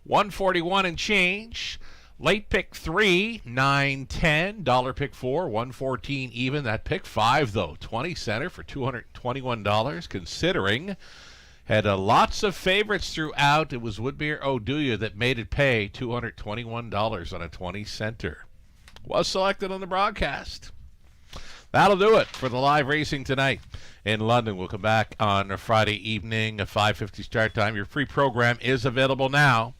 $141 and change. Late pick 3, $9.10. Dollar pick 4, $114 even. That pick 5 though, 20 center for $221. Considering had lots of favorites throughout. It was Woodmere Oduya that made it pay $221 on a 20 center. Was selected on the broadcast. That'll do it for the live racing tonight in London. We'll come back on a Friday evening, a 5:50 start time. Your free program is available now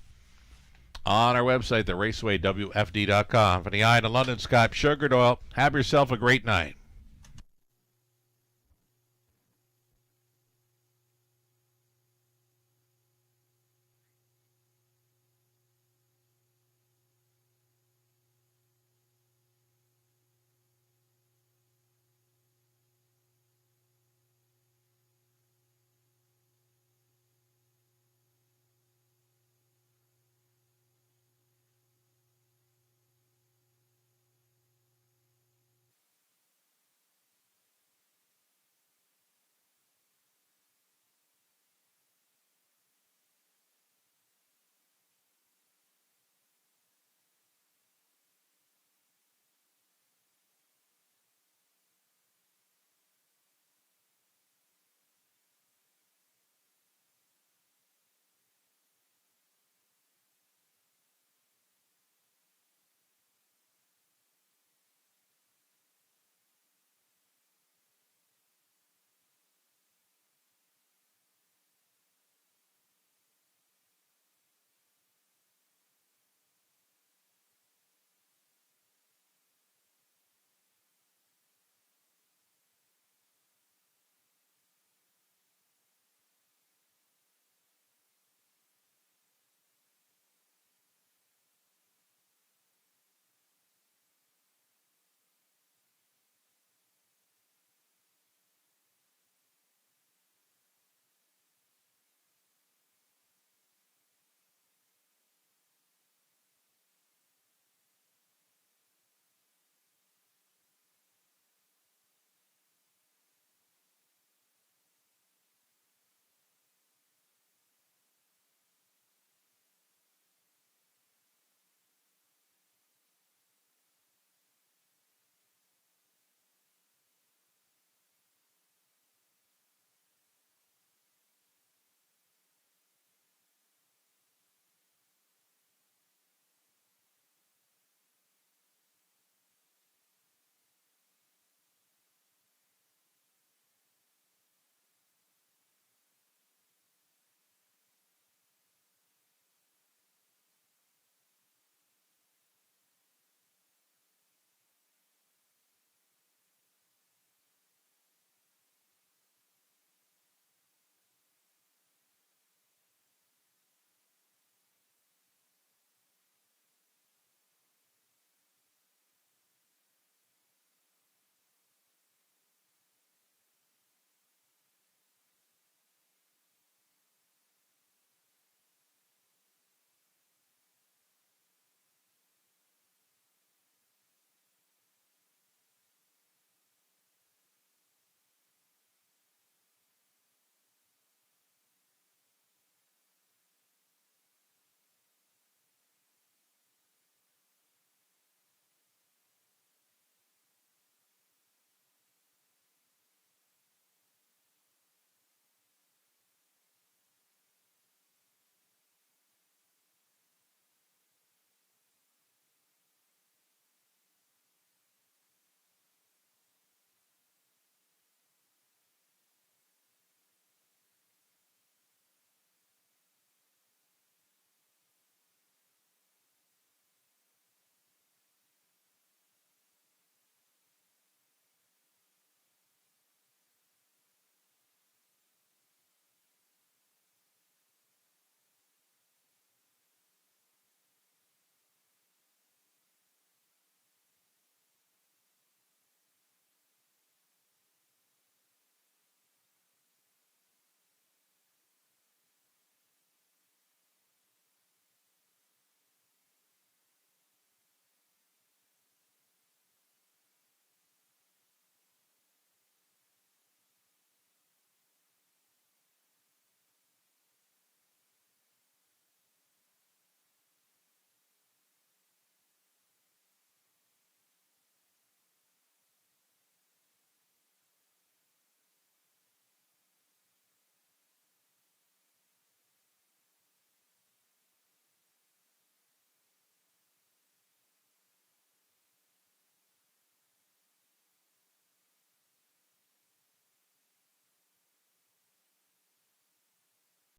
on our website, theRaceWayWFD.com. For the Eye to London, Scott Sugar Doyle, have yourself a great night.